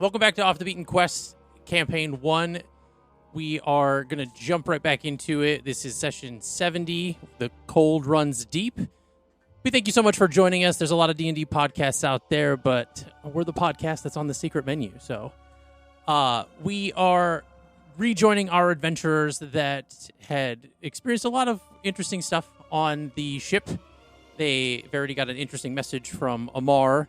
welcome back to Off the Beaten Quest Campaign 1. We are going to jump right back into it. This is session 70. The cold runs deep. We thank you so much for joining us. There's a lot of D&D podcasts out there, but we're the podcast that's on the secret menu. So we are rejoining our adventurers that had experienced a lot of interesting stuff on the ship. They've already got an interesting message from Amar.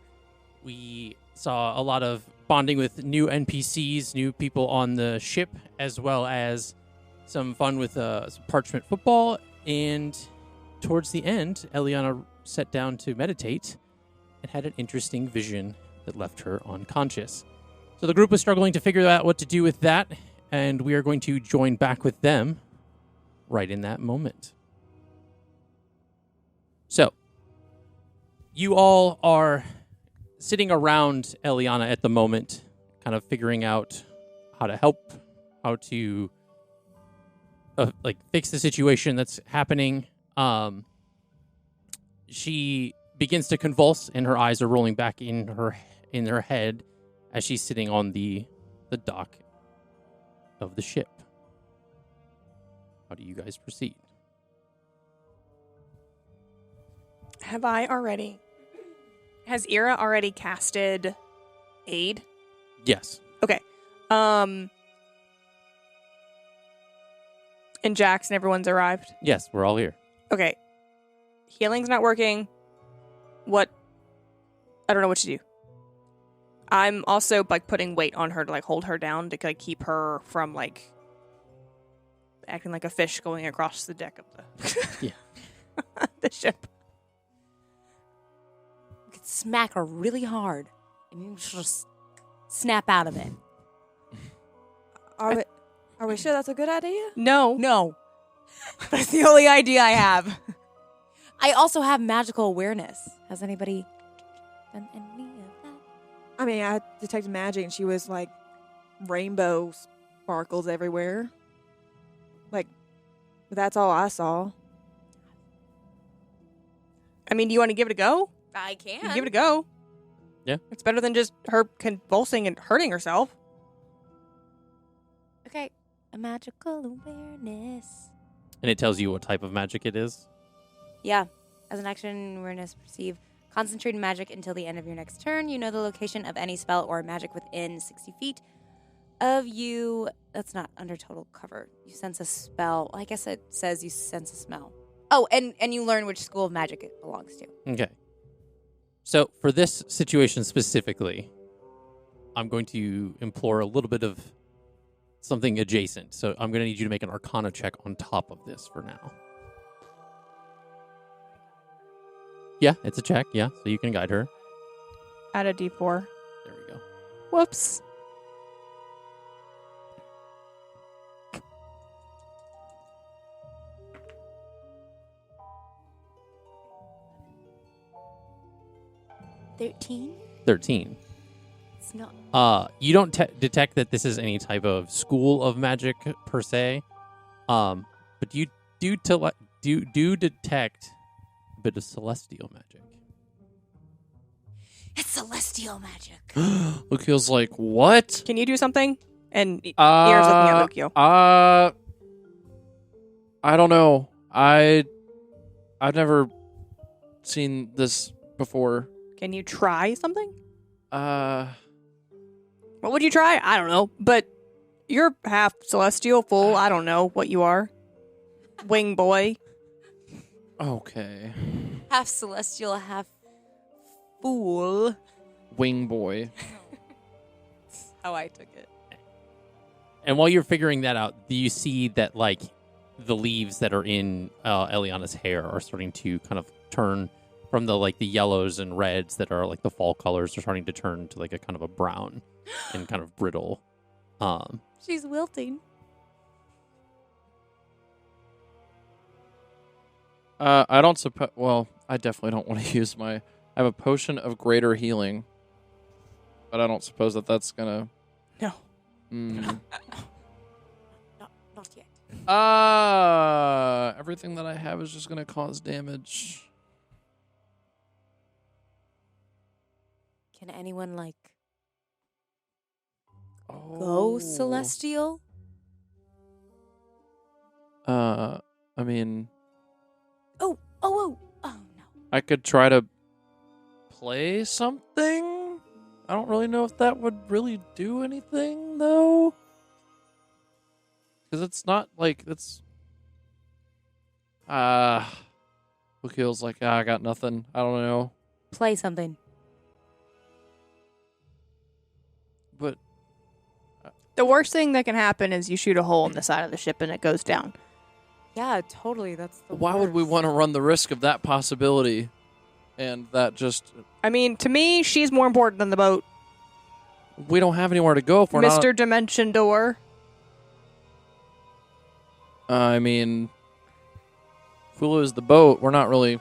We saw a lot of bonding with new NPCs, new people on the ship, as well as some fun with some parchment football. And towards the end, Elliana sat down to meditate and had an interesting vision that left her unconscious. So the group was struggling to figure out what to do with that, and we are going to join back with them right in that moment. So, you all are sitting around Elliana at the moment, kind of figuring out how to help, how to fix the situation that's happening. She begins to convulse, and her eyes are rolling back in her head as she's sitting on the dock of the ship. How do you guys proceed? Has Ira already casted aid? Yes. Okay. And Jax and everyone's arrived? Yes, we're all here. Okay. Healing's not working. What? I don't know what to do. I'm also putting weight on her to hold her down to keep her from acting like a fish going across the deck of the the ship. You could smack her really hard, and you just snap out of it. Are we sure that's a good idea? No. That's the only idea I have. I also have magical awareness. Has anybody done any of that? I mean, I detected magic, and she was rainbow sparkles everywhere. That's all I saw. I mean, do you want to give it a go? I You can. can give it a go. Yeah. It's better than just her convulsing and hurting herself. Okay. A magical awareness. And it tells you what type of magic it is? Yeah. As an action, awareness, perceive concentrated magic until the end of your next turn. You know the location of any spell or magic within 60 feet of you. That's not under total cover. You sense a spell. I guess it says you sense a smell. Oh, and you learn which school of magic it belongs to. Okay. So for this situation specifically, I'm going to implore a little bit of something adjacent. So I'm going to need you to make an Arcana check on top of this for now. Yeah, it's a check. Yeah, so you can guide her. Add a D4. There we go. Whoops. $13? 13. It's not. You don't detect that this is any type of school of magic per se, but you do detect a bit of celestial magic. It's celestial magic. Lukio's like, what? Can you do something? And Ira's looking at Lukio. I don't know. I've never seen this before. Can you try something? Uh, What would you try? I don't know. But you're half celestial, full. I don't know what you are. Wing boy. okay. Half celestial, half fool. Wing boy. How I took it. And while you're figuring that out, you see that the leaves that are in Eliana's hair are starting to kind of turn from the yellows and reds that are the fall colors are starting to turn to a kind of a brown and kind of brittle. She's wilting. I don't suppose. Well, I definitely don't want to use I have a potion of greater healing, but I don't suppose that's gonna. No. Mm. Not yet. Everything that I have is just gonna cause damage. Can anyone go celestial? I mean, Oh no. I could try to play something. I don't really know if that would really do anything, though. Because it's not like it's. Lukio's like, I got nothing. I don't know. Play something. But The worst thing that can happen is you shoot a hole in the side of the ship and it goes down. Yeah, totally. That's the why would we want to run the risk of that possibility? And that just. I mean, to me, she's more important than the boat. We don't have anywhere to go if we're Mr. Dimension Door. I mean, if we lose the boat, we're not really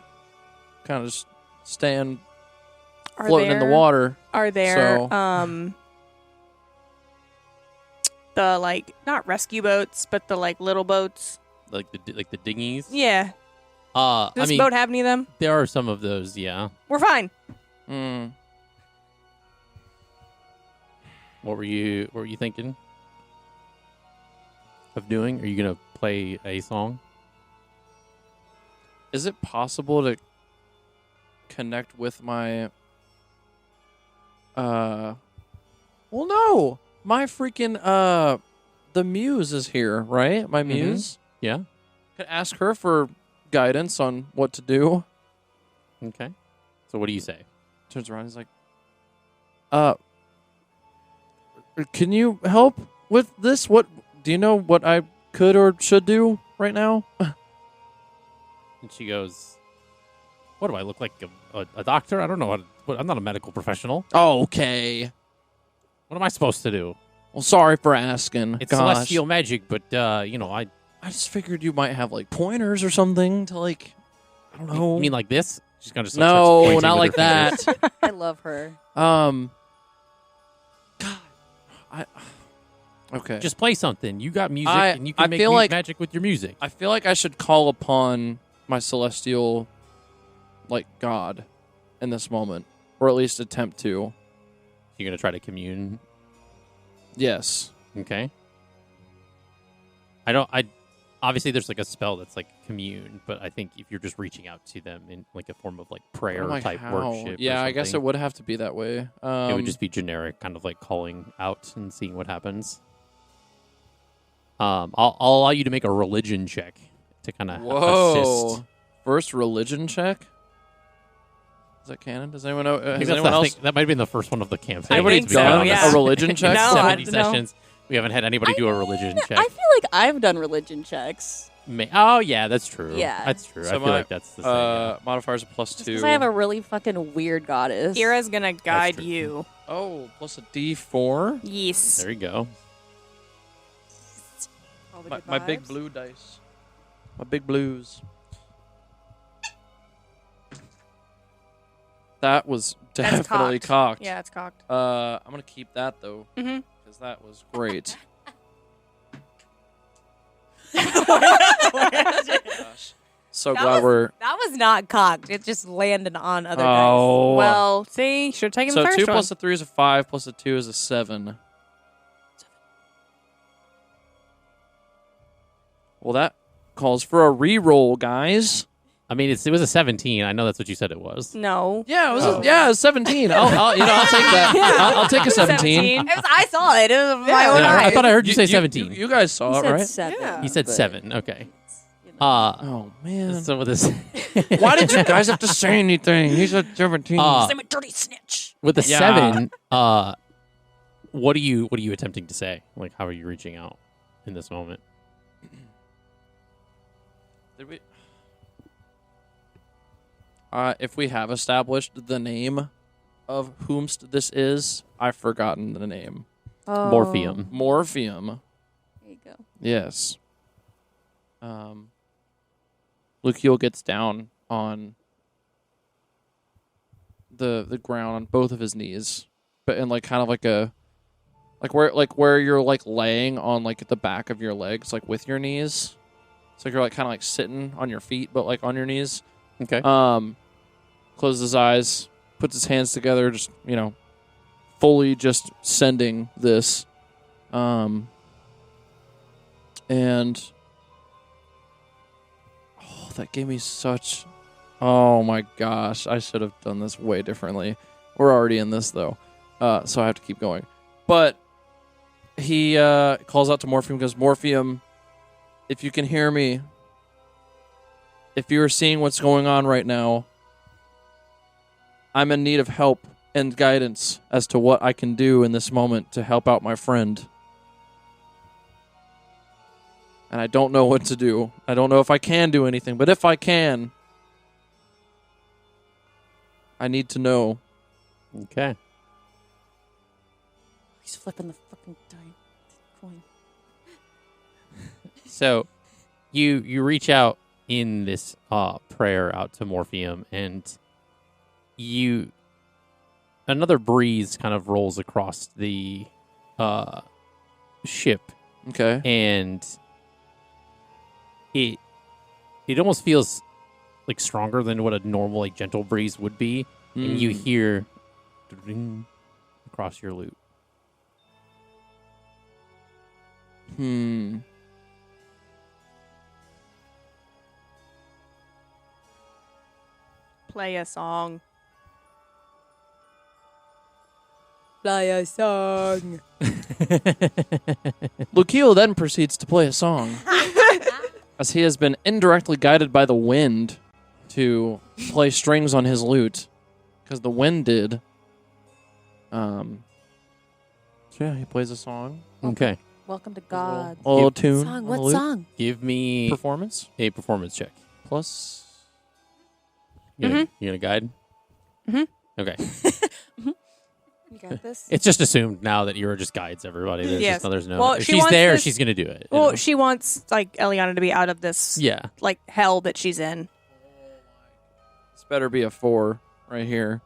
kind of just staying floating in the water. Are there, So- the, like, not rescue boats, but the, like, little boats? Like the dinghies. Yeah. I Does this mean, boat have any of them? there are some of those. Yeah. We're fine. Mm. What were you thinking of doing? Are you gonna play a song? Is it possible to connect with my well, no. My freaking the muse is here, right? My muse. Yeah. Could ask her for guidance on what to do. Okay. So what do you say? Turns around, he's like, can you help with this? What do you know what I could or should do right now? And she goes, "What do I look like? A doctor? I don't know. I'm not a medical professional. Okay. What am I supposed to do? Well, sorry for asking. It's Gosh. celestial magic, but I I just figured you might have like pointers or something to like, I don't know. You mean like this? She's gonna just no, starts pointing not with like her fingers. that. I love her. God, okay. Just play something. You got music, I- and you I can make feel like- magic with your music. I feel like I should call upon my celestial, like, God in this moment, or at least attempt to. You're gonna try to commune. Yes. Okay. Obviously there's like a spell that's like commune, but I think if you're just reaching out to them in like a form of like prayer I'm like, type how? worship. Yeah, or I guess it something, would have to be that way. it would just be generic, kind of like calling out and seeing what happens. I'll allow you to make a religion check to kind of Whoa. assist. First religion check? Is that canon? Does anyone know? I think Has that's anyone the else? thing- that might have been the first one of the campaign. I Anybody think so, done yeah. a religion check? No, I 70 don't know. sessions. We haven't had anybody do a religion check. I feel like I've done religion checks. Oh yeah, that's true. Yeah. That's true. So I feel like that's the same. Modifiers a +2. Because I have a really fucking weird goddess. Ira's gonna guide true. you. Oh, plus a D4. Yes. There you go. All the My, good my big vibes. blue dice. My big blues. That was That's definitely cocked. cocked. Yeah, it's cocked. I'm gonna keep that though, Mm-hmm. because that was great. Gosh. So That glad was- we're. That was not cocked. It just landed on other Oh. Well, see, should have taken So the first 2 one. plus a 3 is a 5, plus a 2 is a 7. Well, that calls for a re-roll, guys. I mean, it was a 17. I know that's what you said it was. No. Yeah, it was. Oh. Yeah, it was 17. I'll take that. I'll take a 17. guys. I saw it. It was my Yeah, own Yeah, I eyes. thought I heard you say 17. You guys saw You it, said right? 7. Yeah. He said but, 7. Okay. you know. Oh man. So with this, Why did you guys have to say anything? He said 17. I'm a dirty snitch. with the Yeah. 7, what are you attempting to say? Like, how are you reaching out in this moment? Did we? If we have established the name of whomst this is, I've forgotten the name. Oh. Morpheum. Morpheum. There you go. Yes. Lukiel gets down on the ground on both of his knees, but in like kind of like a where you're like laying on like the back of your legs, like with your knees. It's like you're like kind of like sitting on your feet, but like on your knees. Okay. Closes his eyes, puts his hands together, just fully just sending this And that gave me such. Oh my gosh, I should have done this way differently. We're already in this though, so I have to keep going. But he calls out to Morpheum, goes, Morpheum, if you can hear me, if you are seeing what's going on right now, I'm in need of help and guidance as to what I can do in this moment to help out my friend. And I don't know what to do. I don't know if I can do anything, but if I can, I need to know. Okay. He's flipping the fucking coin. So you reach out in this prayer out to Morpheum, and another breeze kind of rolls across the ship, Okay. and it almost feels like stronger than what a normal like gentle breeze would be, and you hear across your lute. Play a song. Play a song. Lucio then proceeds to play a song. As he has been indirectly guided by the wind to play strings on his lute. Because the wind did. So yeah, he plays a song. Okay. Welcome to God. A little tune. Song. on the What lute. song? Give me Performance. a performance check. Plus. You gonna guide? Mhm. Okay. You got this? It's just assumed now that Yura just guides everybody. Yes. There's no. Well, if she she's wants there, this- she's gonna do it. Well, she wants like Elliana to be out of this yeah. like hell that she's in. This better be a 4 right here.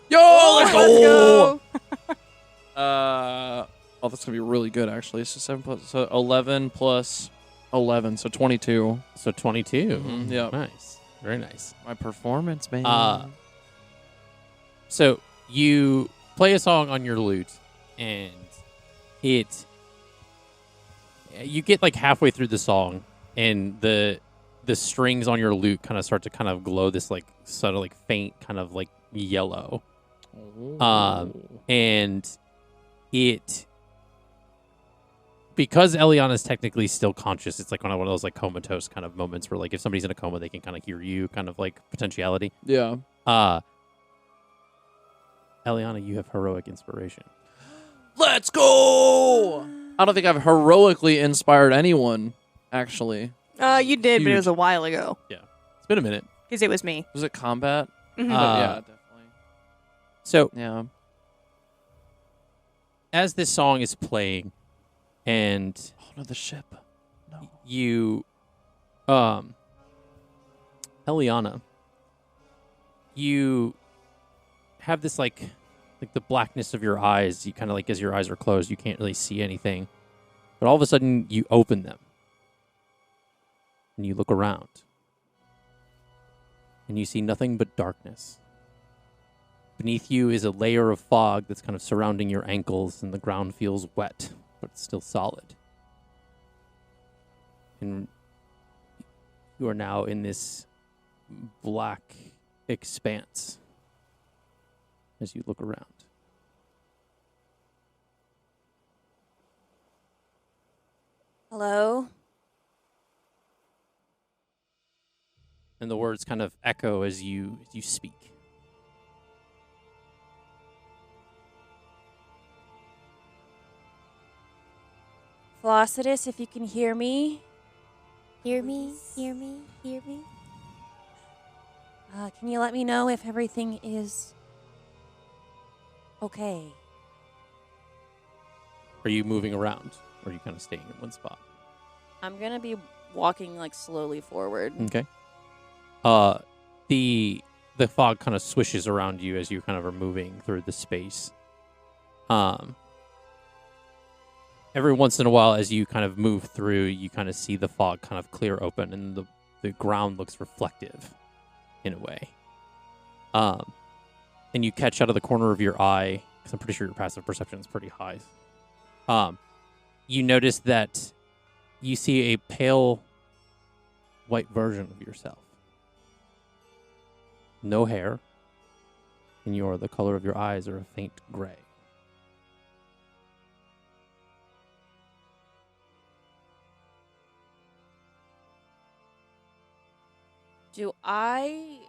Yo, let's go. That's gonna be really good actually. So 7 plus 11 plus 11, so 22. So 22. Mhm, yep. Nice. Very nice. My performance, man. So you play a song on your lute, and you get like halfway through the song, and the strings on your lute kind of start to kind of glow this like sort of like faint kind of like yellow. And it, because Eliana's technically still conscious, it's like one of those like comatose kind of moments where like if somebody's in a coma, they can kind of hear you, kind of like potentiality. Yeah. Elliana, you have heroic inspiration. Let's go! I don't think I've heroically inspired anyone, actually. You did, but it Huge. was a while ago. It's been a minute. Because it was me. Was it combat? Mhm. But yeah, definitely. So Yeah. as this song is playing, and Oh, no, the ship. No. you, Eliana, you have this like the blackness of your eyes. You kind of like, as your eyes are closed, you can't really see anything. But all of a sudden, you open them. And you look around. And you see nothing but darkness. Beneath you is a layer of fog that's kind of surrounding your ankles, and the ground feels wet, but it's still solid. And you are now in this black expanse as you look around. Hello? And the words kind of echo as you speak. Felicitas, if you can hear me. Hear me, hear me, hear me. Can you let me know if everything is okay? Are you moving around, or are you kind of staying in one spot? I'm gonna be walking like slowly forward. Okay. The fog kind of swishes around you as you kind of are moving through the space. Every once in a while, as you kind of move through, you kind of see the fog kind of clear open, and the ground looks reflective in a way. And you catch out of the corner of your eye, because I'm pretty sure your passive perception is pretty high. You notice that you see a pale white version of yourself. No hair, and the color of your eyes are a faint gray. Do I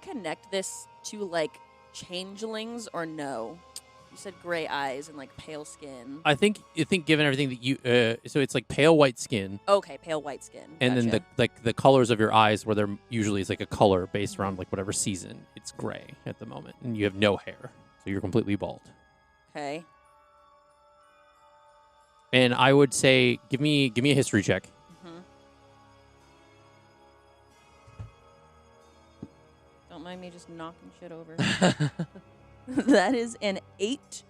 connect this to changelings or no? You said gray eyes and pale skin. I think given everything that you so it's pale white skin, Okay, pale white skin. and Gotcha. then the colors of your eyes, where there usually is a color based around whatever season, it's gray at the moment, and you have no hair, so you're completely bald. Okay. And I would say, give me a history check. Mm-hmm. Don't mind me just knocking shit over. That is an 8.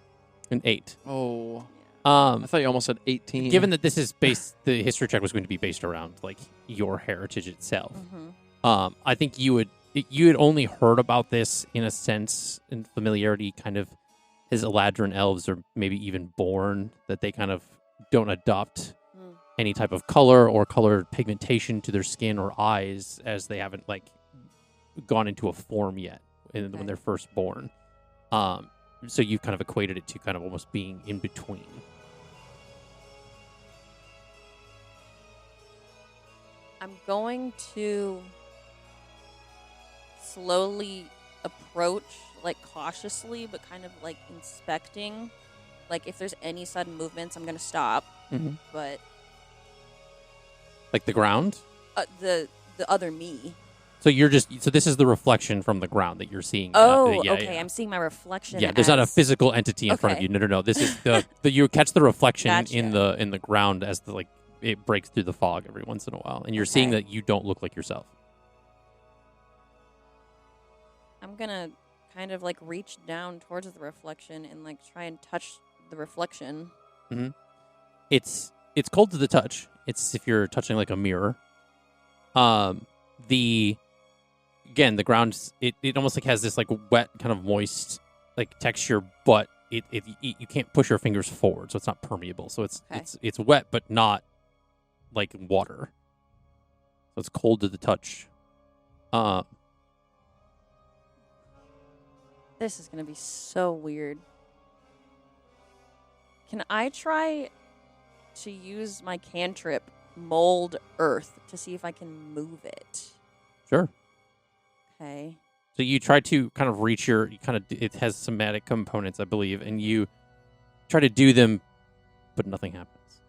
An 8. Oh. I thought you almost said 18. Given that this is the history check was going to be based around your heritage itself. Mm-hmm. I think you had only heard about this in a sense, in familiarity, kind of as Eladrin elves or maybe even born, that they kind of don't adopt any type of color or color pigmentation to their skin or eyes, as they haven't gone into a form yet when they're first born. So you've kind of equated it to kind of almost being in between. I'm going to slowly approach, cautiously, but kind of inspecting. If there's any sudden movements, I'm going to stop. Mm-hmm. But The ground? the other me. So this is the reflection from the ground that you're seeing. Oh, yeah, okay. yeah. I'm seeing my reflection. Yeah, there's not a physical entity in front of Okay. you. No. This is you catch the reflection Gotcha. in the ground as it breaks through the fog every once in a while, and you're seeing Okay. that you don't look like yourself. I'm gonna kind of reach down towards the reflection and try and touch the reflection. Mm-hmm. It's cold to the touch. It's if you're touching a mirror. The ground it almost has this wet kind of moist texture, but you can't push your fingers forward, so it's not permeable. So it's wet, but not water. So it's cold to the touch. This is gonna be so weird. Can I try to use my cantrip mold earth to see if I can move it? Sure. Okay. So you try to kind of reach it has somatic components, I believe, and you try to do them, but nothing happens.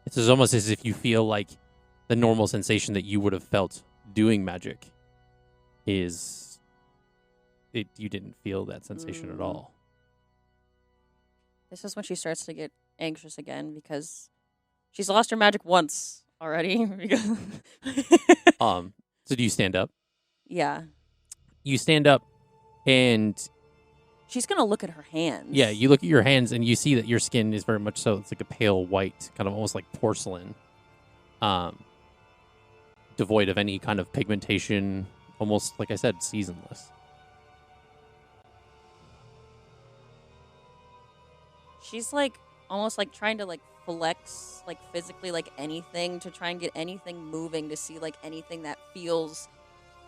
It's almost as if you feel the normal sensation that you would have felt doing magic you didn't feel that sensation at all. This is when she starts to get anxious again because she's lost her magic once already. So do you stand up? Yeah. You stand up, and She's gonna look at her hands. yeah, you look at your hands, and you see that your skin is very much so. It's a pale white, kind of almost like porcelain, devoid of any kind of pigmentation. Almost, like I said, seasonless. She's almost trying to flex physically anything to try and get anything moving to see anything that feels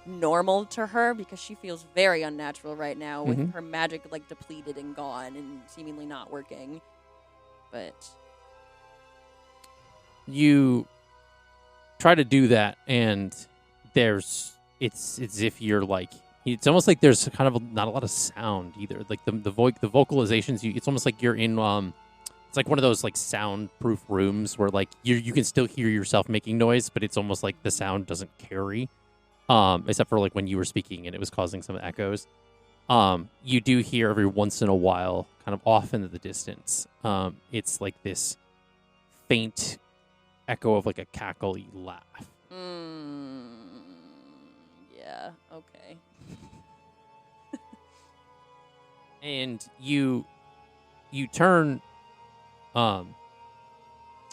normal to her, because she feels very unnatural right now with her magic depleted and gone and seemingly not working. But You try to do that, and it's as if you're it's almost like there's kind of not a lot of sound either. The vocalizations, it's almost like you're in it's one of those soundproof rooms where you can still hear yourself making noise, but it's almost like the sound doesn't carry, except for when you were speaking and it was causing some echoes. You do hear every once in a while, kind of off into the distance, it's this faint echo of a cackle-y laugh. yeah, okay. And you turn. I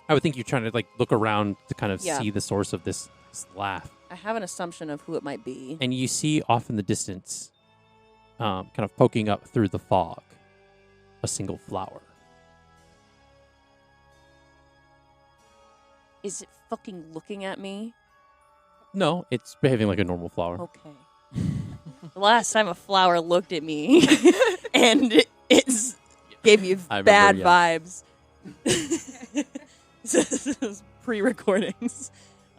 would think you're trying to look around to kind of Yeah. see the source of this Just laugh. I have an assumption of who it might be. And you see off in the distance, kind of poking up through the fog, a single flower. Is it fucking looking at me? No, it's behaving like a normal flower. Okay. The last time a flower looked at me, and it gave me I remember, bad yeah. vibes. This is pre-recordings.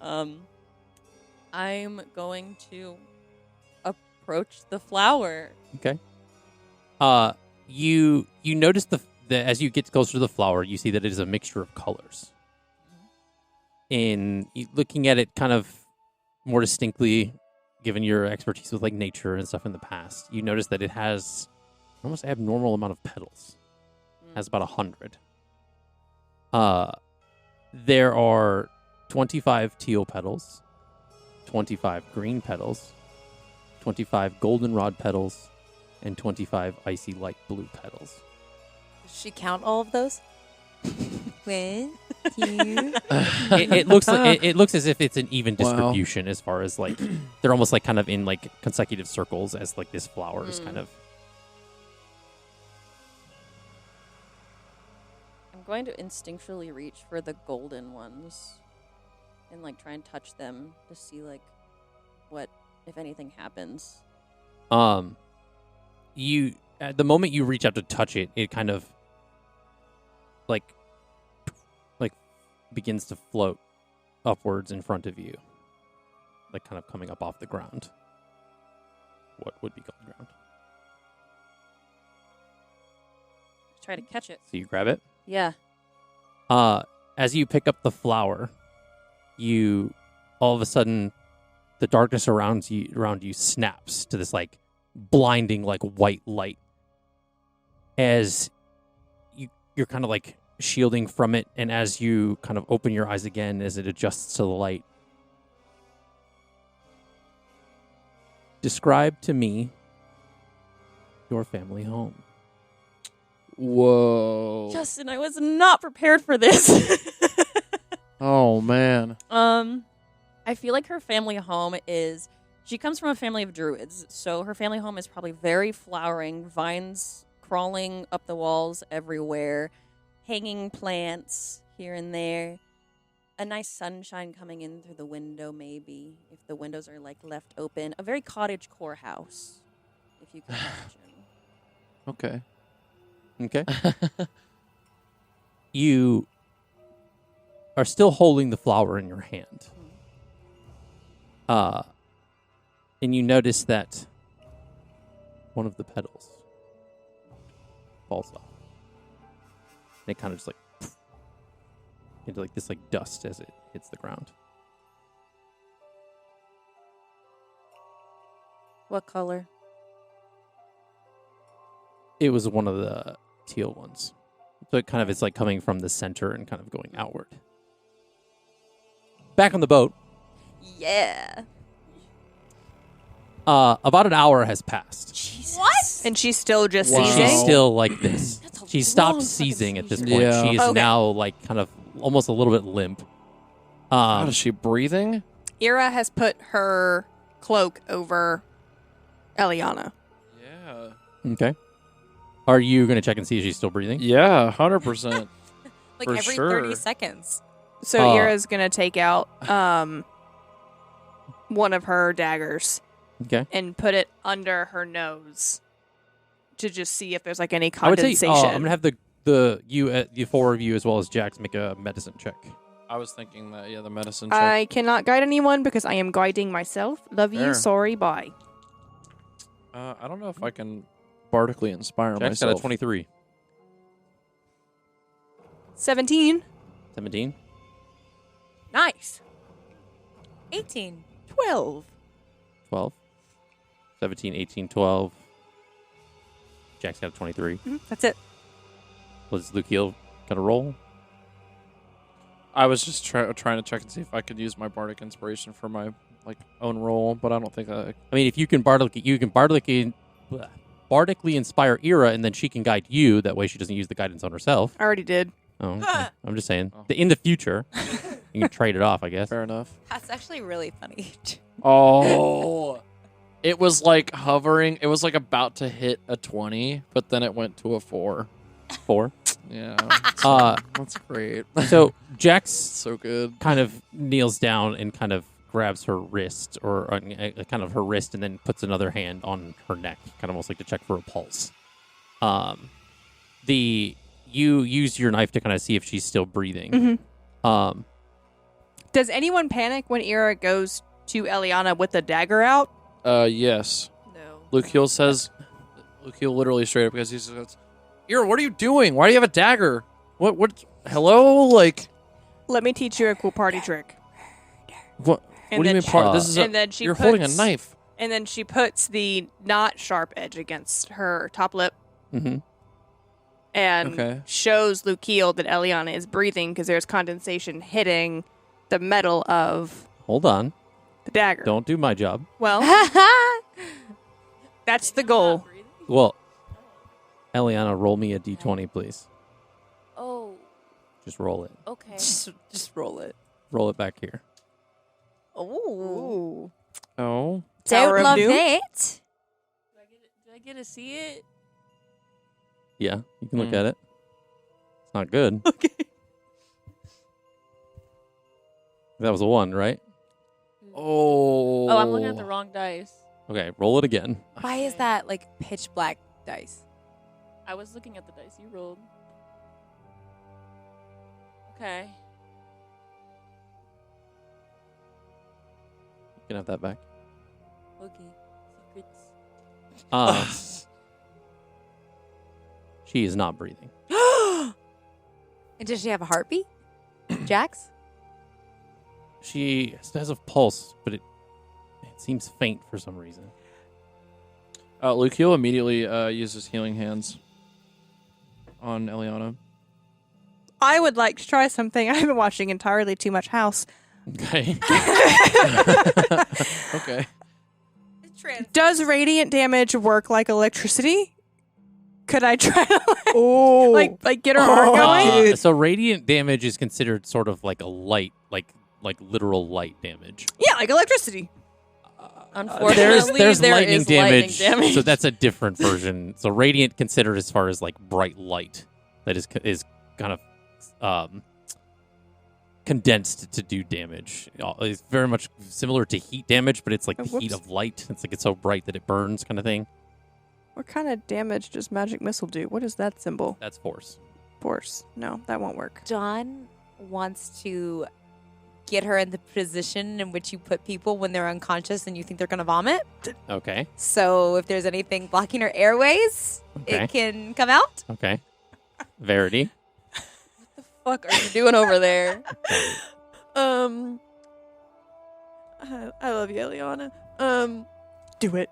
I'm going to approach the flower. Okay. You notice the as you get closer to the flower, you see that it is a mixture of colors. In looking at it kind of more distinctly, given your expertise with like nature and stuff in the past, you notice that it has an almost abnormal amount of petals. It has about 100. There are 25 teal petals, 25 green petals, 25 goldenrod petals, and 25 icy light blue petals. Does she count all of those? 1, 2. It looks as if it's an even Wow. distribution as far as like they're almost like kind of in like consecutive circles as like this flower is kind of. I'm going to instinctually reach for the golden ones and like try and touch them to see like what, if anything, happens. You at the moment you reach out to touch it, it kind of like begins to float upwards in front of you, like kind of coming up off the ground. What would be called ground? Try to catch it. So you grab it. Yeah. As you pick up the flower, you all of a sudden the darkness around you snaps to this like blinding like white light as you're kind of like shielding from it, and as you kind of open your eyes again as it adjusts to the light. Describe to me your family home. Whoa. Justin, I was not prepared for this. Oh, man. I feel like her family home is... She comes from a family of druids, so her family home is probably very flowering, vines crawling up the walls everywhere, hanging plants here and there, a nice sunshine coming in through the window maybe, if the windows are like left open. A very cottagecore house, if you can imagine. Okay. Okay. You are still holding the flower in your hand. And you notice that one of the petals falls off. And it kind of just like into like this like dust as it hits the ground. What color? It was one of the teal ones. So it kind of is like coming from the center and kind of going outward. Back on the boat. Yeah. About an hour has passed. Jesus. What? And she's still just Wow. seizing? She's still like this. That's a She stopped long seizing fucking at this seizure. point. Yeah. She is Okay. now like kind of almost a little bit limp. How is she breathing? Ira has put her cloak over Elliana. Yeah. Okay. Are you going to check and see if she's still breathing? Yeah, 100%. Like For every sure. 30 seconds. So Ira's going to take out one of her daggers Okay. and put it under her nose to just see if there's like any I would say condensation. I'm going to have the four of you as well as Jax make a medicine check. I was thinking that, yeah, the medicine check. I cannot guide anyone because I am guiding myself. Love you, Fair. sorry, bye. I don't know if I can bardically inspire Jax got a myself. 23. 17. 17. Nice. 18. 12. 12. 17, 18, 12. Jax got a 23. That's it. Was Lukiel got a roll? I was just trying to check and see if I could use my bardic inspiration for my own roll, but I don't think that. I mean, if you can bardically inspire Ira, and then she can guide you. That way, she doesn't use the guidance on herself. I already did. Oh, okay. I'm just saying. Oh. In the future, You can trade it off, I guess. Fair enough. That's actually really funny. Oh. It was like hovering. It was like about to hit a 20, but then it went to a 4. 4. Yeah. Uh, That's great. So Jax So good. kind of kneels down and kind of grabs her wrist, or kind of her wrist, and then puts another hand on her neck, kind of almost like to check for a pulse. You use your knife to kind of see if she's still breathing. Mhm. Does anyone panic when Ira goes to Elliana with the dagger out? Yes. No. Luke Heel literally straight up, because he says, "Ira, what are you doing? Why do you have a dagger? What, hello? Like, Let me teach you a cool party trick. what And do you then mean she- part? This is and then she you're holding a puts- knife. And then she puts the not sharp edge against her top lip Mm-hmm. and Okay. shows Lukiel that Elliana is breathing because there's condensation hitting the metal of Hold on. the dagger. Don't do my job. Well, that's the goal. Well, Eliana, roll me a d20, please. Oh, Just roll it. okay. Just roll it. Roll it back here. Ooh. Oh. Tower Don't of love Doom? it. Do I get to see it? Yeah, you can look Mm. at it. It's not good. Okay. That was a 1, right? Oh. Oh, I'm looking at the wrong dice. Okay, roll it again. Why is that like pitch black dice? I was looking at the dice you rolled. Okay. You can have that back. Okay. Secrets. She is not breathing. And does she have a heartbeat? Jax? She has a pulse, but it seems faint for some reason. Luke Heel immediately uses healing hands on Eliana. I would like to try something. I've been watching entirely too much House. Okay. Okay. Does radiant damage work like electricity? Could I try to Oh. like get her heart going? So radiant damage is considered sort of like a light, like literal light damage. Yeah, like electricity. Unfortunately, There's there lightning is damage, lightning damage. so that's a different version. So radiant considered as far as like bright light that is kind of condensed to do damage. It's very much similar to heat damage, but it's like the heat whoops. of light. It's like it's so bright that it burns, kind of thing. What kind of damage does magic missile do? What is that symbol? That's force. Force. No, that won't work. Dawn wants to get her in the position in which you put people when they're unconscious and you think they're going to vomit. Okay. So if there's anything blocking her airways, Okay. it can come out. Okay. Verity. fuck are you doing over there? I love you, Eliana. Do it.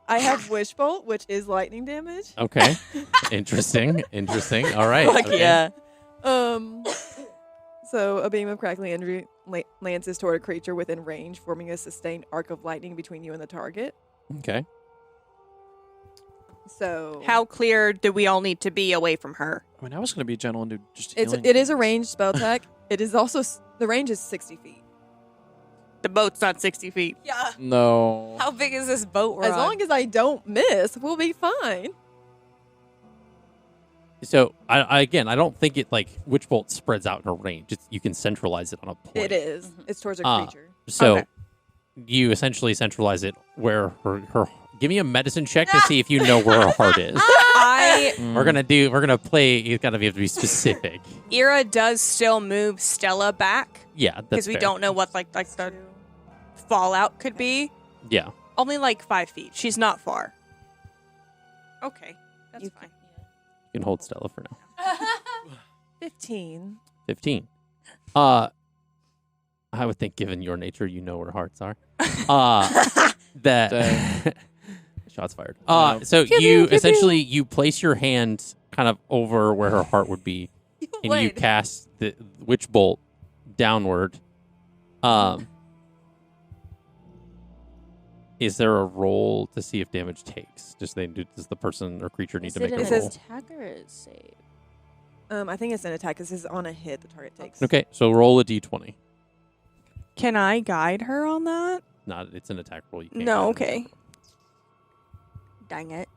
I have Wish Bolt, which is lightning damage. Okay. Interesting. All right. Fuck okay. yeah. So a beam of crackling energy lances toward a creature within range, forming a sustained arc of lightning between you and the target. Okay. So How clear do we all need to be away from her? I mean, I was going to be gentle and do just it healing. is a ranged spell tech. It is also the range is 60 feet. The boat's not 60 feet. Yeah. No. How big is this boat we're As on? long as I don't miss, we'll be fine. So I don't think it like Witch Bolt spreads out in a range. You can centralize it on a point. It is. It's towards a Ah. creature. So Okay. you essentially centralize it where her. Give me a medicine check to see if you know where her heart is. We're gonna play. You have to be specific. Ira does still move Stella back Yeah, that's because we fair. don't know what like the fallout could be. Yeah. Only like 5 feet. She's not far. Okay, that's You fine. You can hold Stella for now. 15. 15. I would think, given your nature, you know where hearts are. That shots fired. Yeah. So Pew, you pew, pew, essentially you place your hand kind of over where her heart would be, and you would. cast the witch bolt downward. Is there a roll to see if damage takes? Does the person or creature need Is to make it a an It says- roll? attack or a save? I think it's an attack. This is on a hit. The target takes. Okay, so roll a d20. Can I guide her on that? Not. It's an attack roll. You can't No, guide her. okay. Dang it.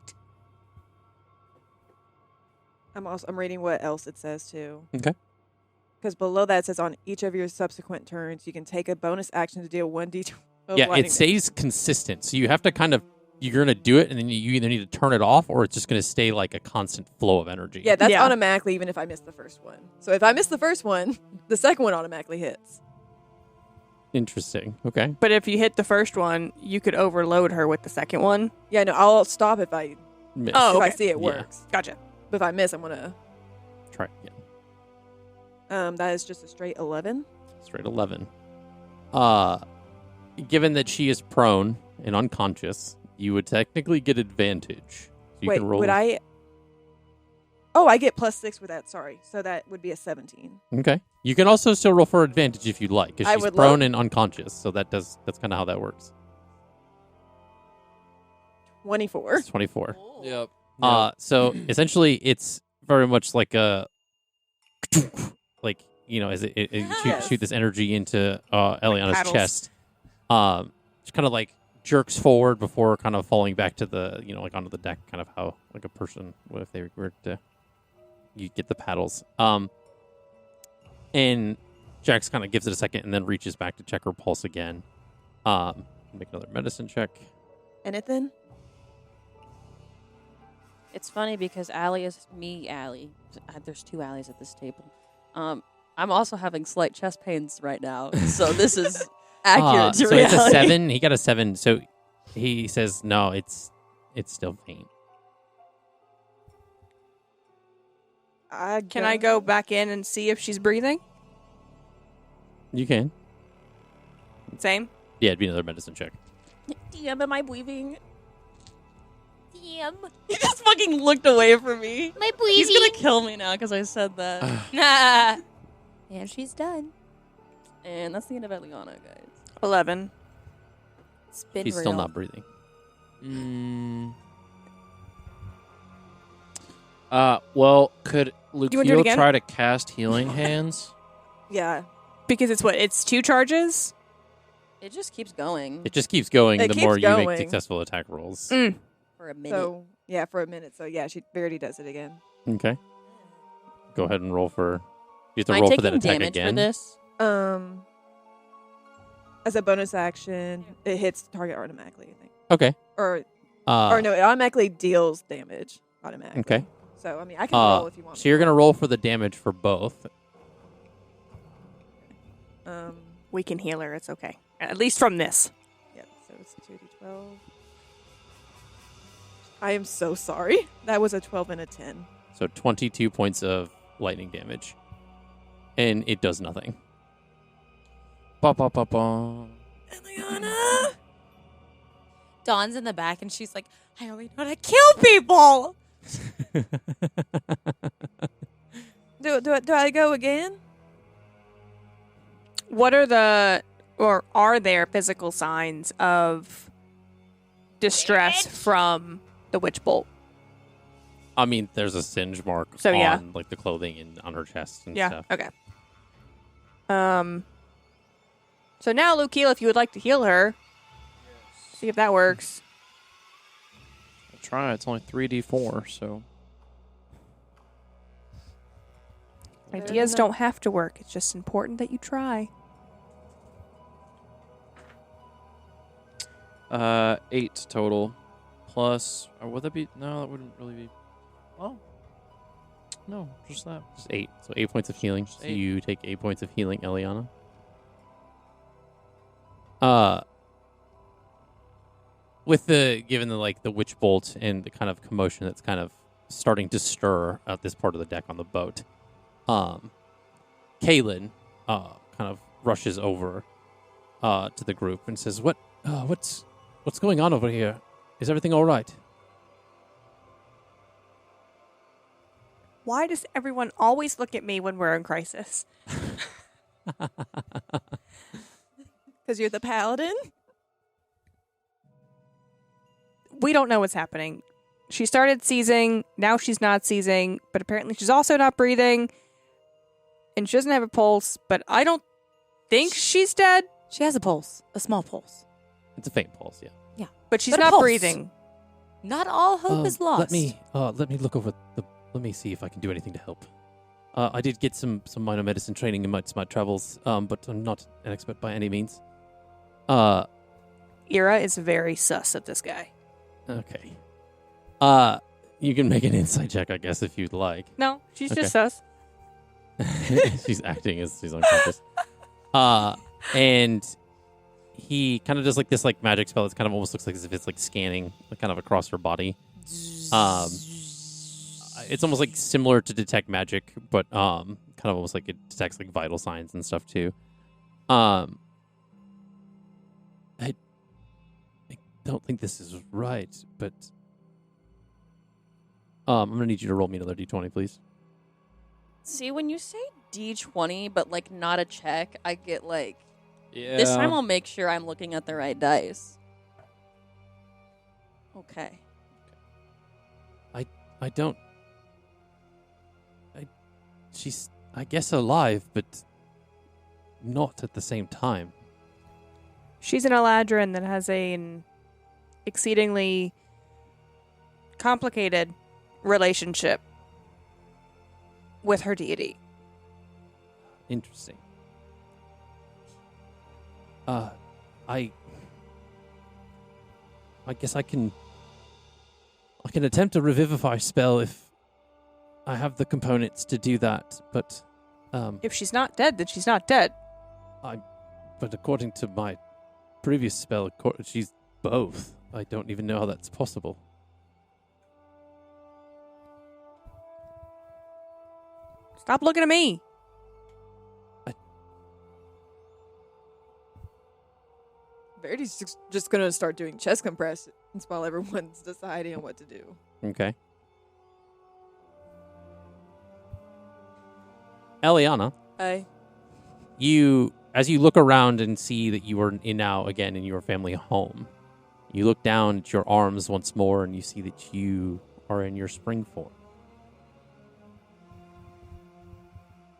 I'm reading what else it says too. Okay. Because below that it says on each of your subsequent turns, you can take a bonus action to deal 1d12. Yeah, lightning it stays consistent. So you have to kind of, you're going to do it, and then you either need to turn it off, or it's just going to stay like a constant flow of energy. Yeah, that's Yeah. automatically even if I miss the first one. So if I miss the first one, the second one automatically hits. Interesting. Okay. But if you hit the first one, you could overload her with the second one. Yeah, no, I'll stop if I Miss. Oh, if I okay. see it Yeah. works. Gotcha. But if I miss, I'm gonna. Try it again. That is just a straight 11. Straight 11. Given that she is prone and unconscious, you would technically get advantage. So you Wait, can roll. would I? Oh, I get +6 with that. Sorry, so that would be a 17. Okay. You can also still roll for advantage if you'd like, because I she's would prone love- and unconscious. So that's kind of how that works. 24. It's 24. Yep. So essentially, it's very much like a, like, you know, as it shoot this energy into Eliana's paddles. chest. Just kind of like jerks forward before kind of falling back to the, you know, like onto the deck, kind of how like a person would if they were to, you get the paddles. And Jax kind of gives it a second and then reaches back to check her pulse again. Make another medicine check. Anything? It's funny because Allie. There's two Allies at this table. I'm also having slight chest pains right now, so this is accurate to so reality. it's a 7. He got a 7. So he says, no, it's still faint. Can I go back in and see if she's breathing? You can. Same. Yeah, it'd be another medicine check. DM, am I breathing? Damn. He just fucking looked away from me. My He's gonna breezy. kill me now because I said that. Nah. And she's done. And that's the end of Eliana, guys. 11. It's been He's real. still not breathing. Well, could wanna do it Lucio again? try to cast Healing Hands? Yeah. Because it's 2 charges? It just keeps going It just keeps going It the keeps more you make going. successful attack rolls. for a minute. So yeah, for a minute. So yeah, Verity does it again. Okay. Go ahead and roll for. You have to Am I roll for taking that attack damage again. for this? As a bonus action, it hits the target automatically. I think. Okay. Or Uh, no, it automatically deals damage automatically. Okay. So I mean, I can roll if you want. So you're gonna roll for the damage for both. We can heal her. It's okay. At least from this. Yeah. So it's 2d12. I am so sorry. That was a 12 and a 10. So 22 points of lightning damage, and it does nothing. Ba ba ba ba. Elliana. Dawn's in the back and she's like, I only know how to kill people. Do I go again? What are there physical signs of distress from the witch bolt? I mean, there's a singe mark So, on yeah. like the clothing and on her chest and Yeah. stuff. Okay. So now, Lukeil, if you would like to heal her, see if that works. I'll try. It's only 3d4, so Ideas don't have to work. It's just important that you try. 8 total. Plus, or would that be? No, that wouldn't really be. Well, no, just that. Just 8. So 8 points of healing. So 8. you take 8 points of healing, Eliana. With given the witch bolt and the kind of commotion that's kind of starting to stir at this part of the deck on the boat, Kaylin kind of rushes over to the group and says, "What's going on over here? Is everything all right?" Why does everyone always look at me when we're in crisis? Because you're the paladin. We don't know what's happening. She started seizing, now she's not seizing, but apparently she's also not breathing. And she doesn't have a pulse, but I don't think she's dead. She has a pulse, a small pulse. It's a faint pulse, yeah. But she's But a not pulse. breathing. Not all hope is lost. Let me look over the. Let me see if I can do anything to help. I did get some minor medicine training in my travels, but I'm not an expert by any means. Ira is very sus of this guy. Okay. You can make an insight check, I guess, if you'd like. No, she's Okay. just sus. She's acting as she's unconscious. And he kind of does like this like magic spell. It kind of almost looks like as if it's like scanning like, kind of across her body. It's almost like similar to detect magic, but kind of almost like it detects like vital signs and stuff too. I don't think this is right, but I'm gonna need you to roll me another d20, please. See, when you say D20, but like not a check, I get like. Yeah. This time I'll make sure I'm looking at the right dice. Okay. I don't. She's, I guess, alive, but not at the same time. She's an Eladrin that has an exceedingly complicated relationship with her deity. Interesting. I guess I can attempt a revivify spell if I have the components to do that, but If she's not dead, then she's not dead. but according to my previous spell, she's both. I don't even know how that's possible. Stop looking at me. Verity's just gonna start doing chest compressions while everyone's deciding on what to do. Okay. Elliana, as you look around and see that you are now again in your family home, you look down at your arms once more and you see that you are in your spring form.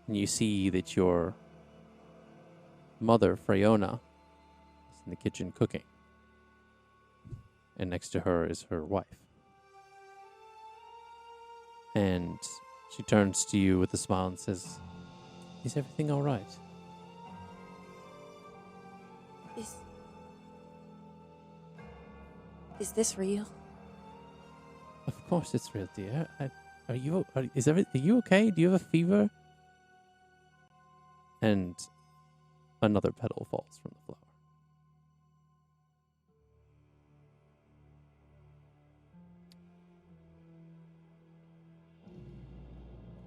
And you see that your mother, Freyona, is in the kitchen cooking. And next to her is her wife. And she turns to you with a smile and says, "Is everything all right?" Is this real? Of course it's real, dear. Are you okay? Do you have a fever? And another petal falls from the flower.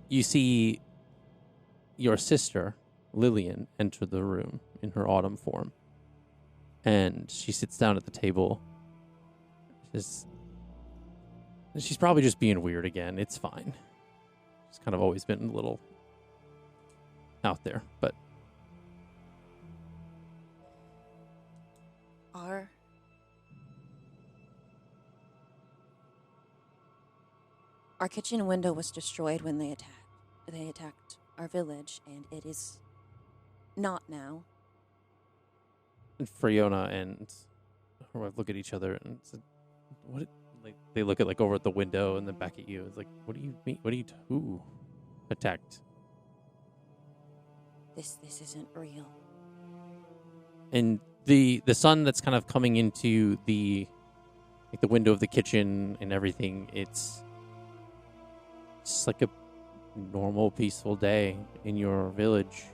You see your sister, Lillian, enter the room in her autumn form. And she sits down at the table. She's probably just being weird again. It's fine. She's kind of always been a little out there, but Our kitchen window was destroyed when they attacked our village, and it is not now. Freyona and her wife look at each other and said, "What?" Like they look at like over at the window and then back at you. It's like, "What do you mean? Who attacked?" This isn't real. And the sun that's kind of coming into the window of the kitchen and everything, it's just like a normal peaceful day in your village.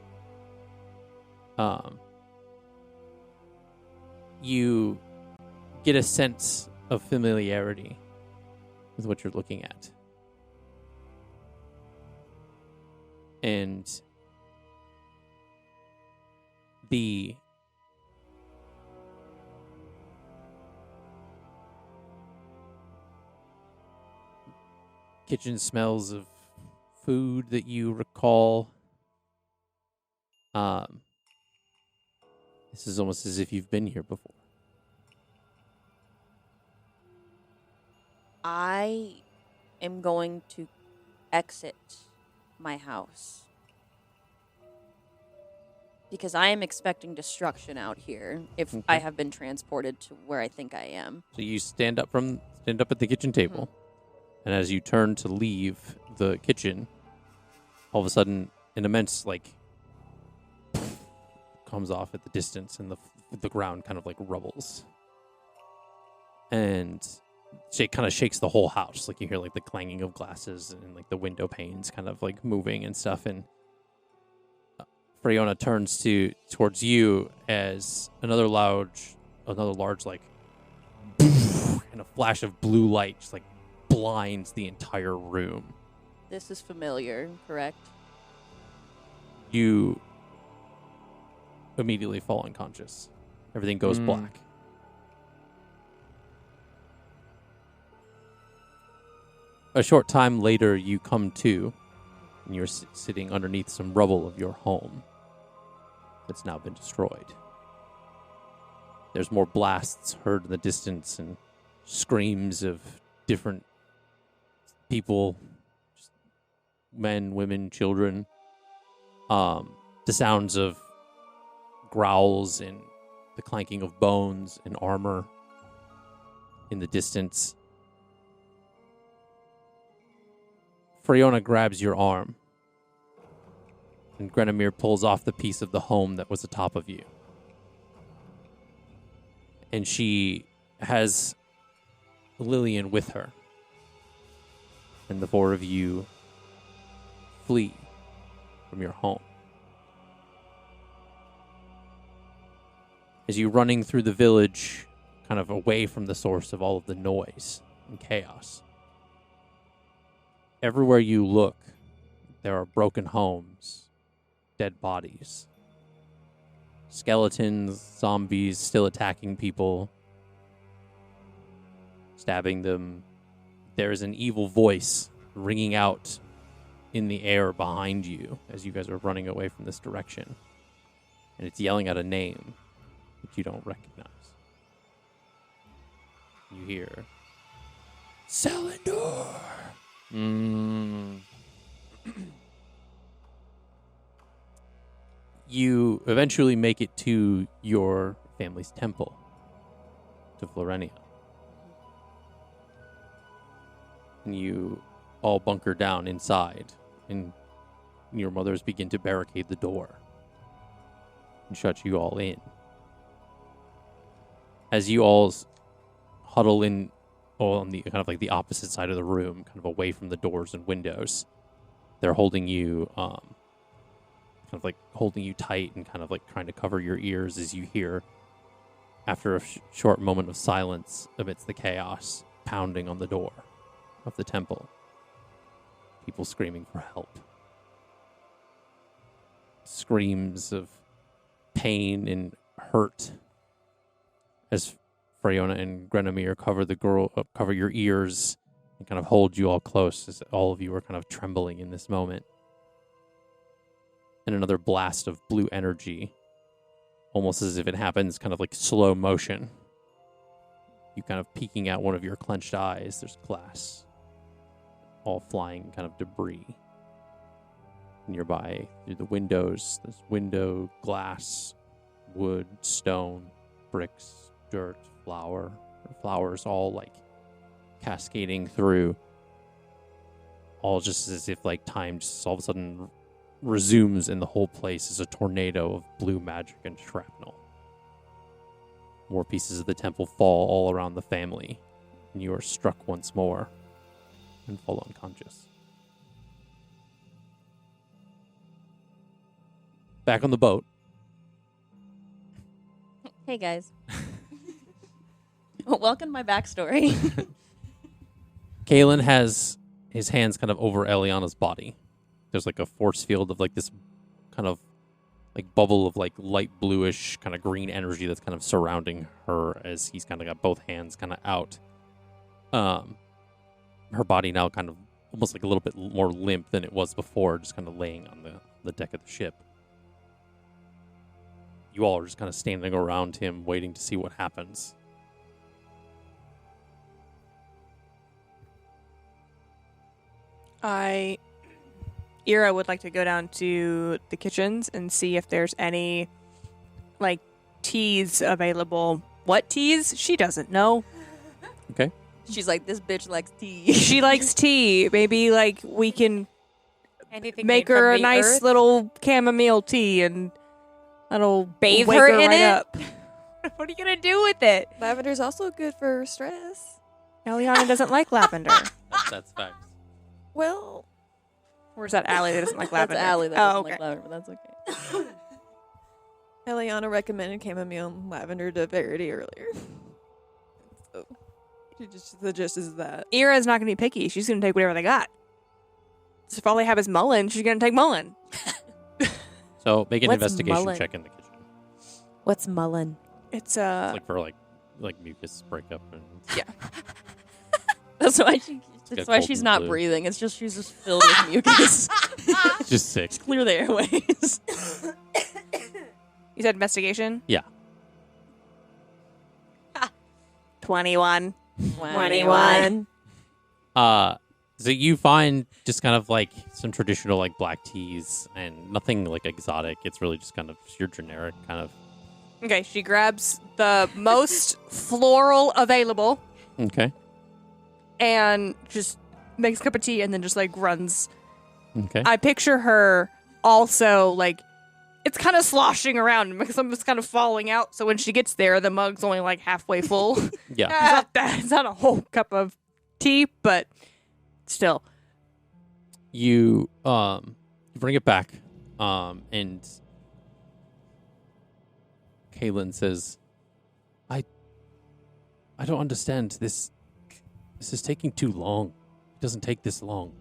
You get a sense of familiarity with what you're looking at. And the kitchen smells of food that you recall. This is almost as if you've been here before. I am going to exit my house. Because I am expecting destruction out here if Okay. I have been transported to where I think I am. So you stand up at the kitchen table, and as you turn to leave the kitchen, all of a sudden an immense comes off at the distance, and the ground kind of rubbles, and it kind of shakes the whole house. You hear the clanging of glasses and the window panes kind of moving and stuff, and Freona turns towards you as another large and a flash of blue light just blinds the entire room. This is familiar, correct? You immediately fall unconscious. Everything goes black. A short time later, you come to, and you're sitting underneath some rubble of your home that's now been destroyed. There's more blasts heard in the distance and screams of different people, just men, women, children. The sounds of growls and the clanking of bones and armor in the distance. Freona grabs your arm, and Grenimir pulls off the piece of the home that was atop of you. And she has Lillian with her. And the four of you flee from your home. As you're running through the village, kind of away from the source of all of the noise and chaos, everywhere you look, there are broken homes, dead bodies, skeletons, zombies still attacking people, stabbing them. There is an evil voice ringing out in the air behind you as you guys are running away from this direction. And it's yelling out a name that you don't recognize. You hear, Selindor! You eventually make it to your family's temple, to Florenia. And you all bunker down inside, and your mothers begin to barricade the door and shut you all in. As you all huddle in on the kind of the opposite side of the room, kind of away from the doors and windows, they're holding you holding you tight and kind of trying to cover your ears as you hear, after a short moment of silence amidst the chaos, pounding on the door of the temple. People screaming for help. Screams of pain and hurt as Freona and Grenimir cover your ears and kind of hold you all close as all of you are kind of trembling in this moment. And another blast of blue energy, almost as if it happens kind of slow motion. You kind of peeking out one of your clenched eyes. There's glass, all flying kind of debris nearby through the windows. There's window, glass, wood, stone, bricks, dirt, flowers all cascading through, all just as if time just all of a sudden resumes, and the whole place is a tornado of blue magic and shrapnel. More pieces of the temple fall all around the family, and you are struck once more and fall unconscious. Back on the boat. Hey, guys. Welcome to my backstory. Kalen has his hands kind of over Eliana's body. There's a force field of this kind of bubble of light bluish kind of green energy that's kind of surrounding her as he's kind of got both hands kind of out. Her body now kind of almost a little bit more limp than it was before, just kind of laying on the deck of the ship. You all are just kind of standing around him, waiting to see what happens. I Ira would like to go down to the kitchens and see if there's any, like, teas available. What teas? She doesn't know. Okay. She's like, this bitch likes tea. She likes tea. Maybe, like, we can Anything make made from her a the nice earth? little chamomile tea and that'll Bathe wake her in right it? up. What are you gonna do with it? Lavender's also good for stress. Eliana doesn't like lavender. That's facts. Well, Or is that Allie that doesn't like That's lavender? Allie that oh, doesn't okay. like lavender, but that's okay. Elliana recommended chamomile and lavender to Verity earlier. So she just suggests that. Ira's not going to be picky. She's going to take whatever they got. So if all they have is mullein, she's going to take mullein. So make an What's investigation mullein? check in the kitchen. What's mullein? It's It's like for like mucus breakup and That's why got that's why cold she's and not flu. breathing. It's just she's just filled with mucus. just sick. Clear the airways. You said investigation? Yeah. 21. 21. So you find just kind of like some traditional like black teas and nothing like exotic. It's really just kind of your generic kind of. Okay, she grabs the most floral available Okay. and just makes a cup of tea and then just like runs. Okay. I picture her also like it's kind of sloshing around because some of it's kind of falling out. So when she gets there, the mug's only like halfway full. Yeah. It's not a whole cup of tea, but still. You bring it back, and Kaylin says, "I don't understand this. This is taking too long. It doesn't take this long."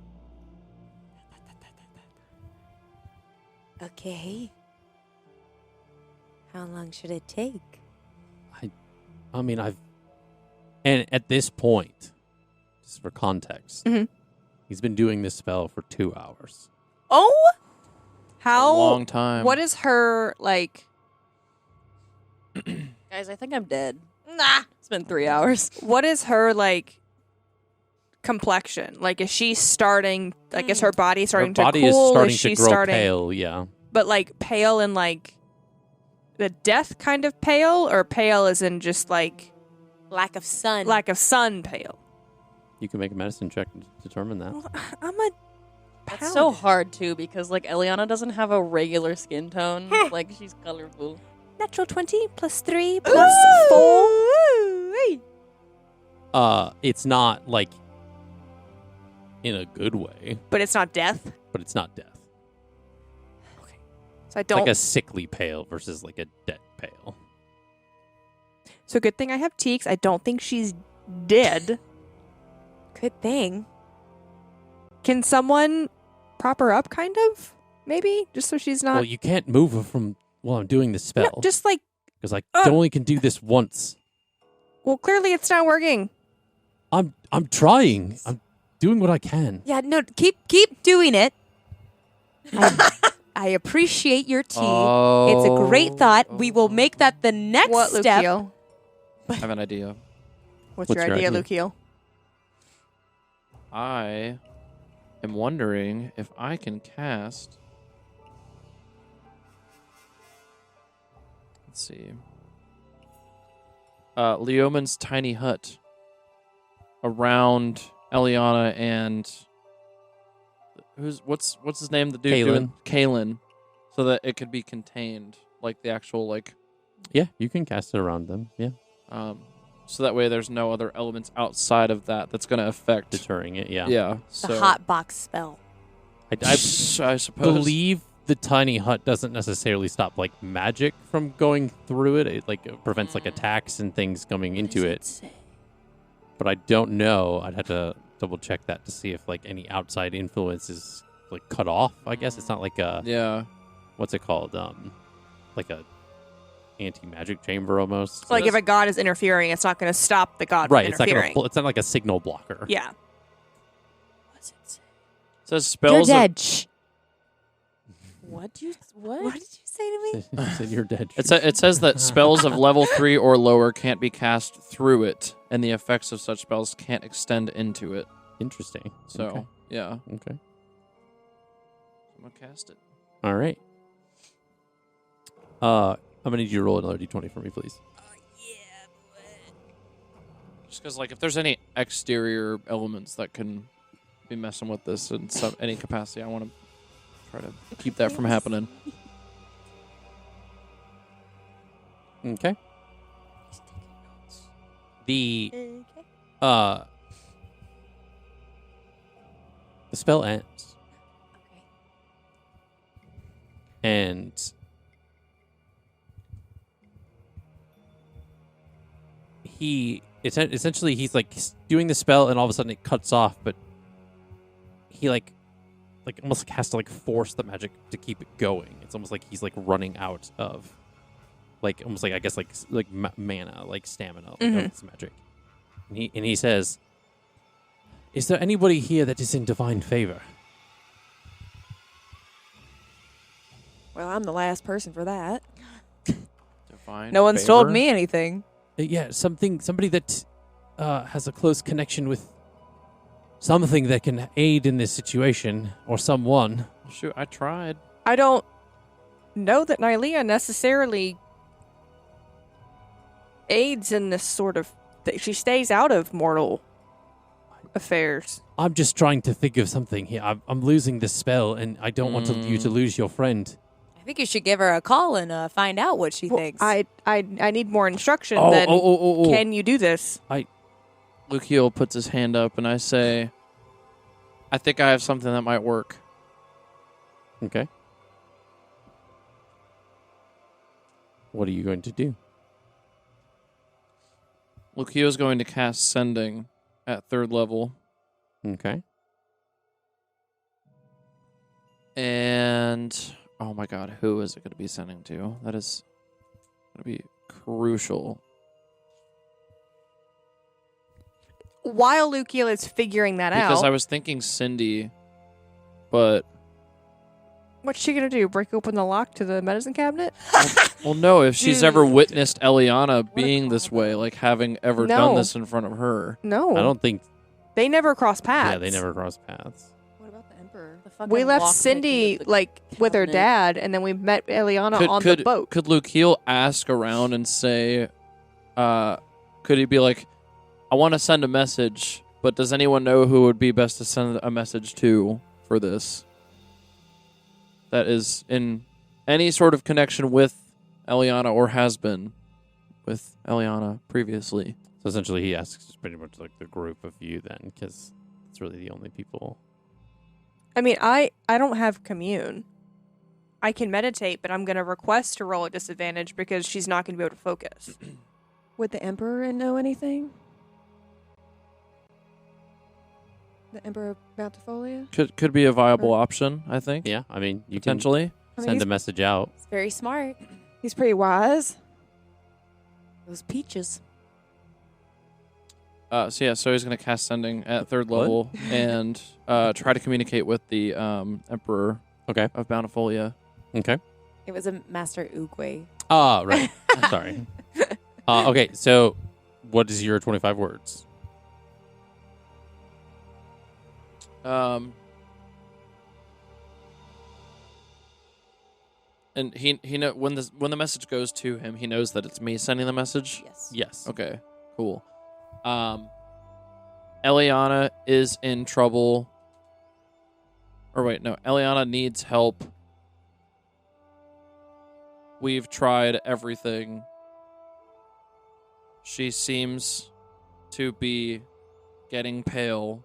Okay. How long should it take? I mean, and at this point, just for context, Mhm. he's been doing this spell for 2 hours. Oh, how A long time. What is her like? Guys, I think I'm dead. Nah. It's been 3 hours. What is her like complexion? Like, is she starting? Like, is her body starting Her body to cool? is starting she to grow starting, pale. Yeah. But like pale and like the death kind of pale, or pale as in just like Lack of sun. lack of sun pale. You can make a medicine check to determine that. Well, I'm a That's so hard too because like Elliana doesn't have a regular skin tone. Like she's colorful. natural 20 plus 3 plus 4. It's not like in a good way, But it's not death. but it's not death. So I It's don't. like a sickly pale versus like a dead pale. So good thing I have Teeks. I don't think she's dead. Good thing. Can someone prop her up, kind of? Maybe? Just so she's not. Well, you can't move her from while I'm doing this No, spell just like, because I only can do this once. well, clearly it's not working. I'm trying. I'm doing what I can. Yeah, no, keep doing it. I appreciate your tea. It's a great thought. We will make that the next What, step. Lucio? I have an idea. What's What's your your idea, idea? Lucio? I am wondering if I can cast. Let's see. Leoman's tiny hut around Elliana and what's his name? The dude Kaylin. doing Kaylin, so that it could be contained, like the actual like. Yeah, you can cast it around them. Yeah, So that way, there's no other elements outside of that that's going to affect. deterring it. Yeah. Yeah. The So hot box spell. I suppose. believe the tiny hut doesn't necessarily stop like magic from going through it. It like prevents like attacks and things coming into it. But I don't know. I'd have to double check that to see if like any outside influence is like cut off. I guess it's not like a Yeah. what's it called? Like a anti-magic chamber almost. Like, if a god is interfering, it's not going to stop the god right, from it's not interfering. gonna. It's not like a signal blocker. Yeah. What's it say? It says You're spells. dead. Shh. What do you What did you say to me? Said you're dead. It says that spells of level 3 or lower can't be cast through it, and the effects of such spells can't extend into it. Interesting. So Okay. yeah. Okay. I'm gonna cast it. All right. I'm gonna need you to roll another d20 for me, please. Just because, like, if there's any exterior elements that can be messing with this in any capacity, I want to try to keep that from happening. Okay. The spell ends, Okay. and essentially he's like doing the spell, and all of a sudden it cuts off, but he like almost has to like force the magic to keep it going. It's almost like he's like running out of like almost like I guess like mana, like stamina of this magic. And he says, "Is there anybody here that is in divine favor?" Well, I'm the last person for that. Divine No one's favor? told me anything. Yeah, somebody that has a close connection with something that can aid in this situation, or someone. Shoot, I tried. I don't know that Nylea necessarily aids in this sort of she stays out of mortal affairs. I'm just trying to think of something here. I'm losing this spell, and I don't want you to lose your friend. I think you should give her a call and find out what she thinks. I need more instruction Oh, than oh. can you do this? Lucio puts his hand up, and I say, I think I have something that might work. Okay. What are you going to do? Lucio's going to cast Sending at 3rd level. Okay. And, oh my god, who is it going to be sending to? That is going to be crucial. While Lucio is figuring that Because out, I was thinking Cindy, but... what's she gonna do? Break open the lock to the medicine cabinet? Well, no, if she's ever witnessed Eliana being this way, like having ever done No. this in front of her. No, I don't think. They never cross paths. Yeah, they never cross paths. What about the Emperor? The fucking We left lock Cindy picking of the like with her cabinet. dad, and then we met Eliana on could, the boat. Could Lucio ask around and say, could he be like, I want to send a message, but does anyone know who would be best to send a message to for this? That is in any sort of connection with Eliana or has been with Eliana previously. So essentially, he asks pretty much like the group of you then, because it's really the only people. I mean, I don't have commune. I can meditate, but I'm going to request to roll at disadvantage because she's not going to be able to focus. Would the Emperor know anything? The Emperor of Bountifolia? Could be a viable option, I think. Yeah, I mean, you Potentially. I mean, can send a message out. It's very smart. he's pretty wise. Those peaches. So he's going to cast Sending at 3rd What? level and try to communicate with the Emperor Okay. of Bountifolia. Okay. It was a Master Oogway. Ah, right. Sorry. Okay, so what is your 25 words? And he know when the message goes to him, he knows that it's me sending the message. Yes. Yes. Okay, cool. Eliana is in trouble. Or wait, no, Eliana needs help. We've tried everything. She seems to be getting pale,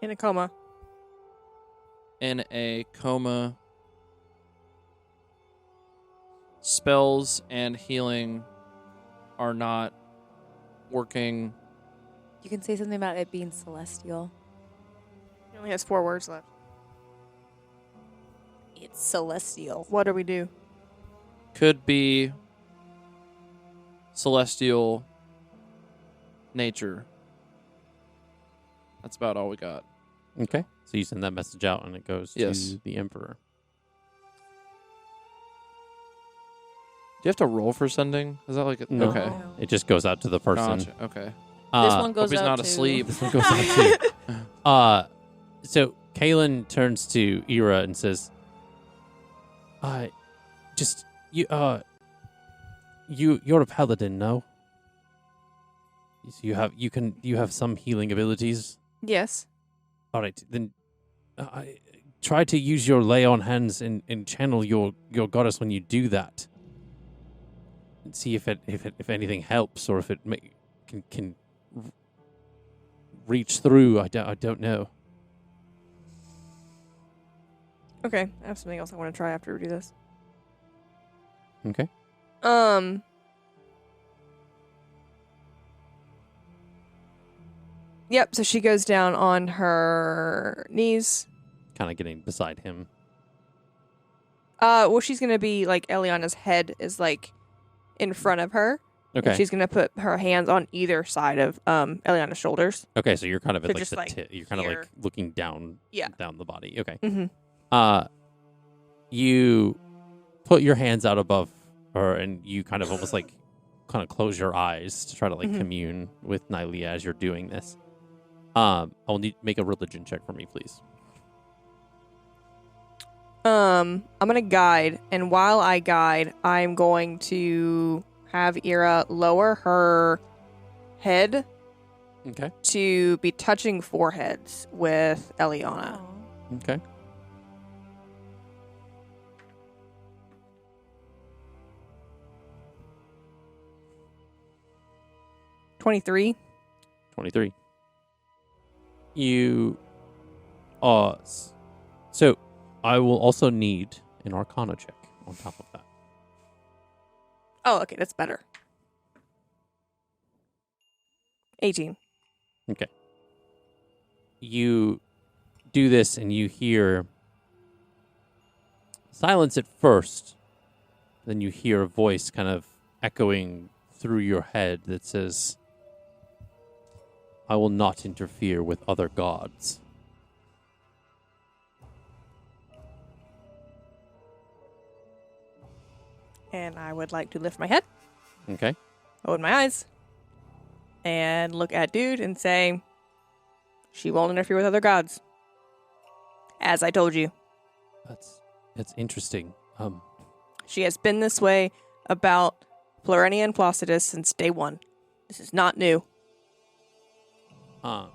In a coma. in a coma. Spells and healing are not working. You can say something about it being celestial. He only has 4 words left. It's celestial. What do we do? Could be celestial nature. That's about all we got. Okay. So you send that message out, and it goes Yes. to the Emperor. Do you have to roll for sending? Is that like No. okay? It just goes out to the person. Gotcha. Okay. This one Hope goes he's out not to asleep. This one goes out to. So Kaylin turns to Ira and says, you're a paladin, no? You have some healing abilities? Yes. All right, then try to use your lay on hands and channel your goddess when you do that. And see if anything helps or if it can reach through. I don't know. Okay, I have something else I want to try after we do this. Okay. Yep, so she goes down on her knees. Kind of getting beside him. Well, she's gonna be like Elliana's head is like in front of her. Okay. And she's gonna put her hands on either side of Elliana's shoulders. Okay, so you're kind of at So like just, the like, tip. You're kind of like here. looking down. Yeah. Down the body. Okay. Mm-hmm. You put your hands out above her, and you kind of almost like kind of close your eyes to try to like Mhm. commune with Nylea as you're doing this. I'll need make a religion check for me, please. I'm gonna guide, and while I guide, I'm going to have Ira lower her head Okay. to be touching foreheads with Elliana. Okay. Aw. 23. 23. You so I will also need an Arcana check on top of that. Oh, okay, that's better. 18. Okay. You do this and you hear silence at first, then you hear a voice kind of echoing through your head that says, I will not interfere with other gods. And I would like to lift my head, Okay. open my eyes, and look at Dude and say, she won't interfere with other gods. As I told you. That's interesting. She has been this way about Plurenia and Placidus since day one. This is not new. So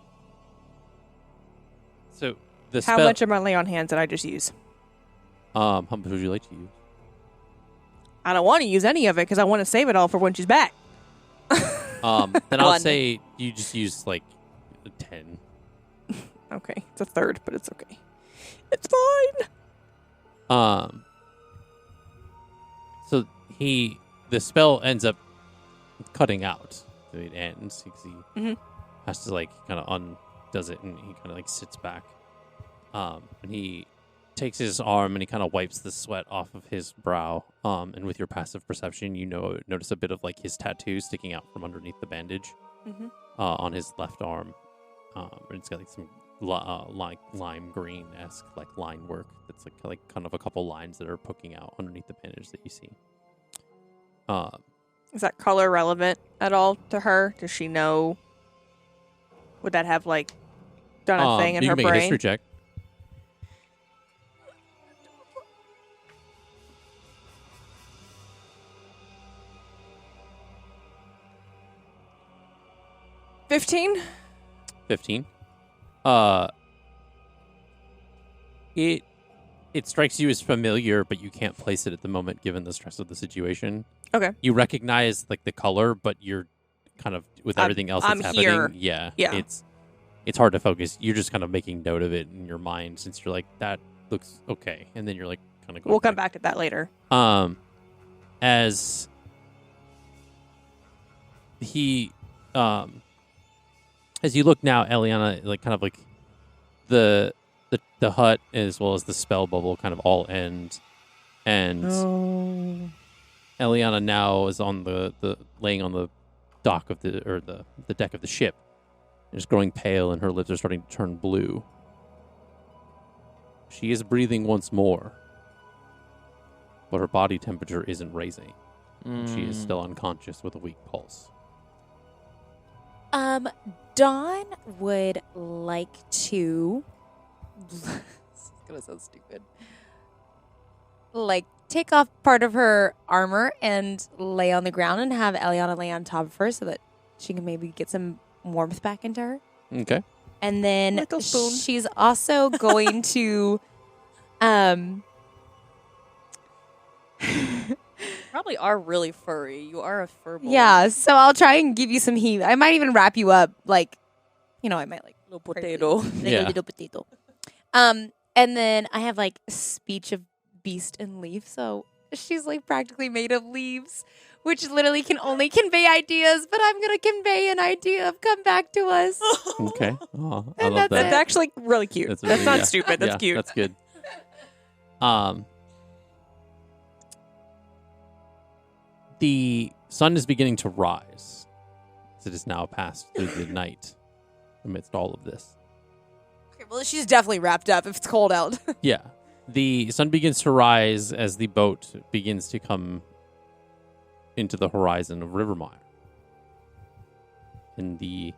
the How spell, much of my lay on hands did I just use? how much would you like to use? I don't want to use any of it because I want to save it all for when she's back. Then I'll One. say you just use like 10. Okay, it's a third, but it's okay. It's fine. So the spell ends up cutting out. So it ends. He Mhm. has to like kind of undoes it, and he kind of like sits back. And he takes his arm and he kind of wipes the sweat off of his brow. And with your passive perception, you notice a bit of like his tattoo sticking out from underneath the bandage Mhm. on his left arm. And it's got like some like lime green-esque like line work that's like kind of a couple lines that are poking out underneath the bandage that you see. Is that color relevant at all to her? Does she know? Would that have like done a thing in you her can make a brain? history check. $15? 15. It strikes you as familiar, but you can't place it at the moment given the stress of the situation. Okay. You recognize like the color, but you're kind of with everything else that's I'm happening. here. Yeah. Yeah. It's hard to focus. You're just kind of making note of it in your mind since you're like, that looks okay. And then you're like kind of going We'll come back to that later. As he as you look now, Elliana, like kind of like the hut as well as the spell bubble kind of all end, and Elliana now is on the laying on the dock of the deck of the ship, and is growing pale, and her lips are starting to turn blue. She is breathing once more, but her body temperature isn't raising. She is still unconscious with a weak pulse. Dawn would like to This is gonna sound stupid. Like, take off part of her armor and lay on the ground and have Elliana lay on top of her so that she can maybe get some warmth back into her. Okay. And then Little spoon. she's also going to Probably are really furry. You are a fur boy. yeah, so I'll try and give you some heat. I might even wrap you up, like, I might like Little potato. like Yeah. a little potato. And then I have like speech of beast and leaf, so she's like practically made of leaves, which literally can only convey ideas. But I'm gonna convey an idea of come back to us. Okay. Oh, I And love that's that. That's actually really cute. That's, really- not yeah. stupid. That's Yeah, cute. That's good. The sun is beginning to rise as it is now passed through the night amidst all of this. Okay, well, she's definitely wrapped up if it's cold out. Yeah. The sun begins to rise as the boat begins to come into the horizon of Rivermire. And the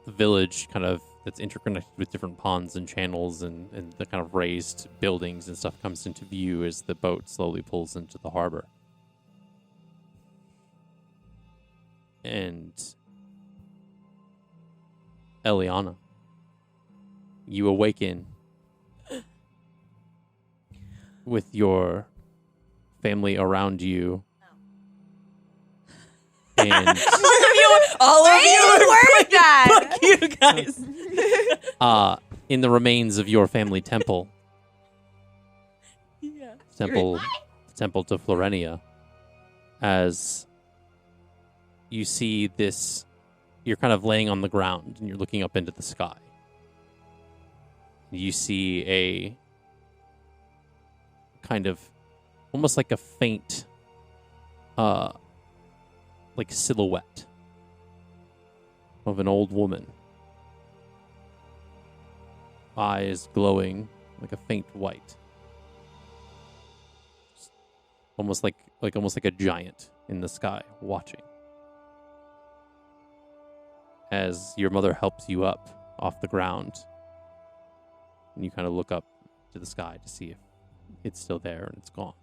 village kind of that's interconnected with different ponds and channels and the kind of raised buildings and stuff comes into view as the boat slowly pulls into the harbor. And Elliana, you awaken with your family around you. And All of you. word that. Fuck you guys. in the remains of your family temple, Yeah. temple to Florenia, as you see this, you're kind of laying on the ground and you're looking up into the sky. You see a kind of almost like a faint like silhouette of an old woman, eyes glowing like a faint white, almost like a giant in the sky watching as your mother helps you up off the ground. And you kind of look up to the sky to see if it's still there, and it's gone.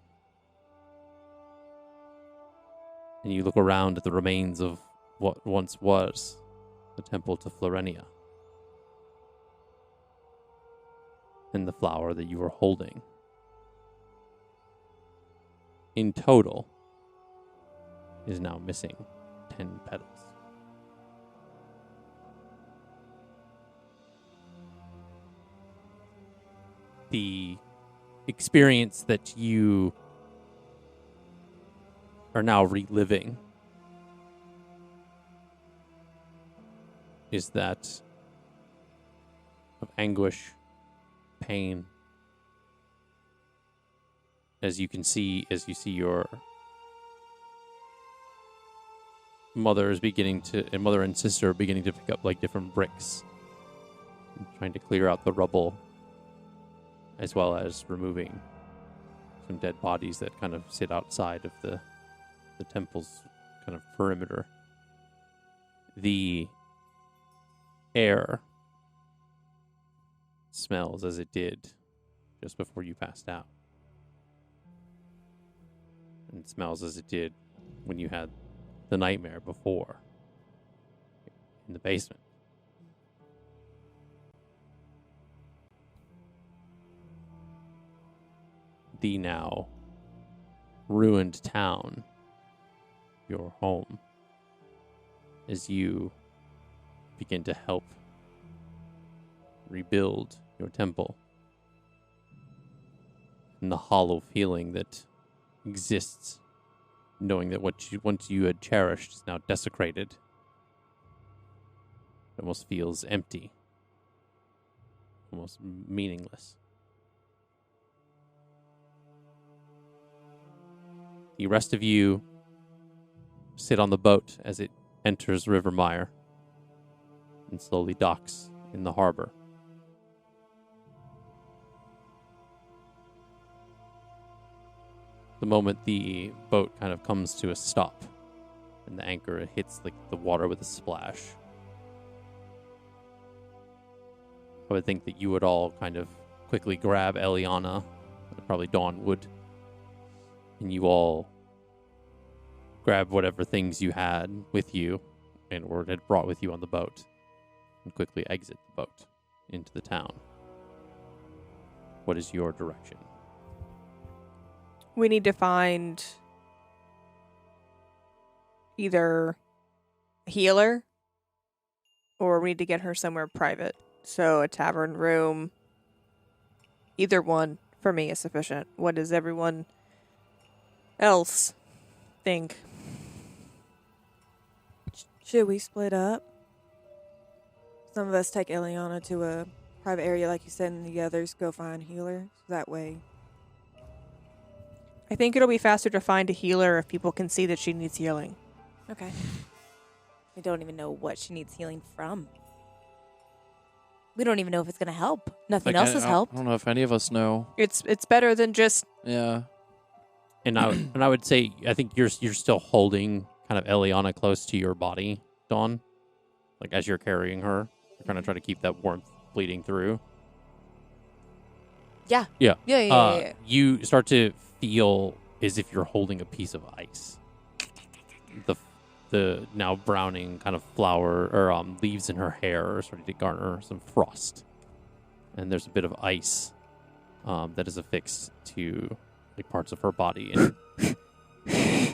And you look around at the remains of what once was the temple to Florenia. And the flower that you were holding. In total, is now missing 10 petals. The experience that you are now reliving is that of anguish, pain, as you see your mother and sister are beginning to pick up like different bricks, trying to clear out the rubble, as well as removing some dead bodies that kind of sit outside of the temple's kind of perimeter. The air smells as it did just before you passed out. And it smells as it did when you had the nightmare before in the basement. The now ruined town, your home, as you begin to help rebuild your temple, and the hollow feeling that exists, knowing that what once you had cherished is now desecrated. It almost feels empty, almost meaningless. The rest of you sit on the boat as it enters Rivermire and slowly docks in the harbor. The moment the boat kind of comes to a stop and the anchor hits like the water with a splash, I would think that you would all kind of quickly grab Elliana, probably Dawn would, and you all grab whatever things you had with you and or had brought with you on the boat and quickly exit the boat into the town. What is your direction? We need to find either a healer or we need to get her somewhere private. So a tavern room, either one for me is sufficient. What does everyone else think? Should we split up? Some of us take Elliana to a private area, like you said, and the others go find healers. That way. I think it'll be faster to find a healer if people can see that she needs healing. Okay. We don't even know what she needs healing from. We don't even know if it's going to help. Nothing else has helped. I don't know if any of us know. It's better than just Yeah. And I would say I think you're still holding kind of Elliana close to your body, Dawn. Like as you're carrying her, you're kind of trying to keep that warmth bleeding through. Yeah. Yeah. Yeah. You start to feel as if you're holding a piece of ice. The now browning kind of flower or leaves in her hair are starting to garner some frost, and there's a bit of ice that is affixed to like parts of her body, and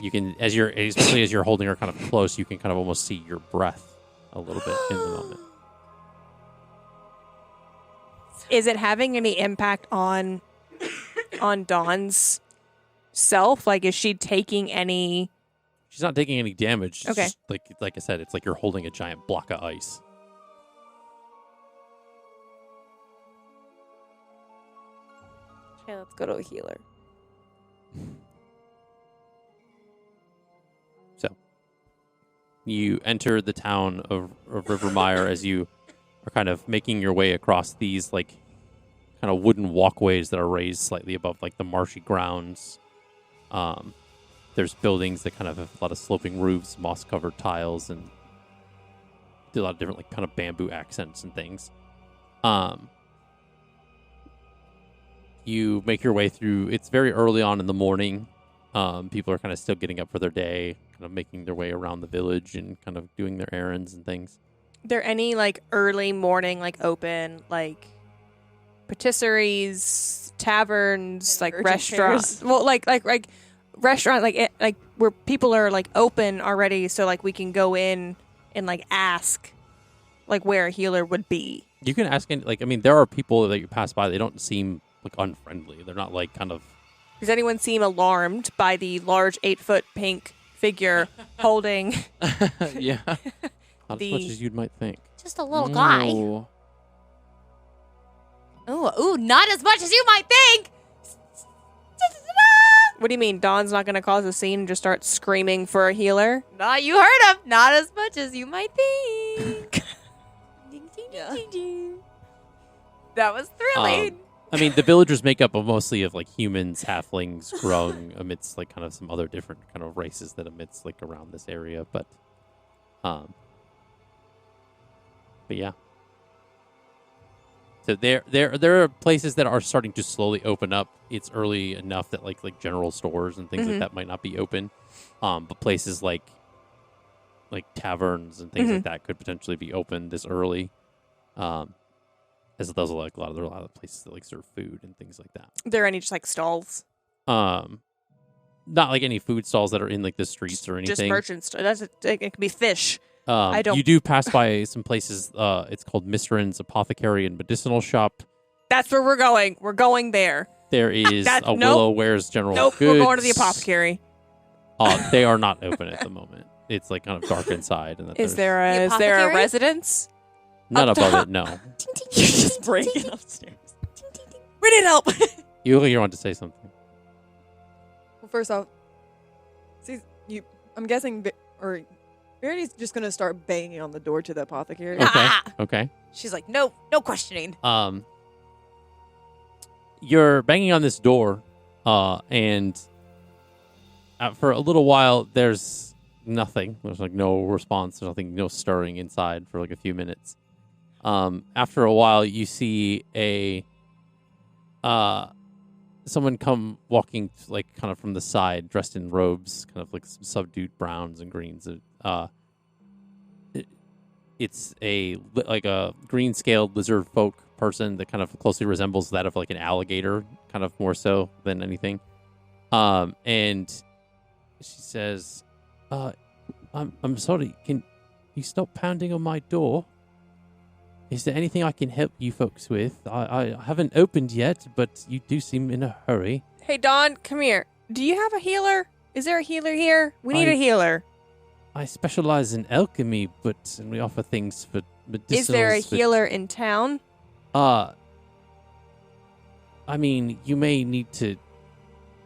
you can, especially as you're holding her kind of close, you can kind of almost see your breath a little bit in the moment. Is it having any impact on Dawn's self? Like, is she taking any? She's not taking any damage. It's Okay. just, like I said, it's like you're holding a giant block of ice. Okay, let's go to a healer. So, you enter the town of Rivermire as you are kind of making your way across these like kind of wooden walkways that are raised slightly above like the marshy grounds. There's buildings that kind of have a lot of sloping roofs, moss-covered tiles, and do a lot of different like kind of bamboo accents and things. You make your way through. It's very early on in the morning. People are kind of still getting up for their day, kind of making their way around the village and kind of doing their errands and things. There any like early morning like open like patisseries, taverns, like Urgent restaurants? cares. Well, like restaurant like where people are like open already, so like we can go in and like ask like where a healer would be. You can ask, there are people that you pass by. They don't seem like unfriendly. They're not like kind of. Does anyone seem alarmed by the large 8-foot pink figure holding? Yeah, not as The- much as you might think. Just a little guy. Ooh. Ooh, not as much as you might think. What do you mean? Dawn's not going to cause a scene and just start screaming for a healer? No, you heard him. Not as much as you might think. Ding, ding, Yeah. ding, ding. That was thrilling. The villagers make up of mostly of like humans, halflings, grung, amidst like kind of some other different kind of races that amidst like around this area, but yeah. So there are places that are starting to slowly open up. It's early enough that like general stores and things like that might not be open, but places like taverns and things like that could potentially be open this early. As those are like a lot of places that like serve food and things like that. Are there any just like stalls? Not like any food stalls that are in like the streets or anything. Just merchants. It could be fish. I don't- You do pass by some places. It's called Misterin's Apothecary and Medicinal Shop. That's where we're going. We're going there. There is That- a nope. Willow Wares General Nope, Goods. we're going to the apothecary. They are not open at the moment. It's like kind of dark inside. And that Is there's The there a apothecary? residence? none up above top? it? No. You just break it upstairs. We need help. You look like you want to say something. Well, first off, see, I'm guessing, Verity's just gonna start banging on the door to the apothecary. Okay. Ah! Okay. She's like, no questioning. You're banging on this door, and for a little while, there's nothing. There's like no response. There's nothing, no stirring inside for like a few minutes. After a while, you see someone come walking like kind of from the side, dressed in robes, kind of like some subdued browns and greens. It's a green scaled lizard folk person that kind of closely resembles that of like an alligator, kind of more so than anything. And she says, I'm sorry, can you stop pounding on my door? Is there anything I can help you folks with? I haven't opened yet, but you do seem in a hurry. Hey, Dawn, come here. Do you have a healer? Is there a healer here? We need a healer. I specialize in alchemy, and we offer things for medicinals. Is there a healer in town? I mean, you may need to...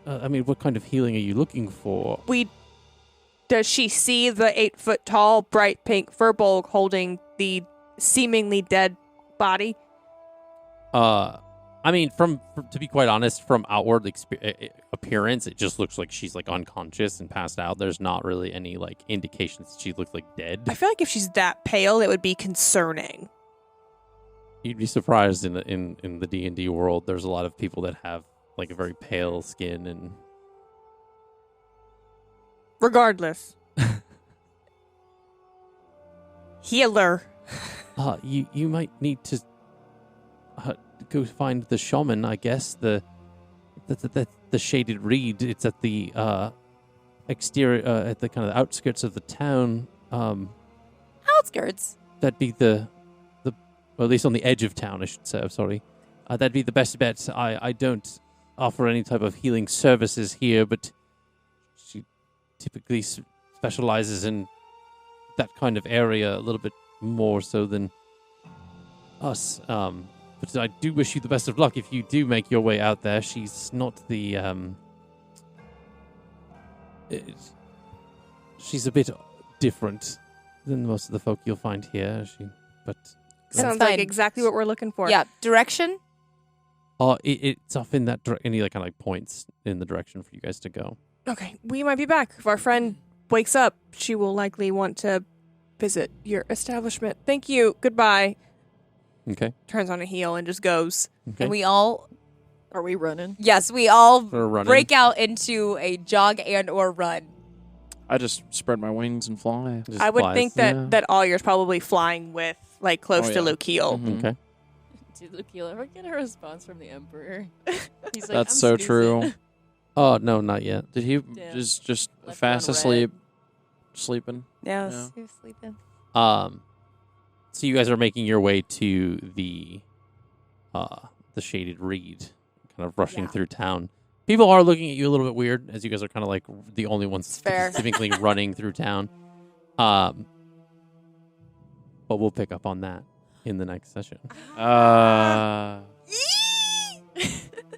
what kind of healing are you looking for? Does she see the 8-foot-tall, bright pink furbolg holding the seemingly dead body? To be quite honest, from outward appearance, it just looks like she's like unconscious and passed out. There's not really any like indications that she looks like dead. I feel like if she's that pale, it would be concerning. You'd be surprised in the D&D world. There's a lot of people that have like a very pale skin and. Regardless, healer. You might need to go find the shaman, I guess. The shaded reed. It's at the exterior, at the kind of outskirts of the town. Outskirts. That'd be well, at least on the edge of town, I should say. I'm sorry. That'd be the best bet. I don't offer any type of healing services here, but she typically specializes in that kind of area a little bit more so than us. But I do wish you the best of luck if you do make your way out there. She's not the she's a bit different than most of the folk you'll find here. Sounds fine. like exactly what we're looking for. Yeah. Direction? It's off in that direction. And he kind of like points in the direction for you guys to go. Okay, we might be back. If our friend wakes up, she will likely want to visit your establishment. Thank you. Goodbye. Okay. Turns on a heel and just goes. Okay. And we all... Are we running? Yes, we all We're running. break out into a jog and or run. I just spread my wings and fly. Just I would flies. think that, Yeah. that Alyar's probably flying with, like, close Oh, to yeah. Lukiel. Mhm. Okay. Did Lukiel ever get a response from the Emperor? He's like, That's "I'm so snoozing." true. Oh, no, not yet. Did he Damn. just Left fast on asleep, sleeping? Yes. Yeah. You're sleeping. So you guys are making your way to the shaded reed, kind of rushing Yeah. through town. People are looking at you a little bit weird as you guys are kind of like the only ones Fair. specifically running through town. But we'll pick up on that in the next session.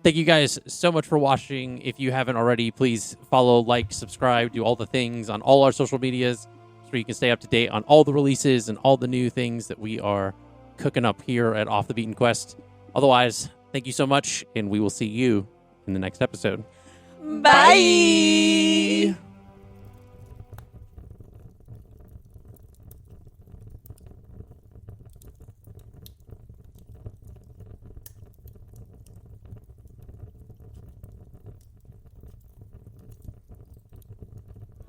Thank you guys so much for watching. If you haven't already, please follow, like, subscribe, do all the things on all our social medias so you can stay up to date on all the releases and all the new things that we are cooking up here at Off the Beaten Quest. Otherwise, thank you so much, and we will see you in the next episode. Bye.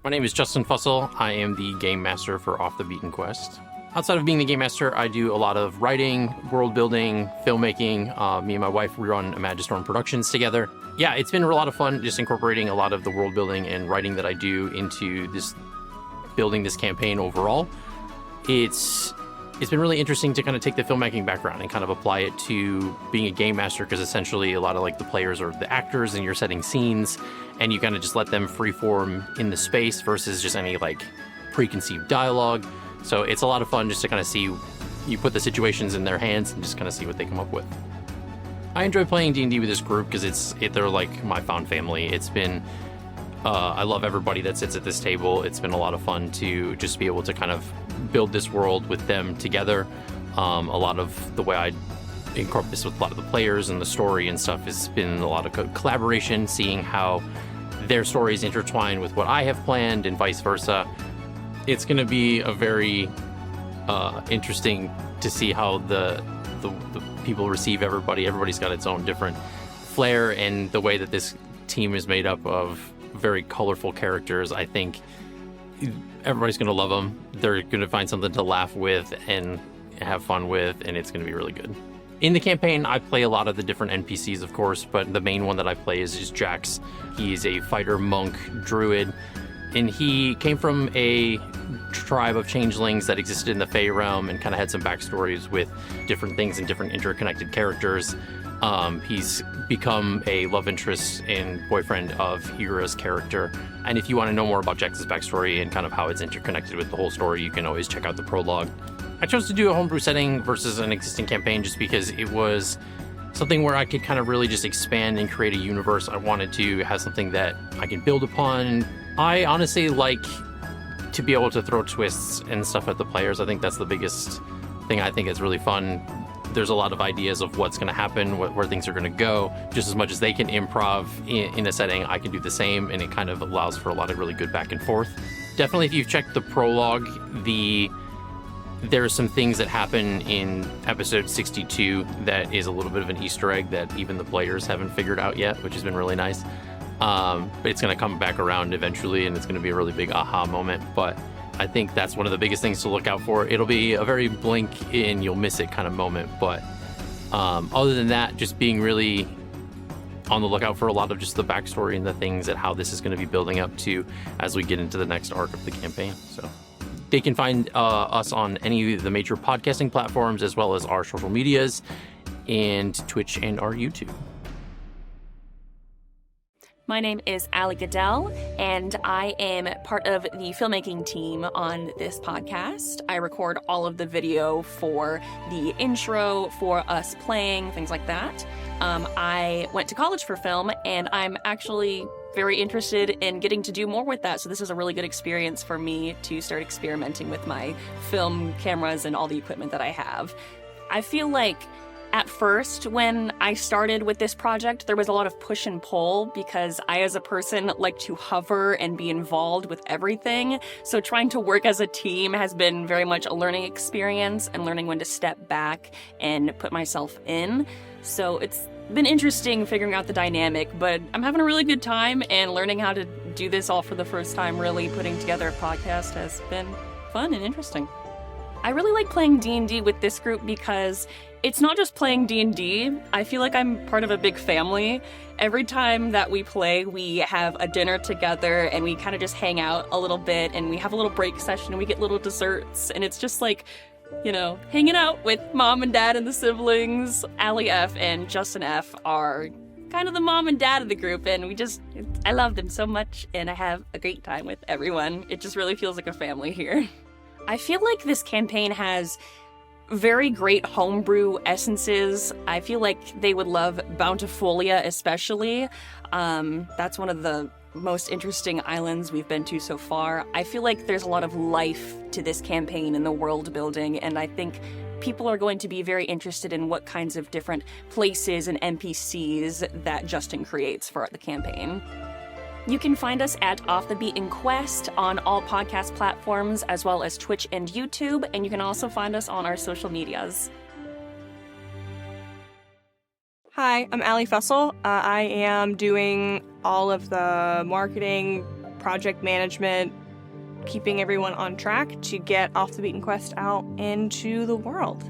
My name is Justin Fussell. I am the Game Master for Off the Beaten Quest. Outside of being the Game Master, I do a lot of writing, world building, filmmaking. Me and my wife, we run Imagistorm Productions together. Yeah, it's been a lot of fun just incorporating a lot of the world building and writing that I do into this, building this campaign overall. It's been really interesting to kind of take the filmmaking background and kind of apply it to being a game master, because essentially a lot of like the players are the actors and you're setting scenes and you kind of just let them freeform in the space versus just any like preconceived dialogue. So it's a lot of fun just to kind of see, you put the situations in their hands and just kind of see what they come up with. I enjoy playing D&D with this group because they're like my found family. It's been, I love everybody that sits at this table. It's been a lot of fun to just be able to kind of build this world with them together. A lot of the way I incorporate this with a lot of the players and the story and stuff has been a lot of collaboration, seeing how their stories intertwine with what I have planned and vice versa. It's going to be a very interesting to see how the people receive everybody. Everybody's got its own different flair, and the way that this team is made up of very colorful characters, I think everybody's going to love them. They're going to find something to laugh with and have fun with, and it's going to be really good. In the campaign, I play a lot of the different NPCs, of course, but the main one that I play is Jax. He's a fighter monk druid, and he came from a tribe of changelings that existed in the Fey realm and kind of had some backstories with different things and different interconnected characters. He's become a love interest and boyfriend of Hira's character. And if you want to know more about Jax's backstory and kind of how it's interconnected with the whole story, you can always check out the prologue. I chose to do a homebrew setting versus an existing campaign just because it was something where I could kind of really just expand and create a universe. I wanted to have something that I can build upon. I honestly like to be able to throw twists and stuff at the players. I think that's the biggest thing I think is really fun. There's a lot of ideas of what's going to happen, where things are going to go. Just as much as they can improv in a setting, I can do the same, and it kind of allows for a lot of really good back and forth. Definitely, if you've checked the prologue, there's some things that happen in episode 62 that is a little bit of an Easter egg that even the players haven't figured out yet, which has been really nice. But it's going to come back around eventually, and it's going to be a really big aha moment. But I think that's one of the biggest things to look out for. It'll be a very blink and you'll miss it kind of moment. But other than that, just being really on the lookout for a lot of just the backstory and the things that how this is going to be building up to as we get into the next arc of the campaign. So they can find us on any of the major podcasting platforms, as well as our social medias and Twitch and our YouTube. My name is Allie Goodell, and I am part of the filmmaking team on this podcast. I record all of the video for the intro, for us playing, things like that. I went to college for film, and I'm actually very interested in getting to do more with that. So this is a really good experience for me to start experimenting with my film cameras and all the equipment that I have. I feel like at first, when I started with this project, there was a lot of push and pull because I, as a person, like to hover and be involved with everything. So trying to work as a team has been very much a learning experience and learning when to step back and put myself in. So it's been interesting figuring out the dynamic, but I'm having a really good time, and learning how to do this all for the first time, really putting together a podcast, has been fun and interesting. I really like playing D&D with this group because it's not just playing D&D. I feel like I'm part of a big family. Every time that we play, we have a dinner together and we kind of just hang out a little bit, and we have a little break session and we get little desserts, and it's just like, you know, hanging out with mom and dad and the siblings. Allie F and Justin F are kind of the mom and dad of the group, and I love them so much, and I have a great time with everyone. It just really feels like a family here. I feel like this campaign has very great homebrew essences. I feel like they would love Bountifolia especially. That's one of the most interesting islands we've been to so far. I feel like there's a lot of life to this campaign and the world building, and I think people are going to be very interested in what kinds of different places and NPCs that Justin creates for the campaign. You can find us at Off the Beaten Quest on all podcast platforms, as well as Twitch and YouTube, and you can also find us on our social medias. Hi, I'm Allie Fussell. I am doing all of the marketing, project management, keeping everyone on track to get Off the Beaten Quest out into the world.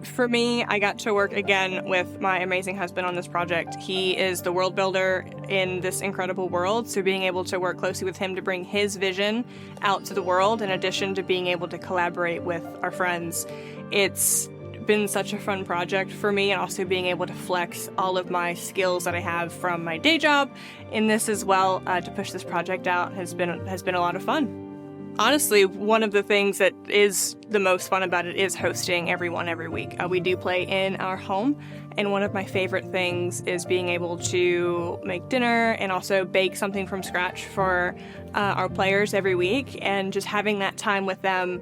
For me, I got to work again with my amazing husband on this project. He is the world builder in this incredible world, so being able to work closely with him to bring his vision out to the world, in addition to being able to collaborate with our friends, it's been such a fun project for me, and also being able to flex all of my skills that I have from my day job in this as well, to push this project out has been a lot of fun. Honestly, one of the things that is the most fun about it is hosting everyone every week. We do play in our home, and one of my favorite things is being able to make dinner and also bake something from scratch for our players every week, and just having that time with them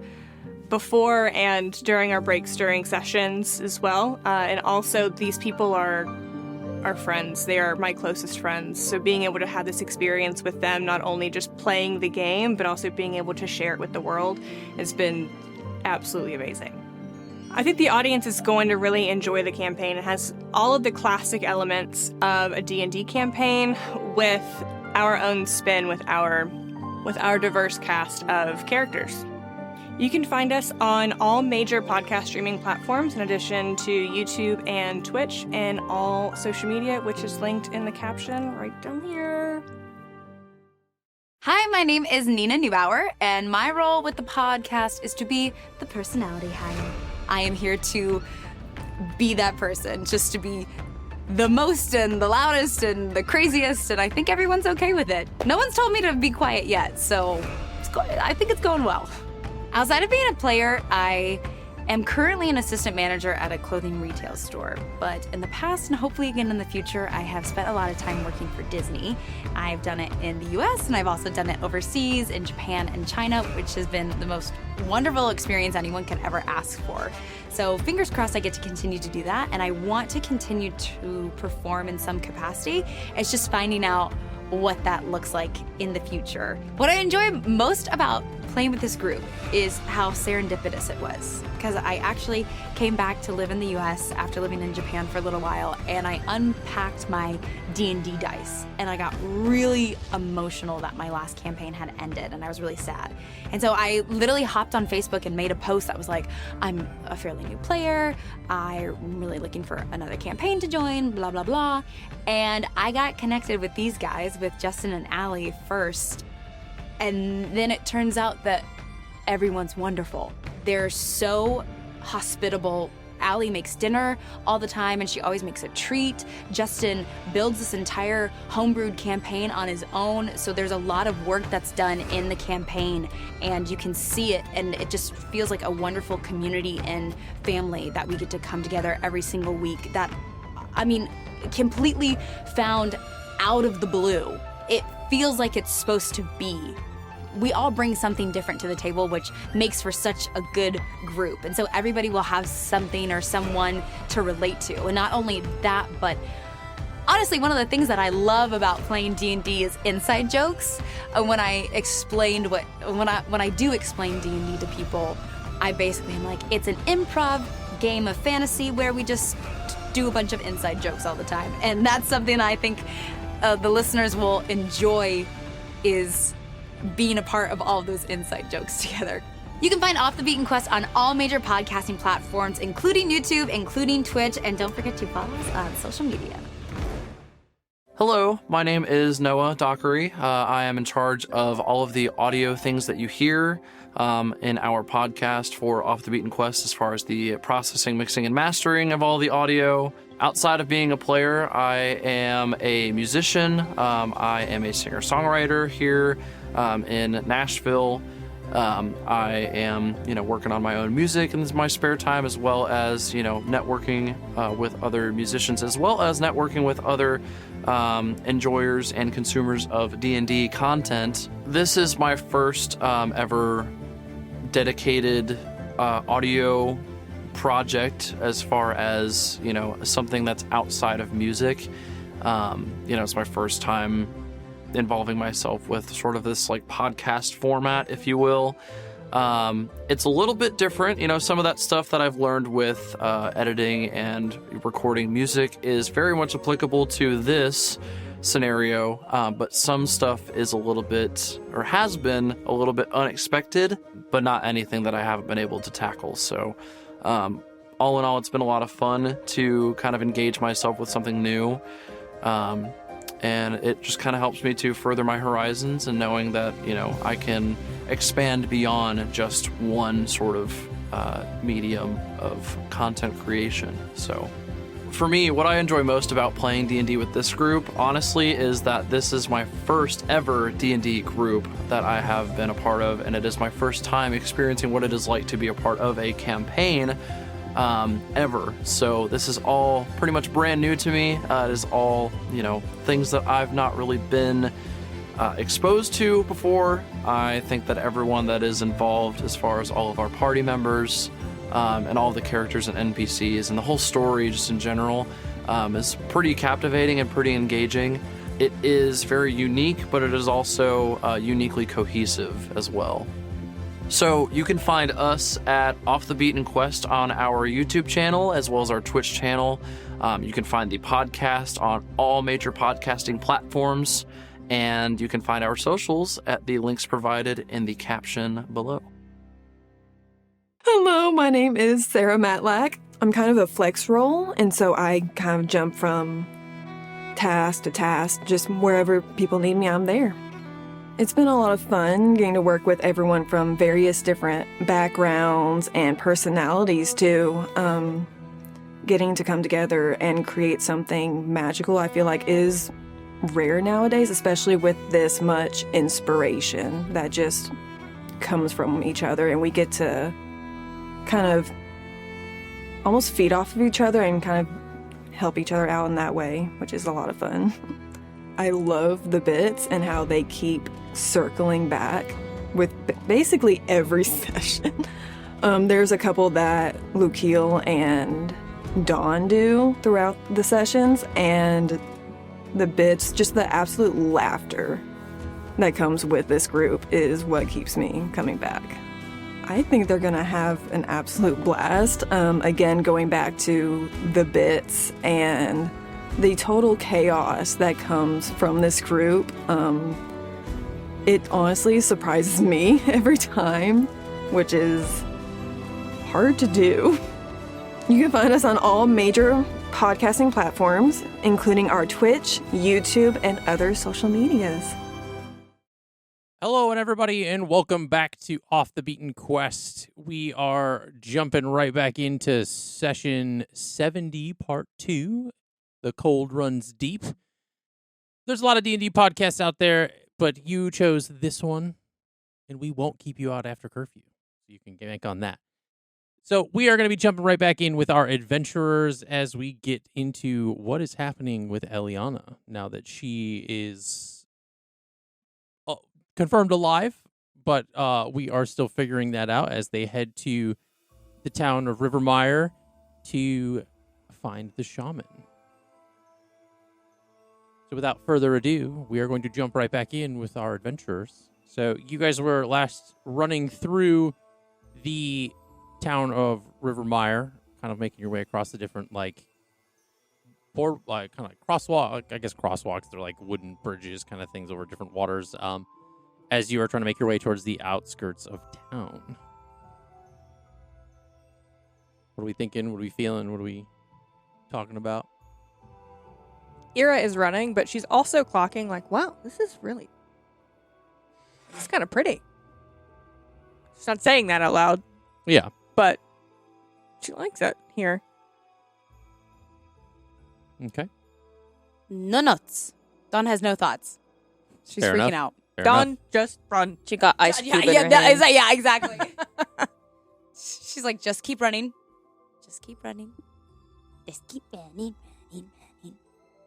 before and during our breaks, during sessions as well. And also, these people are friends. They are my closest friends. So being able to have this experience with them, not only just playing the game, but also being able to share it with the world, has been absolutely amazing. I think the audience is going to really enjoy the campaign. It has all of the classic elements of a D&D campaign with our own spin, with our diverse cast of characters. You can find us on all major podcast streaming platforms, in addition to YouTube and Twitch, and all social media, which is linked in the caption right down here. Hi, my name is Nina Neubauer, and my role with the podcast is to be the personality hire. I am here to be that person, just to be the most and the loudest and the craziest, and I think everyone's okay with it. No one's told me to be quiet yet, so I think it's going well. Outside of being a player, I am currently an assistant manager at a clothing retail store, but in the past and hopefully again in the future, I have spent a lot of time working for Disney. I've done it in the US and I've also done it overseas in Japan and China, which has been the most wonderful experience anyone could ever ask for. So fingers crossed I get to continue to do that, and I want to continue to perform in some capacity. It's just finding out what that looks like in the future. What I enjoy most about playing with this group is how serendipitous it was, because I actually came back to live in the US after living in Japan for a little while, and I unpacked my D&D dice, and I got really emotional that my last campaign had ended, and I was really sad. And so I literally hopped on Facebook and made a post that was like, I'm a fairly new player, I'm really looking for another campaign to join, blah, blah, blah. And I got connected with these guys, with Justin and Allie first. And then it turns out that everyone's wonderful. They're so hospitable. Allie makes dinner all the time, and she always makes a treat. Justin builds this entire homebrewed campaign on his own, so there's a lot of work that's done in the campaign, and you can see it, and it just feels like a wonderful community and family that we get to come together every single week. That, I mean, completely found out of the blue. It feels like it's supposed to be. We all bring something different to the table, which makes for such a good group. And so everybody will have something or someone to relate to. And not only that, but honestly, one of the things that I love about playing D&D is inside jokes. When I do explain D&D to people, I basically am like, it's an improv game of fantasy where we just do a bunch of inside jokes all the time. And that's something I think the listeners will enjoy, is being a part of all of those inside jokes together. You can find Off the Beaten Quest on all major podcasting platforms, including YouTube, including Twitch, and don't forget to follow us on social media. Hello, my name is Noah Dockery. I am in charge of all of the audio things that you hear in our podcast for Off the Beaten Quest, as far as the processing, mixing, and mastering of all the audio. Outside of being a player, I am a musician. I am a singer-songwriter here in Nashville. I am, working on my own music in my spare time, as well as, networking with other musicians, as well as networking with other enjoyers and consumers of D&D content. This is my first ever dedicated audio project, as far as, something that's outside of music. It's my first time involving myself with sort of this like podcast format, if you will. It's a little bit different. Some of that stuff that I've learned with editing and recording music is very much applicable to this scenario, but some stuff is a little bit, or has been a little bit unexpected, but not anything that I haven't been able to tackle. So all in all, it's been a lot of fun to kind of engage myself with something new. And it just kind of helps me to further my horizons, and knowing that, I can expand beyond just one sort of medium of content creation. So for me, what I enjoy most about playing D&D with this group, honestly, is that this is my first ever D&D group that I have been a part of, and it is my first time experiencing what it is like to be a part of a campaign ever. So this is all pretty much brand new to me. It is all, things that I've not really been exposed to before. I think that everyone that is involved, as far as all of our party members and all the characters and NPCs and the whole story just in general, is pretty captivating and pretty engaging. It is very unique, but it is also uniquely cohesive as well. So you can find us at Off the Beaten Quest on our YouTube channel as well as our Twitch channel. You can find the podcast on all major podcasting platforms, and you can find our socials at the links provided in the caption below. Hello, my name is Sarah Matlack. I'm kind of a flex role, and so I kind of jump from task to task, just wherever people need me, I'm there. It's been a lot of fun getting to work with everyone from various different backgrounds and personalities too. Getting to come together and create something magical, I feel like is rare nowadays, especially with this much inspiration that just comes from each other, and we get to kind of almost feed off of each other and kind of help each other out in that way, which is a lot of fun. I love the bits and how they keep circling back with basically every session. There's a couple that Lukiel and Dawn do throughout the sessions, and the bits, just the absolute laughter that comes with this group is what keeps me coming back. I think they're gonna have an absolute blast. Again, going back to the bits and the total chaos that comes from this group, it honestly surprises me every time, which is hard to do. You can find us on all major podcasting platforms, including our Twitch, YouTube, and other social medias. Hello, and everybody, and welcome back to Off the Beaten Quest. We are jumping right back into session 70, part 2. The cold runs deep. There's a lot of D&D podcasts out there, but you chose this one, and we won't keep you out after curfew. So you can bank on that. So we are going to be jumping right back in with our adventurers as we get into what is happening with Elliana now that she is confirmed alive, but we are still figuring that out as they head to the town of Rivermire to find the shaman. So without further ado, we are going to jump right back in with our adventurers. So you guys were last running through the town of Rivermire, kind of making your way across the different crosswalk. I guess crosswalks. They're like wooden bridges, kind of things over different waters. As you are trying to make your way towards the outskirts of town. What are we thinking? What are we feeling? What are we talking about? Ira is running, but she's also clocking like, wow, this is kind of pretty. She's not saying that out loud, Yeah. but she likes it here. Okay. No notes. Dawn has no thoughts. She's Fair freaking enough. out. Fair Dawn, enough. just run. She got ice cube in her hand. Yeah, exactly. She's like, just keep running. Just keep running. Just keep running.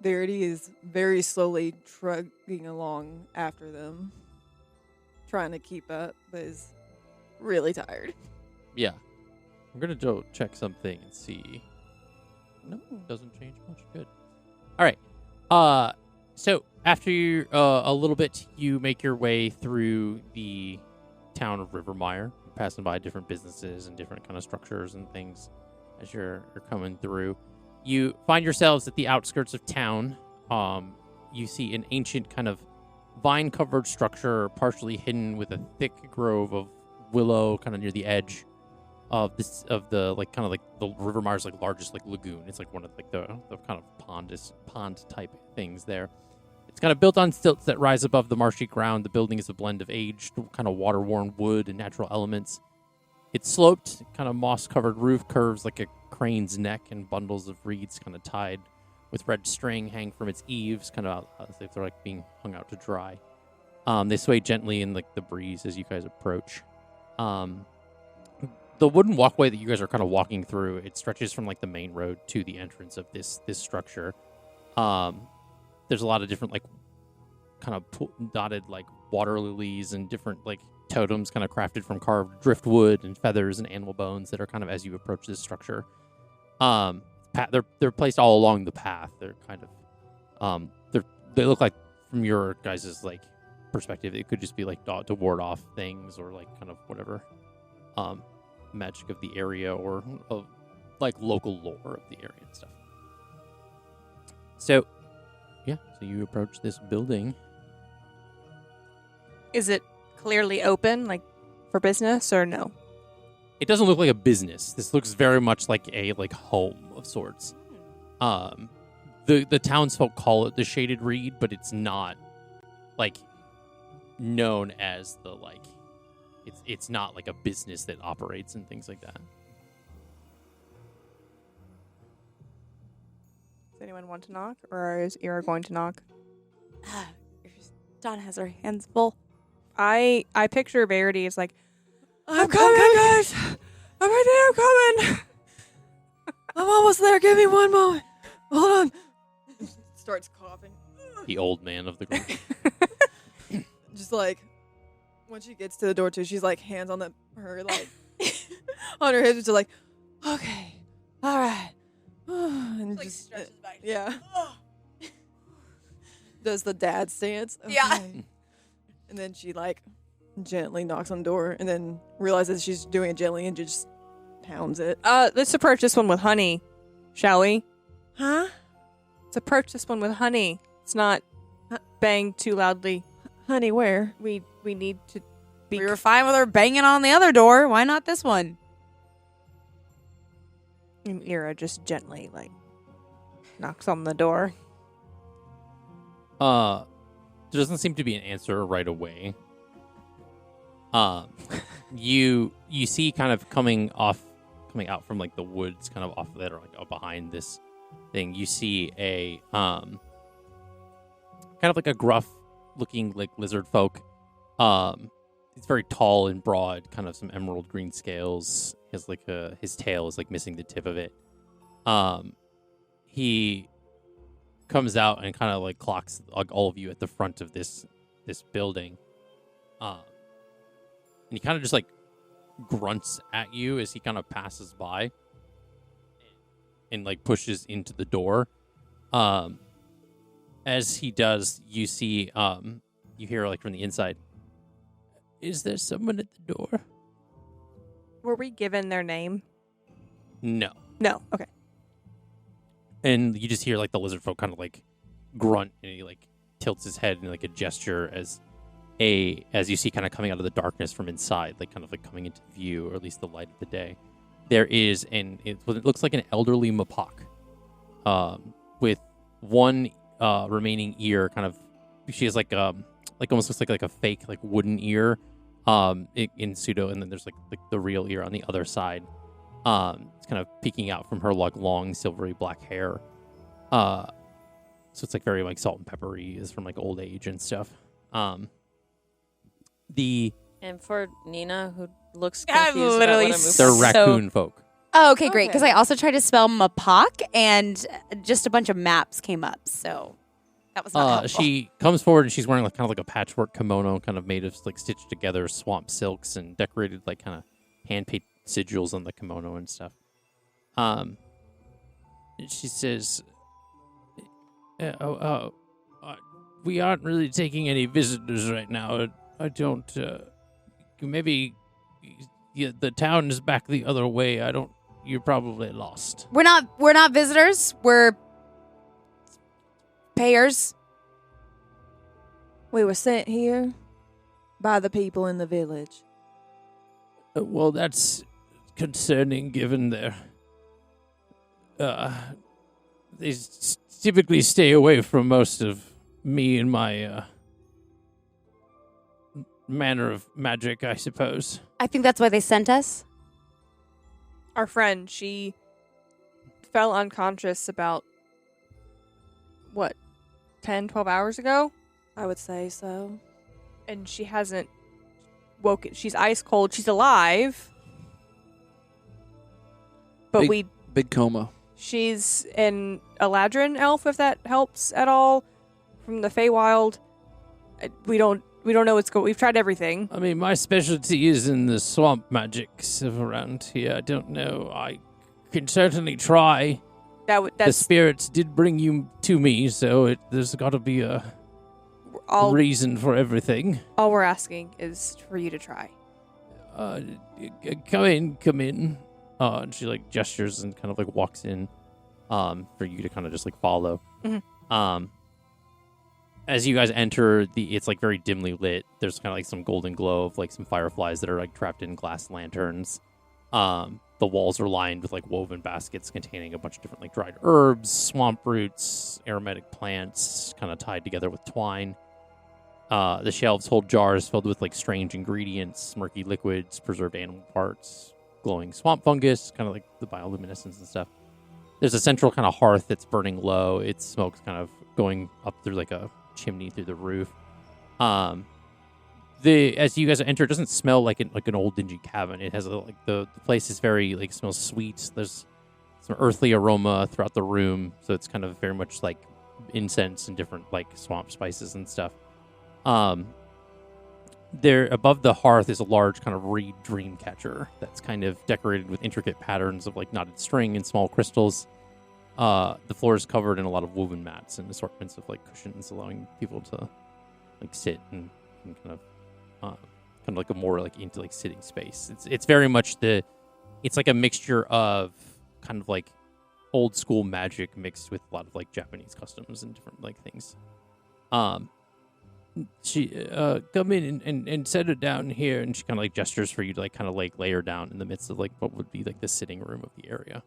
Verity is very slowly trudging along after them, trying to keep up, but is really tired. Yeah. I'm going to go check something and see. No, it doesn't change much. Good. All right. So after a little bit, you make your way through the town of Rivermire, passing by different businesses and different kind of structures and things as you're coming through. You find yourselves at the outskirts of town. You see an ancient kind of vine-covered structure, partially hidden with a thick grove of willow, kind of near the edge of the Rivermire's largest largoon. It's like one of the kind of pond type things there. It's kind of built on stilts that rise above the marshy ground. The building is a blend of aged, kind of water-worn wood and natural elements. It's sloped, kind of moss-covered roof curves like a crane's neck, and bundles of reeds kind of tied with red string hang from its eaves, kind of as if they're being hung out to dry. They sway gently in the breeze as you guys approach. The wooden walkway that you guys are kind of walking through, it stretches from the main road to the entrance of this structure. There's a lot of different kind of dotted water lilies and different totems kind of crafted from carved driftwood and feathers and animal bones that are kind of as you approach this structure. They're placed all along the path. They're kind of they look like from your guys' perspective. It could just be like to ward off things or like kind of whatever magic of the area or of like local lore of the area and stuff. So, yeah, so you approach this building. Is it clearly open, like for business, or no? It doesn't look like a business. This looks very much like a like home of sorts. The townsfolk call it the Shaded Reed, but it's not like known as the like. It's not like a business that operates and things like that. Does anyone want to knock, or is Ira going to knock? Dawn has her hands full. I picture Verity as like, I'm coming, guys. I'm right there. I'm coming. I'm almost there. Give me one moment. Hold on. Starts coughing. The old man of the group. Just like when she gets to the door too, she's like hands on her like on her hips, just like, okay, all right, and Like just stretches back. yeah. Does the dad stance? Okay. Yeah. And then she like gently knocks on the door, and then realizes she's doing it gently and just pounds it. Let's approach this one with honey, shall we? Huh? Let's approach this one with honey. It's not bang too loudly. Honey, where? We need to be. We were fine with her banging on the other door. Why not this one? And Ira just gently like knocks on the door. There doesn't seem to be an answer right away. You see kind of coming out from like the woods, kind of off of that or like behind this thing. You see a kind of like a gruff looking like lizard folk. It's very tall and broad, kind of some emerald green scales. His like his tail is like missing the tip of it. He comes out and kind of like clocks like all of you at the front of this building. And he kind of just like grunts at you as he kind of passes by and like pushes into the door. As he does, you see you hear like from the inside, is there someone at the door? Were we given their name? No. No. Okay. And you just hear like the lizard folk kind of like grunt, and he like tilts his head in like a gesture as you see kind of coming out of the darkness from inside, like kind of like coming into view, or at least the light of the day. There is what it looks like an elderly Mapok, with one remaining ear, kind of. She has like almost looks like a fake like wooden ear, in pseudo, and then there's like the real ear on the other side. It's kind of peeking out from her like long silvery black hair. So it's like very like salt and peppery, is from like old age and stuff. And for Nina, who looks I'm confused literally about what They're I'm raccoon folk. Oh, okay, great. Because Okay. I also tried to spell Mapok, and just a bunch of maps came up, so that was not helpful. She comes forward and she's wearing like kind of like a patchwork kimono, kind of made of like stitched together swamp silks and decorated like kind of hand painted sigils on the kimono and stuff. She says, we aren't really taking any visitors right now. I don't. Maybe the town is back the other way. You're probably lost. We're not visitors. We're payers. We were sent here by the people in the village. Well, that's concerning, given they typically stay away from most of me and my manner of magic, I suppose. I think that's why they sent us. Our friend, she fell unconscious about, 10, 12 hours ago? I would say so. And she hasn't woken. She's ice cold. She's alive. But Big coma. she's an Eladrin elf, if that helps at all, from the Feywild. We don't know what's going. We've tried everything. I mean, my specialty is in the swamp magics of around here. I don't know. I can certainly try. The That's spirits did bring you to me, so there's got to be a... all reason for everything. all we're asking is for you to try. Come in. And she like gestures and kind of like walks in, for you to kind of just like follow. Mhm. As you guys enter, it's like very dimly lit. There's kind of like some golden glow of like some fireflies that are like trapped in glass lanterns. The walls are lined with like woven baskets containing a bunch of different like dried herbs, swamp roots, aromatic plants, kind of tied together with twine. The shelves hold jars filled with like strange ingredients, murky liquids, preserved animal parts, glowing swamp fungus, kind of like the bioluminescence and stuff. There's a central kind of hearth that's burning low. Its smoke's kind of going up through like a chimney through the roof. As you guys enter, it doesn't smell like an old dingy cabin. It has the place is very like smells sweet. There's some earthly aroma throughout the room, so it's kind of very much like incense and different like swamp spices and stuff. There above the hearth is a large kind of reed dream catcher that's kind of decorated with intricate patterns of like knotted string and small crystals. The floor is covered in a lot of woven mats and assortments of like cushions, allowing people to like sit and kind of like a more like into like sitting space. It's very much it's like a mixture of kind of like old school magic mixed with a lot of like Japanese customs and different like things. She come in and set her down here, and she kind of like gestures for you to like kind of like lay her down in the midst of like what would be like the sitting room of the area.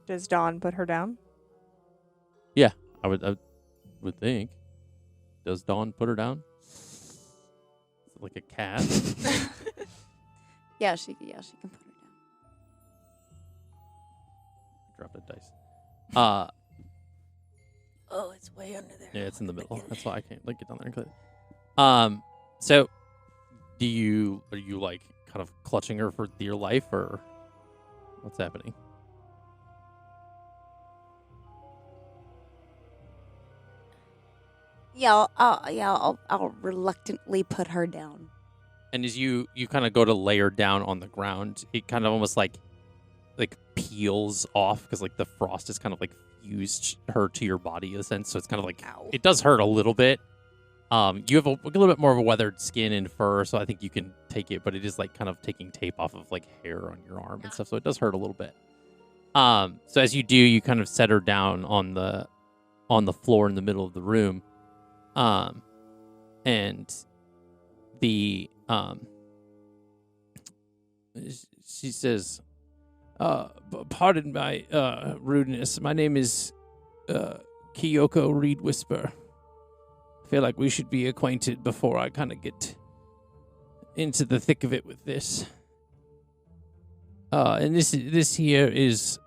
Does Dawn put her down? Yeah, I would think. Does Dawn put her down? Is it like a cat? Yeah, she can put her down. Drop a dice. Oh, it's way under there. Yeah, it's in the middle. That's why I can't like get down there and click. So are you like kind of clutching her for dear life, or what's happening? Yeah, I'll reluctantly put her down. And as you kind of go to lay her down on the ground, it kind of almost like peels off because like the frost has kind of like fused her to your body in a sense. So it's kind of like, Ow. It does hurt a little bit. You have a little bit more of a weathered skin and fur, so I think you can take it, but it is like kind of taking tape off of like hair on your arm and stuff, so it does hurt a little bit. So as you do, you kind of set her down on the floor in the middle of the room. And the she says, pardon my rudeness. My name is Kyoko Reed Whisper. I feel like we should be acquainted before I kind of get into the thick of it with this. And this here is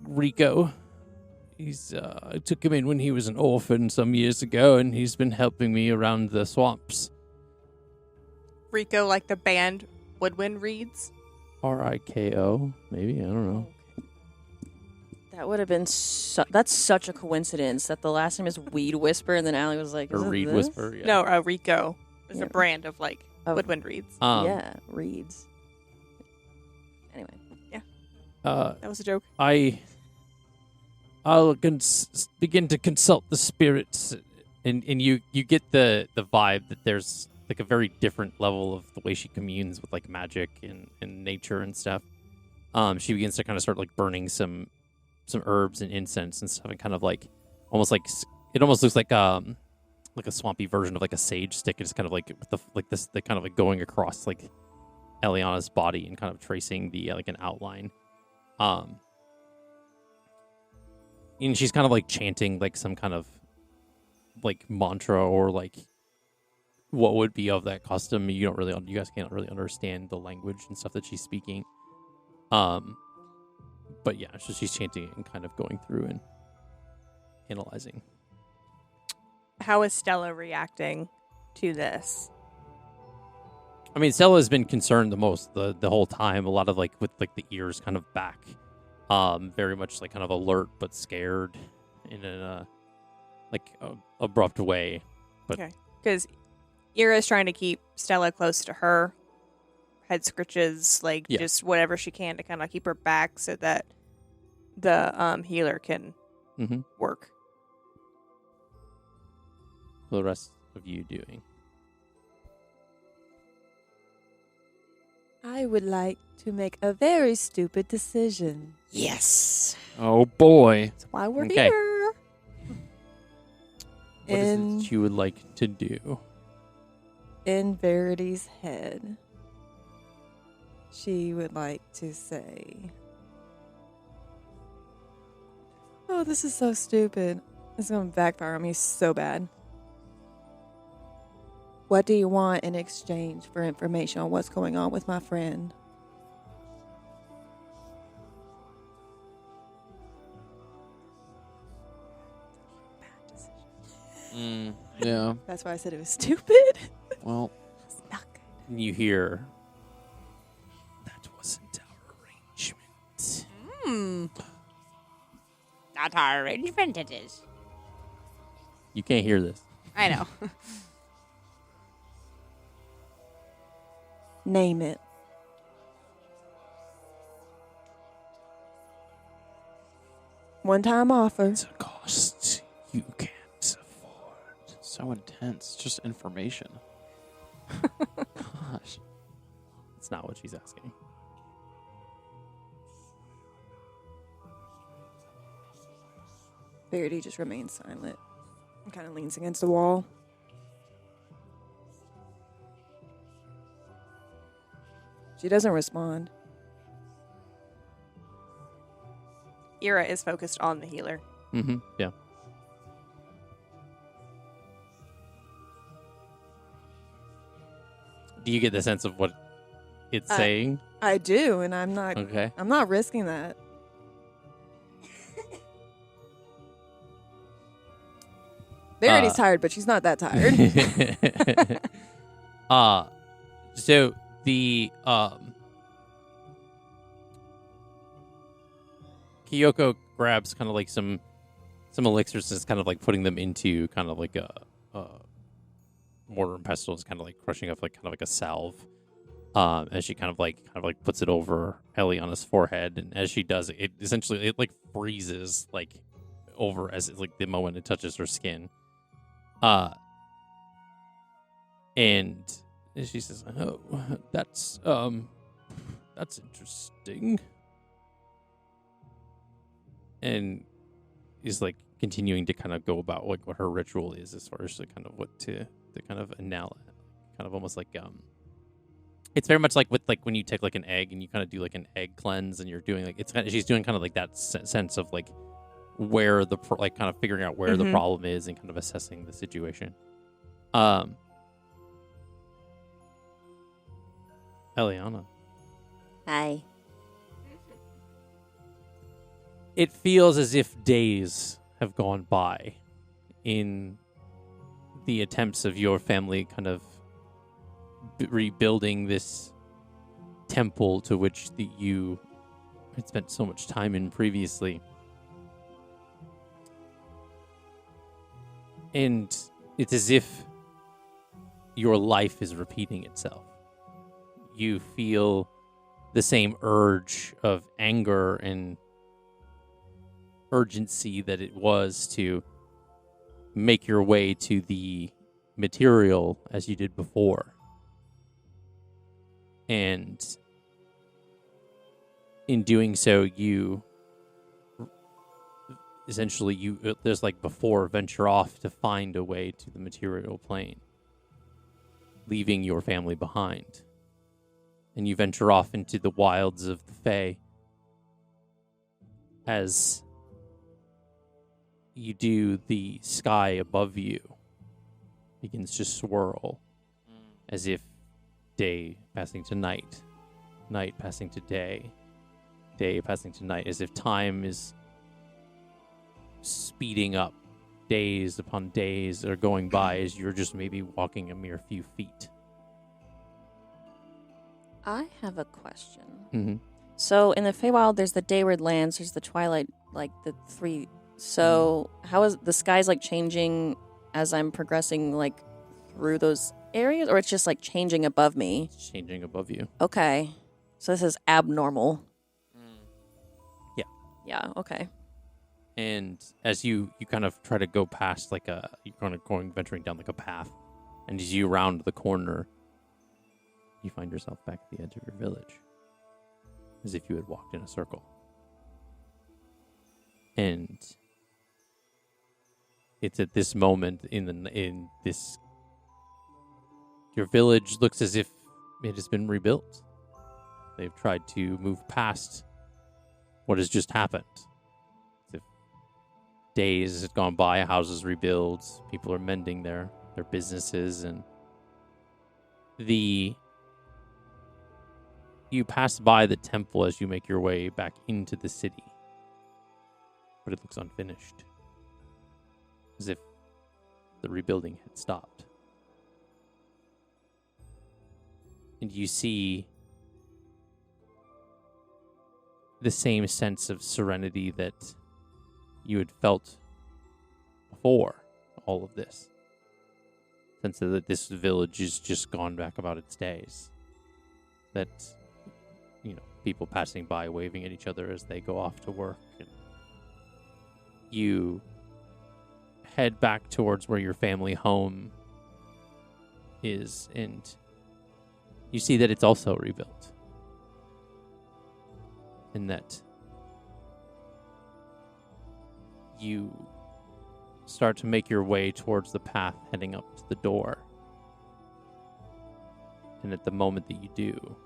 Rico. I took him in when he was an orphan some years ago, and he's been helping me around the swamps. Rico, like the band Woodwind Reeds. Riko, maybe, I don't know. That would have been that's such a coincidence that the last name is Weed Whisper, and then Allie was like, Or is it Reed this? Whisper, yeah. No, Rico is Yeah. a brand of like Of- Woodwind Reeds. Yeah, reeds. Anyway. That was a joke. I'll begin to consult the spirits, and you get the vibe that there's like a very different level of the way she communes with like magic and nature and stuff. She begins to kind of start like burning some herbs and incense and stuff, and kind of like almost like it almost looks like a swampy version of like a sage stick. It's kind of like with the kind of like going across like Elliana's body and kind of tracing the like an outline. And she's kind of like chanting like some kind of like mantra or like what would be of that custom. You guys can't really understand the language and stuff that she's speaking. But yeah, so she's chanting it and kind of going through and analyzing. How is Stella reacting to this? I mean, Stella has been concerned the most the whole time. A lot of like with like the ears kind of back. Very much like kind of alert but scared in a abrupt way. But Okay. Because Ira's trying to keep Stella close to her. Head scritches, like Yeah. just whatever she can to kind of keep her back so that the healer can Mhm. work. the rest of you doing? I would like to make a very stupid decision. Yes. Oh boy. That's why we're Okay. here. What is it that you would like to do? In Verity's head, she would like to say, "Oh, this is so stupid. It's going to backfire on me so bad. What do you want in exchange for information on what's going on with my friend?" Yeah. That's why I said it was stupid. Well, It's not good. And you hear, that wasn't our arrangement. Not our arrangement, it is. You can't hear this. I know. Name it. One-time offer. It's a cost you can't afford. so intense. Just information. Gosh. It's not what she's asking. Verity just remains silent and kind of leans against the wall. She doesn't respond. Ira is focused on the healer. Mm-hmm. Yeah. Do you get the sense of what it's saying? I do, and I'm not. Okay. I'm not risking that. Verity's tired, but she's not that tired. So the Kyoko grabs kind of like some elixirs and is kind of like putting them into kind of like a mortar and pestle, is kind of like crushing up like kind of like a salve. As she kind of like puts it over Elliana's forehead, and as she does it, essentially like freezes like over as it, like the moment it touches her skin. And she says, "Oh, that's interesting." And is like continuing to kind of go about like what her ritual is as far as the kind of what to kind of kind of almost like it's very much like with like when you take like an egg and you kind of do like an egg cleanse, and you're doing like she's doing kind of like that sense of like where the like kind of figuring out where the problem is and kind of assessing the situation. Elliana, Hi. it feels as if days have gone by in the attempts of your family kind of rebuilding this temple to which you had spent so much time in previously. And it's as if your life is repeating itself. You feel the same urge of anger and urgency that it was to make your way to the material as you did before. And in doing so, you essentially there's like before venture off to find a way to the material plane, leaving your family behind. And you venture off into the wilds of the Fae. As you do, the sky above you begins to swirl, as if day passing to night, night passing to day, day passing to night, as if time is speeding up. Days upon days are going by as you're just maybe walking a mere few feet. I have a question. Mm-hmm. So in the Feywild, there's the Dayward Lands, there's the Twilight, like the three. So how is the sky's like changing as I'm progressing like through those areas, or it's just like changing above me? It's changing above you. Okay, so this is abnormal. Yeah. Yeah. Okay. And as you kind of try to go past you're kind of venturing down like a path, and as you round the corner, you find yourself back at the edge of your village, as if you had walked in a circle. And it's at this moment in this, your village looks as if it has been rebuilt. They've tried to move past what has just happened. As if days had gone by, houses rebuilt, people are mending their businesses, and you pass by the temple as you make your way back into the city, but it looks unfinished, as if the rebuilding had stopped. And you see the same sense of serenity that you had felt before all of this. Sense that this village has just gone back about its days. That, people passing by waving at each other as they go off to work. And you head back towards where your family home is, and you see that it's also rebuilt. And that you start to make your way towards the path heading up to the door. And at the moment that you do,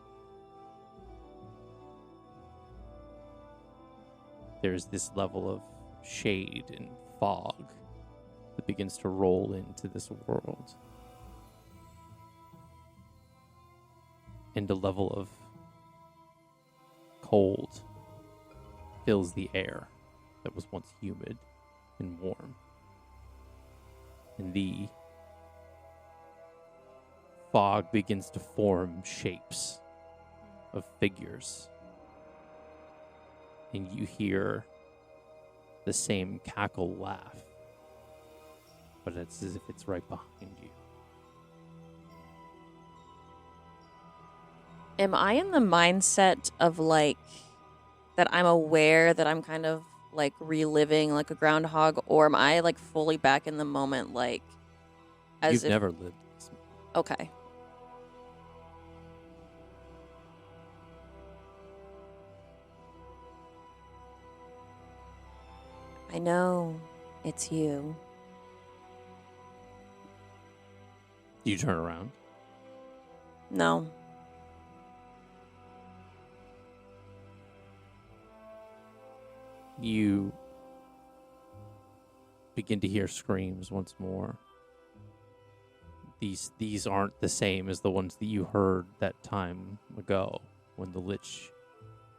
there's this level of shade and fog that begins to roll into this world. And a level of cold fills the air that was once humid and warm. And the fog begins to form shapes of figures. And you hear the same cackle laugh, but it's as if it's right behind you. Am I in the mindset of that I'm aware that I'm kind of reliving like a groundhog, or am I fully back in the moment as You've if never lived this. Okay. I know it's you. Do you turn around? No. You begin to hear screams once more. These aren't the same as the ones that you heard that time ago when the Lich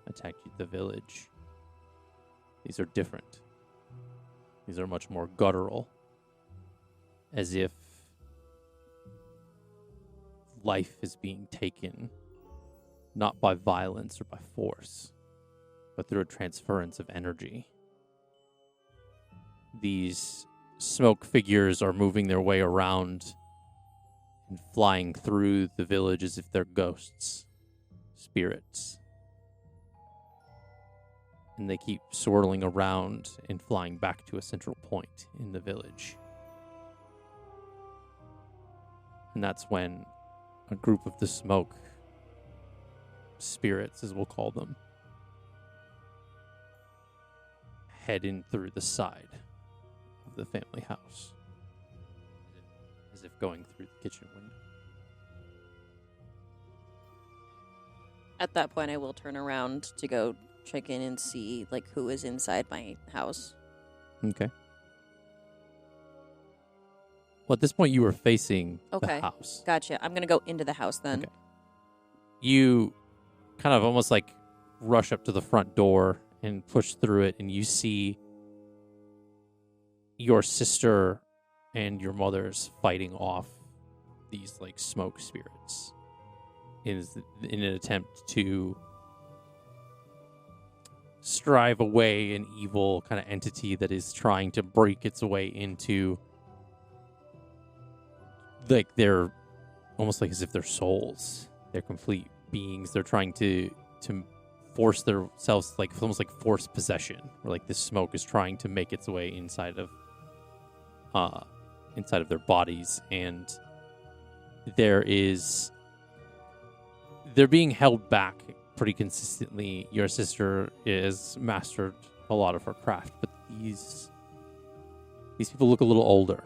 attacked the village. These are different. These are much more guttural, as if life is being taken not by violence or by force, but through a transference of energy. These smoke figures are moving their way around and flying through the village as if they're ghosts, spirits. And they keep swirling around and flying back to a central point in the village. And that's when a group of the smoke spirits, as we'll call them, head in through the side of the family house, as if going through the kitchen window. At that point, I will turn around to go check in and see who is inside my house. Okay. Well, at this point, you were facing Okay. the house. Gotcha. I'm gonna go into the house then. Okay. You kind of almost rush up to the front door and push through it, and you see your sister and your mother's fighting off these smoke spirits in an attempt to strive away an evil kind of entity that is trying to break its way into they're almost as if they're souls, they're complete beings. They're trying to force themselves, like almost like forced possession, where like this smoke is trying to make its way inside of their bodies, and they're being held back pretty consistently. Your sister is mastered a lot of her craft, but these people look a little older,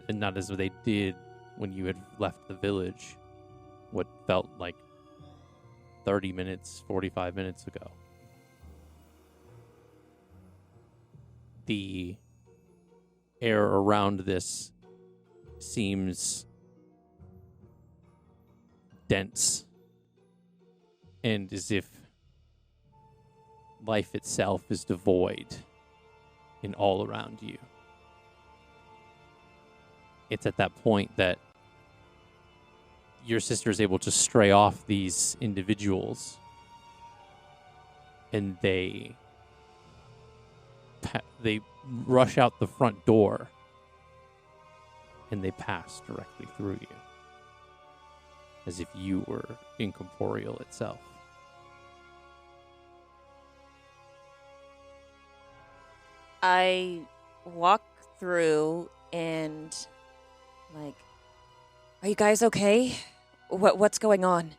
and not as they did when you had left the village, what felt like 30 minutes, 45 minutes ago. The air around this seems dense, and as if life itself is devoid in all around you. It's at that point that your sister is able to stray off these individuals, and they rush out the front door, and they pass directly through you, as if you were incorporeal itself. I walk through and, like, are you guys okay? What's going on?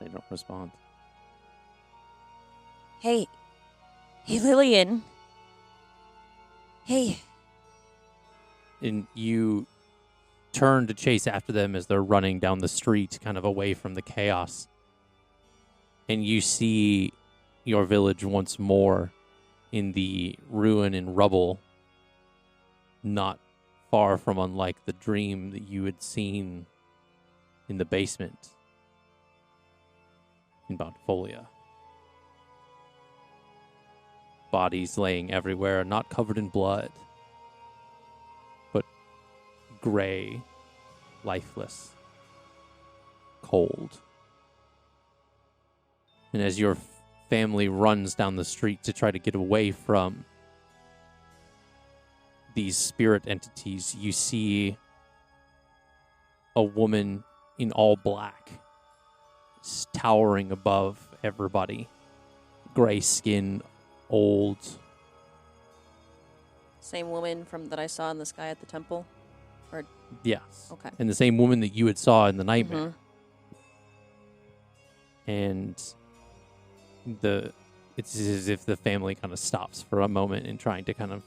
They don't respond. Hey, Lillian. Hey. And you turn to chase after them as they're running down the street, kind of away from the chaos. And you see your village once more in the ruin and rubble, not far from unlike the dream that you had seen in the basement in Bountifolia. Bodies laying everywhere, not covered in blood, but gray, lifeless, cold. And as your family runs down the street to try to get away from these spirit entities, you see a woman in all black, towering above everybody. Gray skin, old. Same woman that I saw in the sky at the temple? Or Yes. Okay. And the same woman that you had saw in the nightmare. And it's as if the family kind of stops for a moment in trying to kind of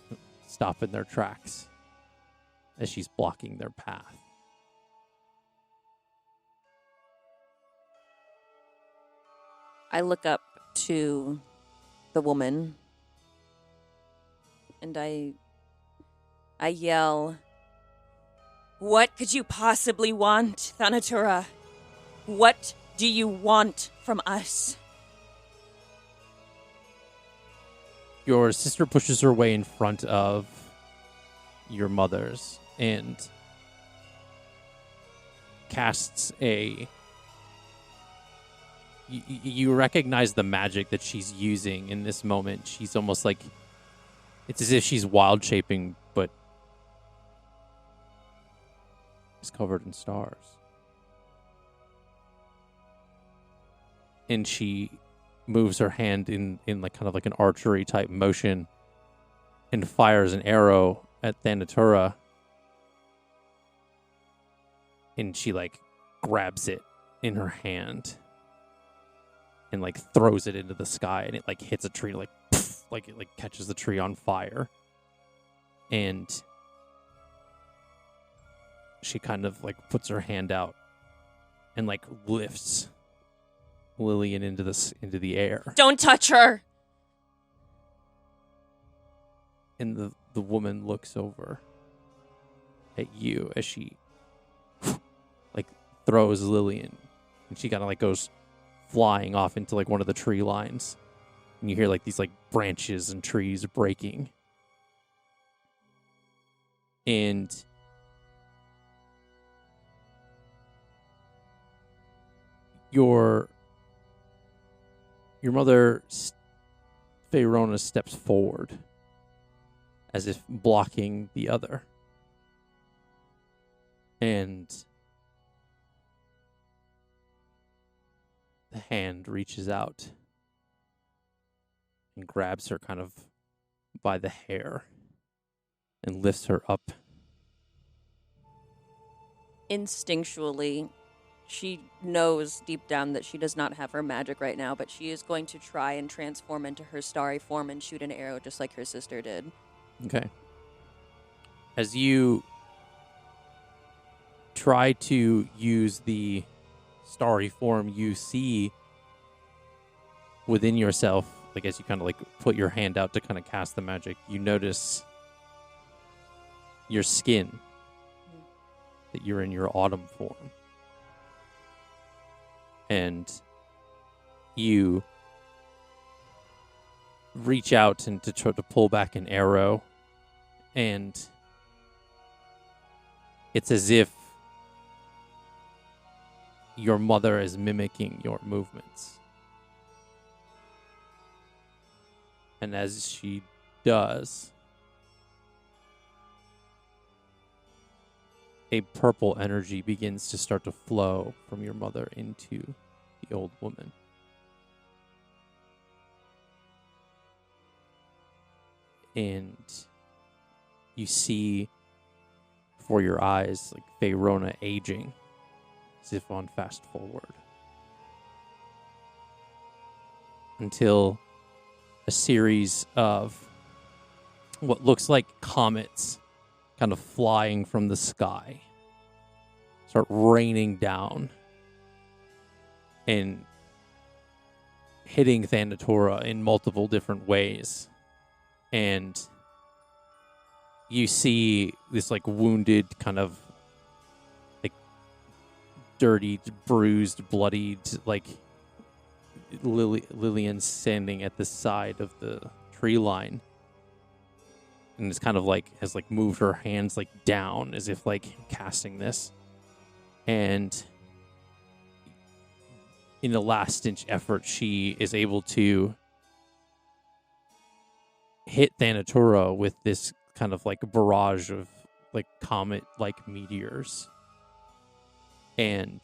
stop in their tracks as she's blocking their path. I look up to the woman and I yell, "What could you possibly want, Thanatura? What do you want from us?" Your sister pushes her way in front of your mother's and casts a... You recognize the magic that she's using in this moment. She's almost like... It's as if she's wild shaping, but is covered in stars. And she moves her hand in like kind of like an archery type motion and fires an arrow at Thanatura. And she like grabs it in her hand and like throws it into the sky, and it like hits a tree, like poof, like it like catches the tree on fire. And she kind of like puts her hand out and like lifts Lillian into the air. Don't touch her! And the woman looks over at you as she like throws Lillian, and she kind of like goes flying off into like one of the tree lines, and you hear like these like branches and trees breaking. And your mother, Feyrona, steps forward as if blocking the other. And a hand reaches out and grabs her kind of by the hair and lifts her up. Instinctually, she knows deep down that she does not have her magic right now, but she is going to try and transform into her starry form and shoot an arrow just like her sister did. Okay. As you try to use the starry form you see within yourself, like as you kind of like put your hand out to kind of cast the magic, you notice your skin, that you're in your autumn form. And you reach out and to try to pull back an arrow, and it's as if your mother is mimicking your movements. And as she does, a purple energy begins to start to flow from your mother into the old woman. And you see before your eyes like Faerona aging as if on fast forward. Until a series of what looks like comets kind of flying from the sky start raining down and hitting Thanatora in multiple different ways. And you see this like wounded, kind of like dirty, bruised, bloodied, like Lillian standing at the side of the tree line. And it's kind of like has like moved her hands like down as if like casting this. And in a last ditch effort, she is able to hit Thanatora with this kind of like barrage of like comet like meteors. And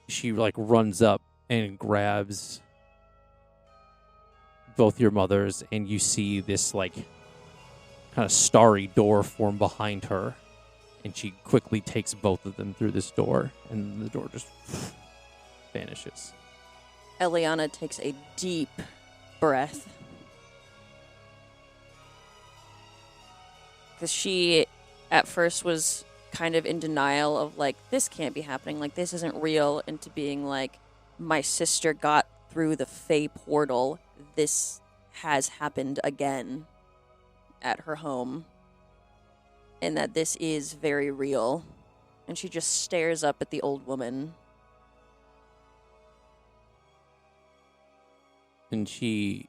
she like runs up and grabs both your mothers, and you see this like kind of starry door form behind her, and she quickly takes both of them through this door, and the door just vanishes. Elliana takes a deep breath. Because she, at first, was kind of in denial of, like, this can't be happening. Like, this isn't real. Into being like, my sister got through the Fey portal. This has happened again at her home. And that this is very real. And she just stares up at the old woman. And she,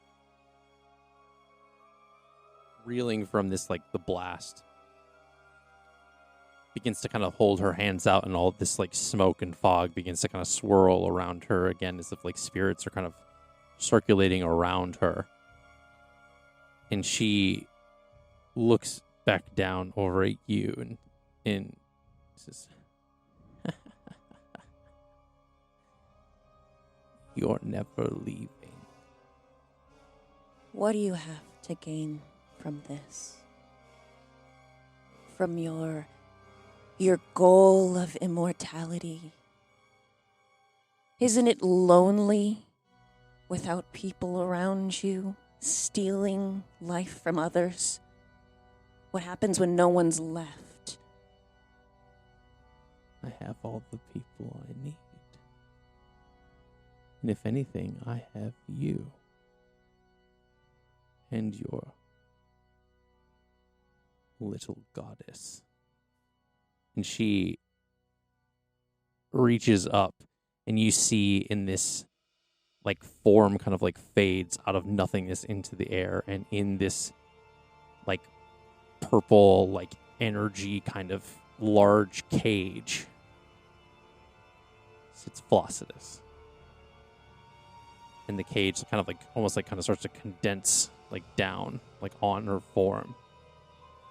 reeling from this, like, the blast, begins to kind of hold her hands out, and all this, like, smoke and fog begins to kind of swirl around her again, as if, like, spirits are kind of circulating around her. And she looks back down over at you and says, "You're never leaving." What do you have to gain from this? From your goal of immortality? Isn't it lonely without people around you, stealing life from others? What happens when no one's left? I have all the people I need. And if anything, I have you. And your little goddess. And she reaches up, and you see in this like form kind of like fades out of nothingness into the air, and in this like purple like energy kind of large cage sits Flossidus. And the cage kind of like almost like kind of starts to condense like down like on her form.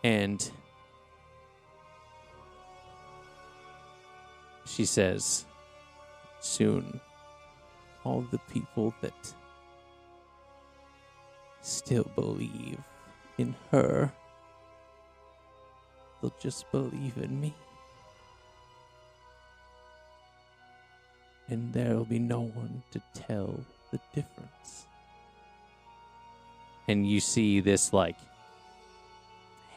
And she says, soon, all the people that still believe in her, they'll just believe in me. And there'll be no one to tell the difference. And you see this, like,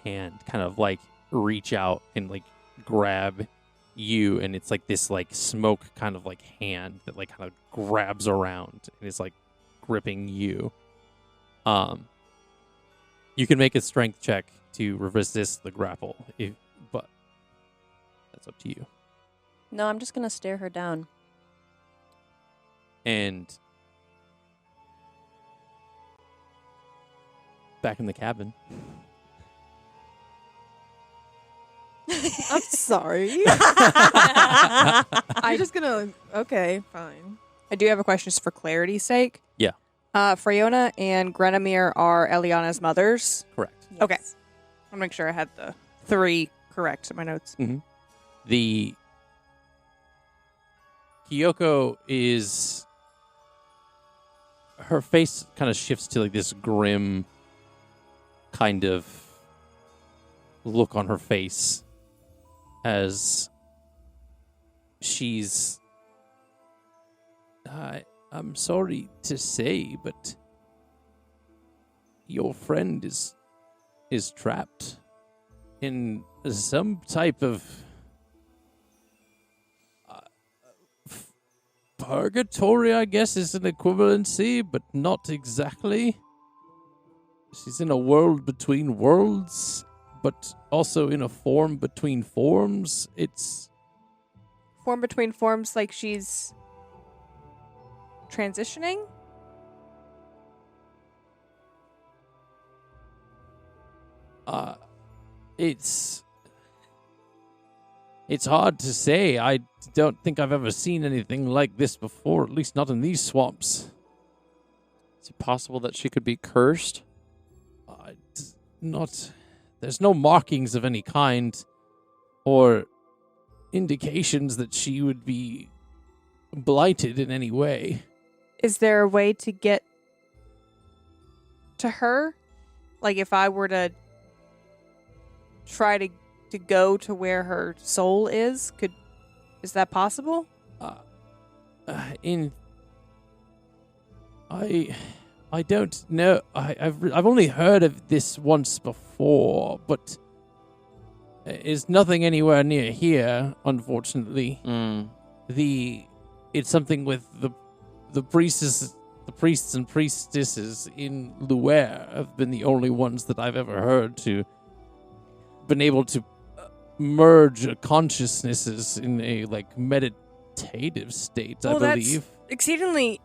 hand kind of, like, reach out and, like, grab you, and it's, like, this, like, smoke kind of, like, hand that, like, kind of grabs around and is, like, gripping you. You can make a strength check to resist the grapple, but that's up to you. No, I'm just gonna stare her down. And back in the cabin. I'm sorry. I'm just gonna. Okay, fine. I do have a question just for clarity's sake. Yeah. Freona and Grenimir are Eliana's mothers. Correct. Okay. I'll make sure I had the 3 correct in my notes. The Kyoko is, her face kind of shifts to like this grim kind of look on her face as she's, I'm sorry to say, but your friend is trapped in some type of purgatory, I guess, is an equivalency, but not exactly. She's in a world between worlds, but also in a form between forms. It's Form between forms, like she's transitioning? It's hard to say. I don't think I've ever seen anything like this before, at least not in these swamps. Is it possible that she could be cursed? There's no markings of any kind or indications that she would be blighted in any way. Is there a way to get to her? Like if I were to try to go to where her soul is, is that possible? I don't know. I've only heard of this once before, but it's nothing anywhere near here, unfortunately. It's something with the priests and priestesses in Luer have been the only ones that I've ever heard to been able to merge consciousnesses in a like meditative state. Well, I believe. That's exceedingly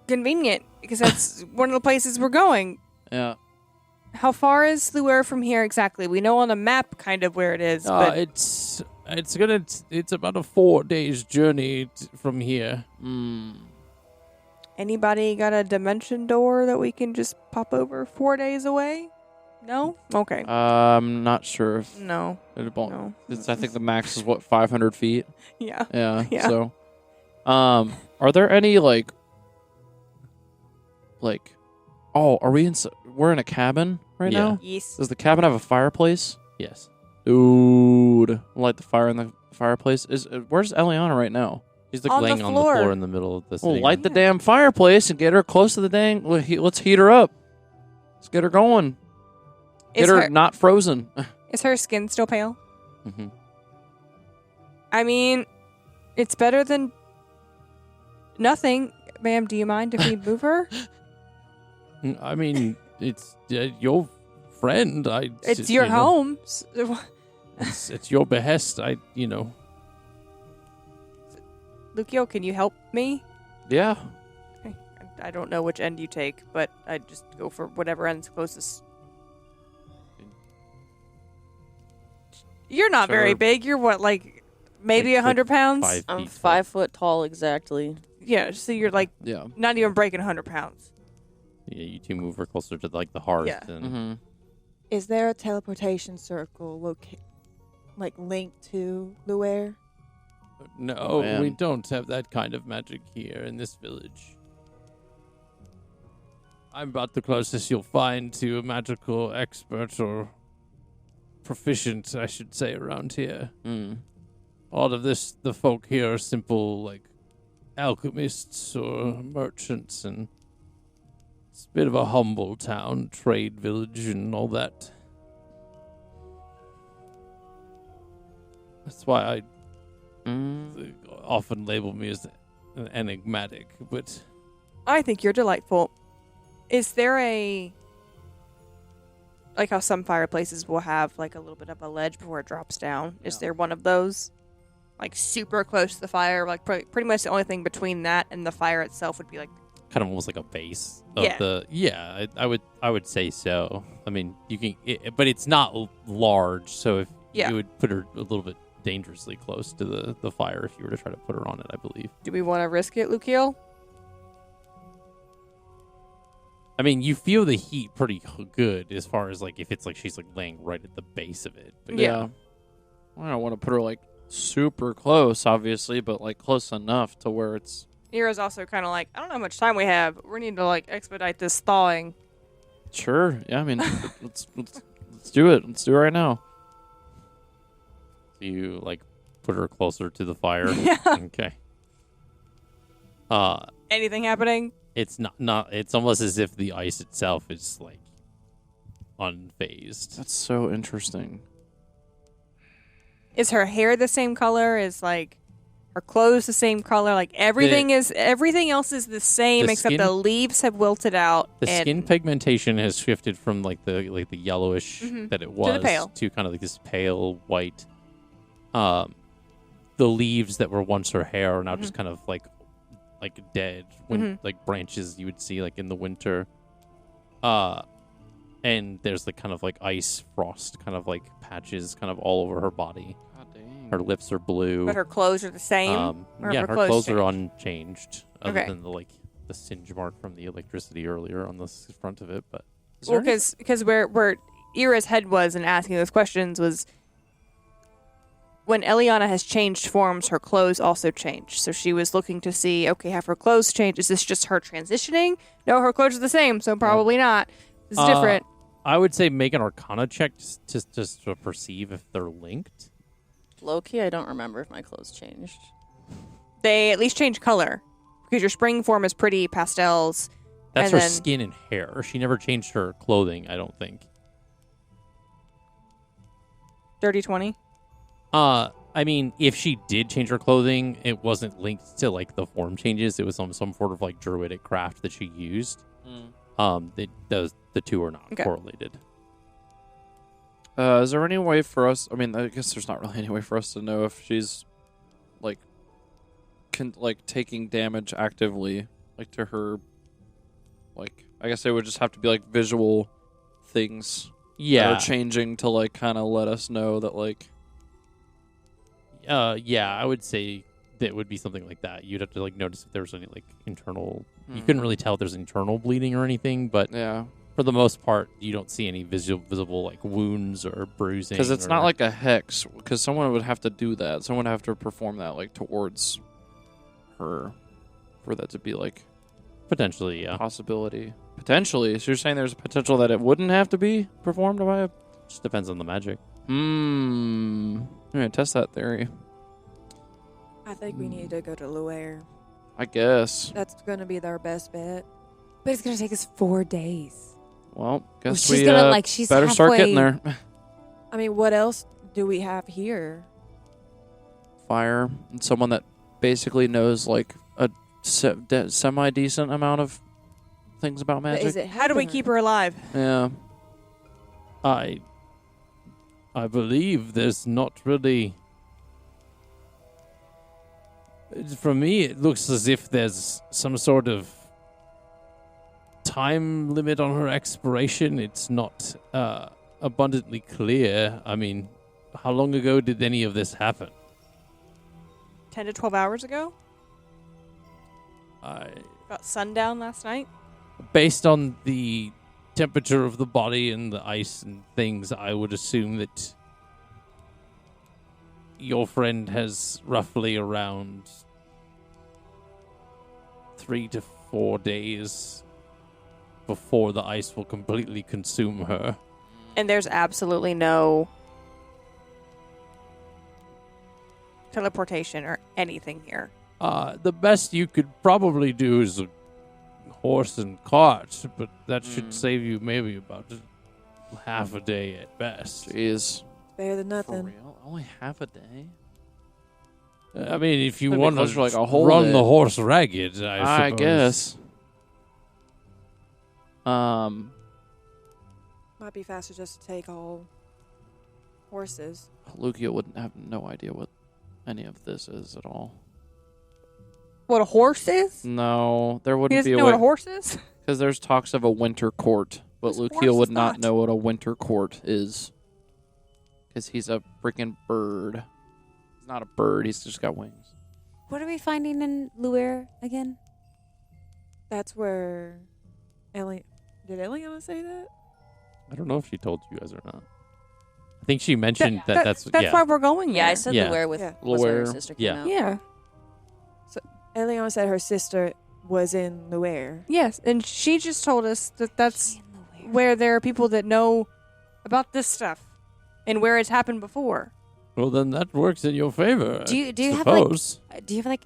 convenient because that's one of the places we're going. Yeah. How far is Luer from here exactly? We know on the map kind of where it is, but it's about a 4 days journey from here. Anybody got a dimension door that we can just pop over 4 days away? No? Okay. I'm not sure if No. it won't. No. I think the max is 500 feet. Yeah. Yeah. Yeah. So, are there any like, are we we're in a cabin right Yeah. now? Yes. Does the cabin have a fireplace? Yes. Dude, light the fire in the fireplace. Where's Elliana right now? She's like On the laying on the floor. floor in the middle of the Well, sitting light room. the damn fireplace and get her close to the dang. Let's heat her up. Let's get her going. Get Is her her, not frozen. is her skin still pale? Mhm. I mean, it's better than nothing. Ma'am, do you mind if we move her? I mean, it's your friend. It's your home. It's your behest. Lucio, can you help me? Yeah. I don't know which end you take, but I just go for whatever end's closest. You're not very Sure. big. You're what, like maybe Like 100 pounds? 5 I'm feet 5 foot tall exactly. Yeah, so you're like Yeah. not even breaking 100 pounds. Yeah, you two move her closer to like the hearth. Yeah. And Mm-hmm. Is there a teleportation circle linked to Luer? No, man. we don't have that kind of magic here in this village. I'm about the closest you'll find to a magical expert or proficient, I should say, around here. All of this, the folk here are simple, like, alchemists or merchants, and it's a bit of a humble town, trade village, and all that. That's why they often label me as enigmatic, but I think you're delightful. Is there a... Like how some fireplaces will have like a little bit of a ledge before it drops down. Is there one of those? Like super close to the fire? Like pretty much the only thing between that and the fire itself would be like... kind of almost like a base of Yeah. the... Yeah, I would say so. I mean, you can... but it's not large, so if you would put her a little bit dangerously close to the fire if you were to try to put her on it, I believe. Do we want to risk it, Lukiel? I mean, you feel the heat pretty good as far as, like, if it's like she's, like, laying right at the base of it. But Yeah. I don't want to put her, like, super close, obviously, but, like, close enough to where it's... Nira's also kind of like, I don't know how much time we have. We need to like expedite this thawing. Sure. Yeah, I mean, let's do it. Let's do it right now. So you, like, put her closer to the fire? Yeah. Okay. Anything happening? It's not. It's almost as if the ice itself is like unfazed. That's so interesting. Is her hair the same color? Is like her clothes the same color? Like everything else is the same the except skin- the leaves have wilted out. The and skin pigmentation has shifted from like the yellowish that it was pale. to kind of like this pale white. The leaves that were once her hair are now just kind of like dead, when like branches you would see like in the winter. And there's like kind of like ice frost kind of like patches kind of all over her body. God dang. Her lips are blue. but her clothes are the same. Or Yeah, have her clothes clothes are changed? unchanged, other Okay. than the singe mark from the electricity earlier on the front of it. But Well, because where Ira's head was in asking those questions was when Elliana has changed forms, her clothes also change. So she was looking to see, okay, have her clothes changed? Is this just her transitioning? No, her clothes are the same, so probably not. It's different. I would say make an Arcana check just to perceive if they're linked. Low-key, I don't remember if my clothes changed. They at least change color because your spring form is pretty pastels. That's and her then- skin and hair. She never changed her clothing, I don't think. 30-20. I mean, if she did change her clothing, it wasn't linked to like the form changes. It was some sort of like druidic craft that she used. The two are not Okay. correlated. Is there any way for us? I mean, I guess there's not really any way for us to know if she's like taking damage actively, like to her. Like, I guess it would just have to be like visual things that are changing to like kind of let us know that like. Yeah, I would say that would be something like that. You'd have to like notice if there was any like internal. You couldn't really tell if there's internal bleeding or anything, but Yeah, for the most part, you don't see any visible like wounds or bruising. because it's or- not like a hex. Because someone would have to do that. Someone would have to perform that like towards her, for that to be like potentially, yeah. possibility. Potentially, so you're saying there's a potential that it wouldn't have to be performed by a. Just depends on the magic. I'm gonna test that theory. I think we need to go to Luer. I guess. That's going to be our best bet. But it's gonna take us 4 days. Well, guess she's we gonna, she's better start getting halfway- there. I mean, what else do we have here? Fire and someone that basically knows like a semi decent amount of things about But magic. is it How do we keep her alive? Yeah. I believe there's not really. For me, it looks as if there's some sort of time limit on her expiration. It's not abundantly clear. I mean, how long ago did any of this happen? 10 to 12 hours ago? I, About sundown last night? based on the temperature of the body and the ice and things, I would assume that your friend has roughly around 3 to 4 days before the ice will completely consume her. And there's absolutely no teleportation or anything here. The best you could probably do is a horse and cart, but that should save you maybe about half a day at best. Jeez. Better than For nothing. real? Only half a day? I mean, if you That'd be want closer to to like a whole run day. the horse ragged, I suppose. guess. Might be faster just to take all horses. Lukia wouldn't have no idea what any of this is at all. What a horse is? No, there He wouldn't doesn't be a know what a way. horse is? Because there's talks of a winter court, but This horse Lukia would is not not. know what a winter court is. Because he's a freaking bird. He's not a bird, he's just got wings. What are we finding in Luer again? That's where did Elliana say that? I don't know if she told you guys or not. I think she mentioned that's why we're going Yeah, I there. said Yeah. Luer with Yeah. was where her Luer. sister came Yeah. out. Yeah. Elliana said her sister was in Luer. Yes, and she just told us that that's In Luer. where there are people that know about this stuff and where it's happened before. Well, then that works in your favor. Do you I have like suppose.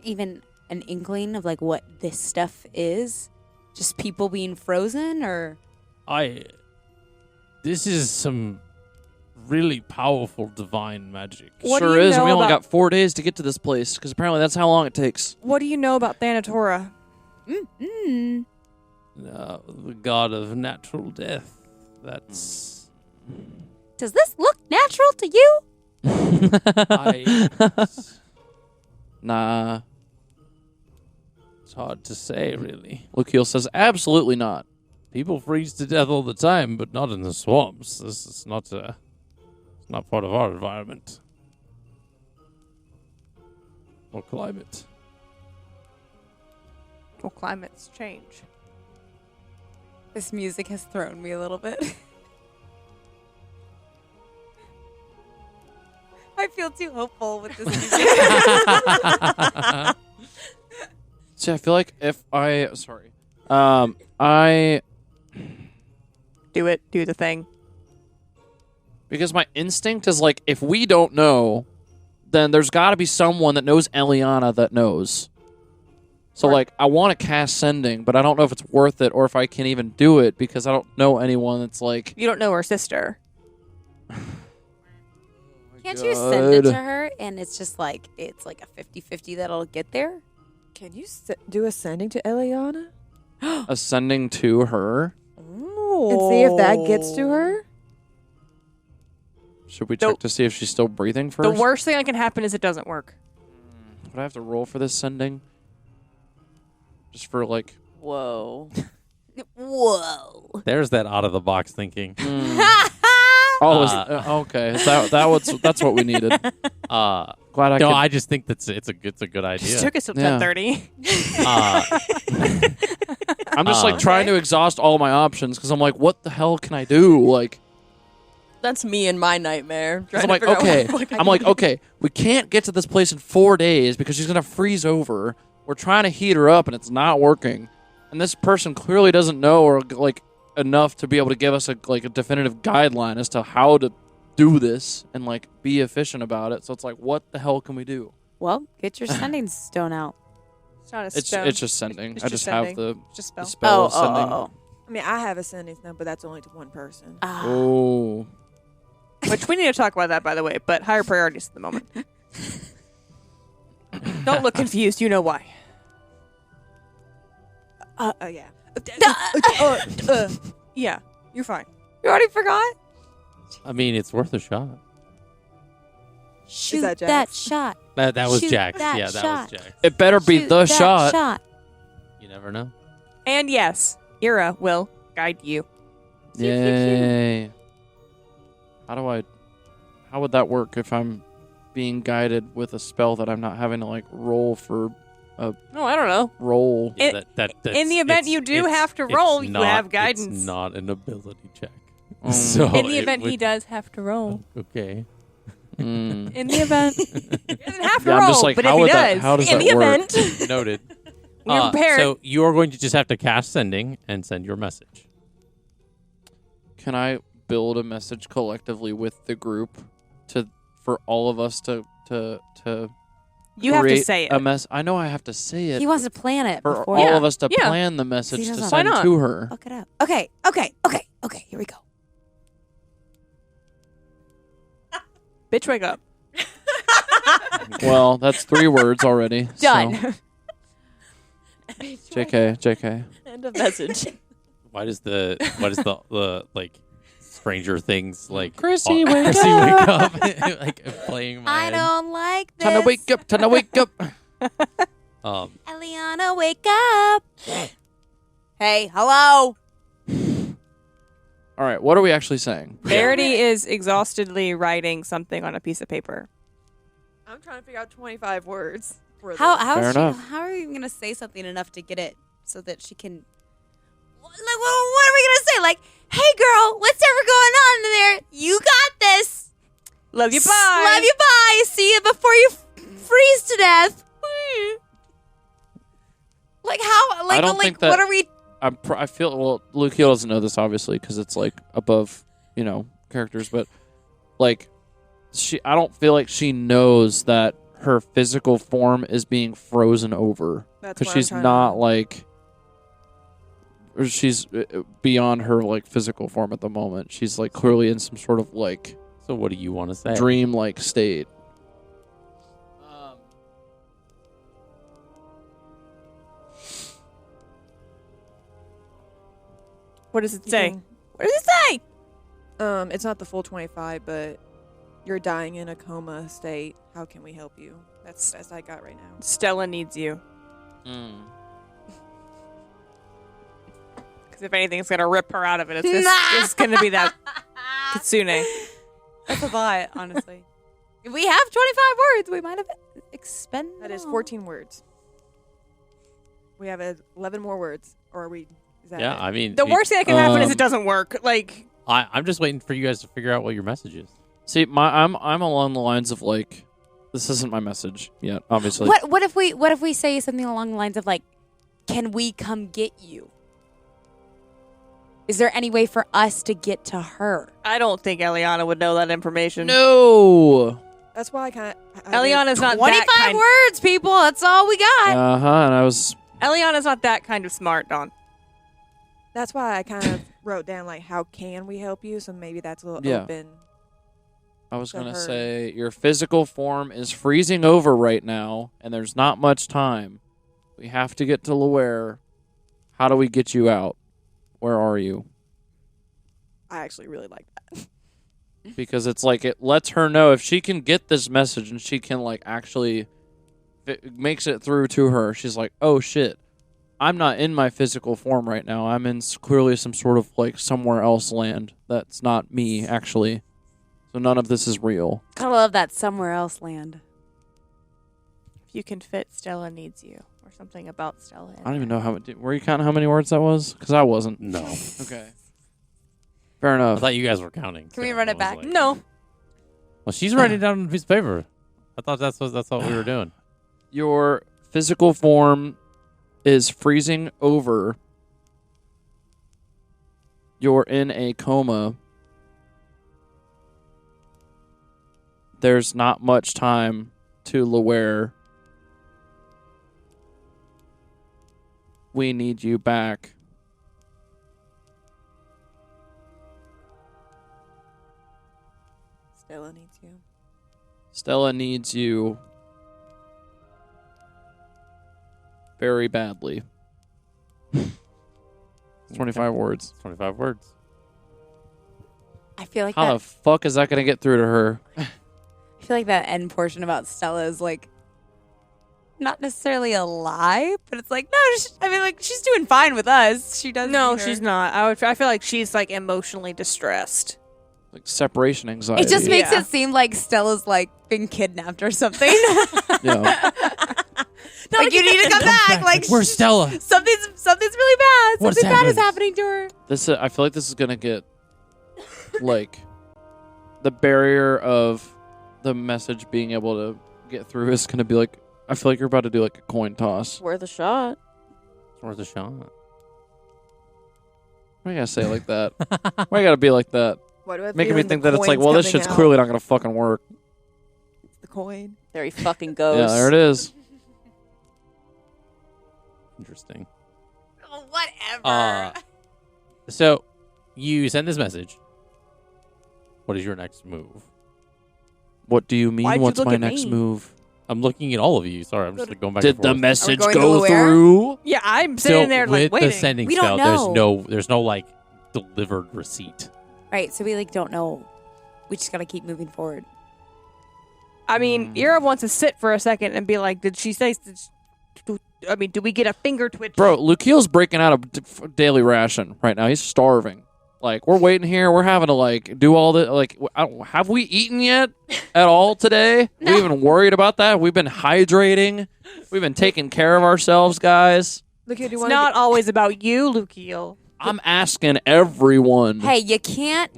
even an inkling of like what this stuff is? Just people being frozen, or This is some really powerful divine magic. What do sure you is, and know we only about- got 4 days to get to this place, because apparently that's how long it takes. What do you know about Thanatora? mm. The god of natural death. That's. Does this look natural to you? Nah. It's hard to say, really. Lukiel says, absolutely not. People freeze to death all the time, but not in the swamps. This is not it's not part of our environment or climate. Well, climates change. This music has thrown me a little bit. I feel too hopeful with this music. See, I feel like if I... Sorry. I... Do it. Do the thing. Because my instinct is like, if we don't know, then there's got to be someone that knows Elliana that knows. So, like, I want to cast Sending, but I don't know if it's worth it or if I can even do it because I don't know anyone that's like... You don't know her sister. Can't you send it to her and it's just like, it's like a 50-50 that'll get there? Can you do a sending to Elliana? Ascending to her? And see if that gets to her? Should we check to see if she's still breathing first? The worst thing that can happen is it doesn't work. Would I have to roll for this Sending? Just for, like... Whoa. Whoa. There's that out of the box thinking. Okay. That's what we needed. Glad I No, could... I just think it's a good idea. It took us till Yeah. 10:30. I'm just, like, trying to exhaust all my options because I'm like, what the hell can I do? Like... That's me and my nightmare. 'Cause trying I'm to like, figure out okay. what the fuck I I'm can like, do. okay, we can't get to this place in 4 days because she's gonna freeze over. We're trying to heat her up and it's not working. And this person clearly doesn't know or like enough to be able to give us a definitive guideline as to how to do this and like be efficient about it. So it's like, what the hell can we do? Well, get your sending stone out. It's not a It's stone. it's just sending. It's I just just have sending. the Just spell. spell of sending. Oh. I mean, I have a sending now, but that's only to one person. Oh. Which we need to talk about that, by the way, but higher priorities at the moment. Don't look confused. You know why. Yeah. Yeah, you're fine. You already forgot? I mean, it's worth a shot. Shoot that that, Jax? shot. That was Shoot Jax. that Yeah, that shot. was Jax. It better be Shoot the that shot. You never know. And yes, Ira will guide you. Yay. How would that work if I'm being guided with a spell that I'm not having to like roll for No, I don't know. roll? Yeah, In the event you do have to roll, you have guidance. It's not an ability check. Mm. So In the it event he would- does have to roll. Okay. In the event, He doesn't have to Yeah, roll, I'm just like, but how if he would does, that? How does In that the work? event. Noted. You're prepared. So you are going to just have to cast sending and send your message. Can I build a message collectively with the group for all of us to you have to create say it. a mess? I know I have to say it He wants to plan it for before. all Yeah. of us to Yeah. plan the message He to doesn't. Why send not? to her. Look it up. Okay. Here we go. Bitch, wake up. Well, that's 3 words already. Done. So. JK. End of message. Why does the like Stranger Things like Chrissy, oh, wake Chrissy up. wake up like playing in my I head. don't like this. Time to wake up. Time to wake up. Elliana, wake up. Hey, hello. All right, what are we actually saying? Verity is exhaustedly writing something on a piece of paper. I'm trying to figure out 25 words. For How this. Fair enough. how are you gonna say something enough to get it so that she can? Like, what are we gonna say? Like, hey, girl, whatever going on in there? You got this. Love you, bye. Love you. Bye. See you before you freeze to death. Like how? Like, I don't like think that- what are we? I feel well. Lucio doesn't know this obviously because it's like above characters, but like I don't feel like she knows that her physical form is being frozen over That's because what I'm she's trying not to- like. Or she's beyond her like physical form at the moment. She's like clearly in some sort of like So what do you want to say? dream like state. What does it You say? can- What does it say? It's not the full 25, but you're dying in a coma state. How can we help you? That's the best I got right now. Stella needs you. Because if anything's gonna rip her out of it, it's gonna be that Kitsune. That's a lot, honestly. If we have 25 words, we might have expended. That is all. 14 words. We have 11 more words, or are we? Is that Yeah, it? I mean, The worst thing that can happen is it doesn't work. Like, I'm just waiting for you guys to figure out what your message is. See, I'm along the lines of like, this isn't my message yet. Obviously, What if we say something along the lines of like, can we come get you? Is there any way for us to get to her? I don't think Elliana would know that information. no. That's why I kind of. Eliana's not 25 that kind. words, people. That's all we got. And I was Eliana's not that kind of smart, Dawn. That's why I kind of wrote down like, how can we help you? So maybe that's a little Yeah. open. gonna to her. say your physical form is freezing over right now, and there's not much time. We have to get to Loire. How do we get you out? Where are you? I actually really like that. Because it's like it lets her know if she can get this message and she can like actually it makes it through to her. She's like, oh shit, I'm not in my physical form right now. I'm in clearly some sort of like somewhere else land that's not me actually. So none of this is real. Gotta love that somewhere else land. If you can fit, Stella needs you, or something about Stella. I don't even know how many. Were you counting how many words that was? Because I wasn't. No. Okay. Fair I enough. thought you guys were counting. Can we so run I it was back? like- No. Well, she's writing it down on a piece of paper. I thought that's what we were doing. Your physical form is freezing over. You're in a coma. There's not much time to Loire. We need you back. Stella needs you. Stella needs you very badly. 25 words. 25 words. I feel like How that. the fuck is that going to get through to her? I feel like that end portion about Stella is like not necessarily a lie, but it's like no. I mean, like she's doing fine with us. She does. No, need her. she's not. I feel like she's like emotionally distressed. Like separation anxiety. It just makes Yeah. it seem like Stella's like been kidnapped or something. Yeah. Like you need to come back. Like Where's Stella? something's really bad. What's Something bad is happened? happening to her. This I feel like this is gonna get like the barrier of the message being able to get through is going to be like, I feel like you're about to do like a coin toss. Worth a shot. It's worth a shot. Why you gotta say it like that? Why you gotta be like that? Why do I Making feel me the think that it's like, coin's well, this coming shit's out? clearly not gonna fucking work. It's the coin. There he fucking goes. Yeah, there it is. Interesting. Oh, whatever. So you send this message. What is your next move? What do you mean? Why'd you What's look my at next me? move? I'm looking at all of you. Sorry, I'm just like, going back Did and the forth. message going to go where? through? Yeah, I'm So sitting there like with waiting. the sending We don't spell, know. there's no like delivered receipt. Right, so we like don't know. We just gotta keep moving forward. I mean, Ira wants to sit for a second and be like, "Did she say?" Do we get a finger twitch? Bro, Lukeel's breaking out a daily ration right now. He's starving. Like, we're waiting here. We're having to, like, do all the, like, have we eaten yet at all today? No. We even worried about that? We've been hydrating. We've been taking care of ourselves, guys. Look here, do you It's want not always about you, Lukiel. I'm asking everyone. Hey, you can't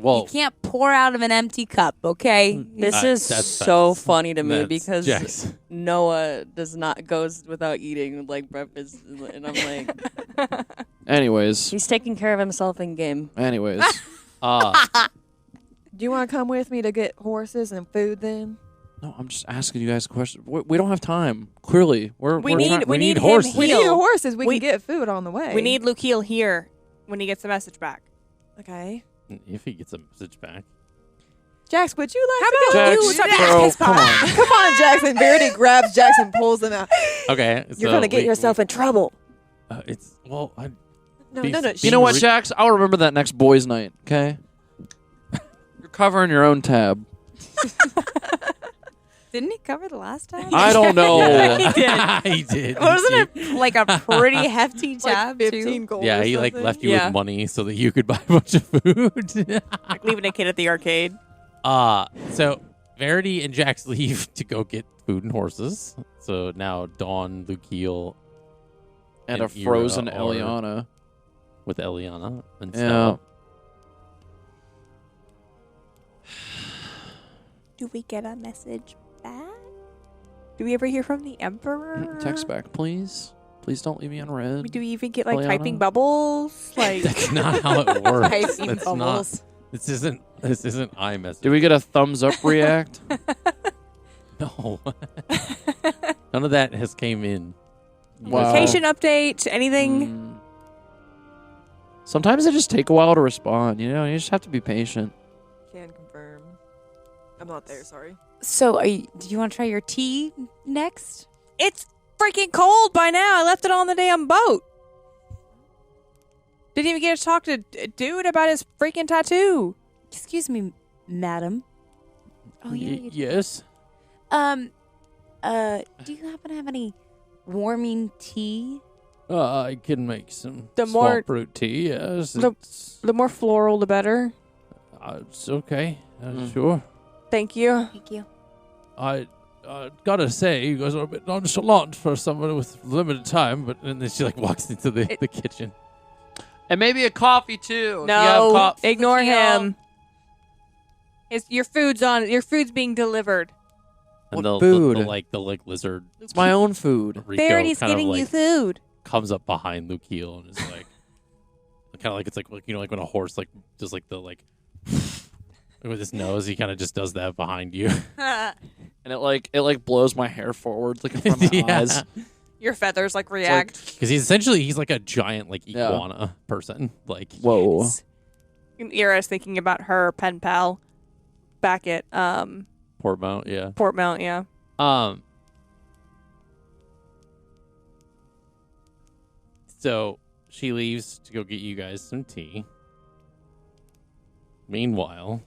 pour out of an empty cup, okay? This is so funny to me That's because Jax. Noah goes without eating like breakfast, and I'm like, Anyways. he's taking care of himself in game. Anyways. Do you want to come with me to get horses and food then? No, I'm just asking you guys a question. We don't have time. Clearly. We need him horses. We Heal. need horses. We We- can get food on the way. We need Lukiel here when he gets the message back. Okay. If he gets a message back. Jax, would you like How to about go? Jax, you suck bro, his come pie? on. Come on, Jackson. Verity grabs Jackson, pulls him out. Okay. You're going to get yourself in trouble. It's, well, I, No, Be- no, no. be- You know what, re- Jax? I'll remember that next boys' night, okay? You're covering your own tab. Didn't he cover the last time? I don't know. Yeah. he did. Wasn't it like a pretty hefty tab, like too? 15 gold Yeah, or he like something. left you Yeah. with money so that you could buy a bunch of food. Like leaving a kid at the arcade. So Verity and Jax leave to go get food and horses. So now Dawn, Lukiel, And a Ira frozen are Elliana. with Elliana and Yeah. Stella. Do we get a message back? Do we ever hear from the Emperor? Text back, please. Please don't leave me on red. Do we even get like Elliana? typing bubbles? Like That's not how it works. Typing That's bubbles. not. This isn't iMessage. Do we get a thumbs up react? No. None of that has came in. Wow. location update? Anything? Mm. Sometimes they just take a while to respond. You know, you just have to be patient. Can confirm. I'm not there, sorry. So, do you want to try your tea next? It's freaking cold by now. I left it on the damn boat. Didn't even get to talk to dude about his freaking tattoo. Excuse me, madam. Oh, yeah. You Yes. do you happen to have any warming tea? I can make some The small more- fruit tea. Yes. the- The more floral, the better. It's okay. Mm. Sure. Thank you. Thank you. I gotta say, you guys are a bit nonchalant for someone with limited time. But and then she like walks into the kitchen. And maybe a coffee too. No, ignore Lukiel. him. Your food's on. Your food's being delivered. And What the food? the lizard It's my own food. Rico Verity's kind of getting you like food. comes up behind Lukiel and is like, kind of like it's like you know like when a horse like does like the like with his nose, he kind of just does that behind you. And it blows my hair forward like in front of my Yeah. eyes. Your feathers like It's react. Because he's like a giant like iguana person. Like Whoa. Ira's thinking about her pen pal back at Portmount, yeah. Portmount. Yeah. So she leaves to go get you guys some tea. Meanwhile,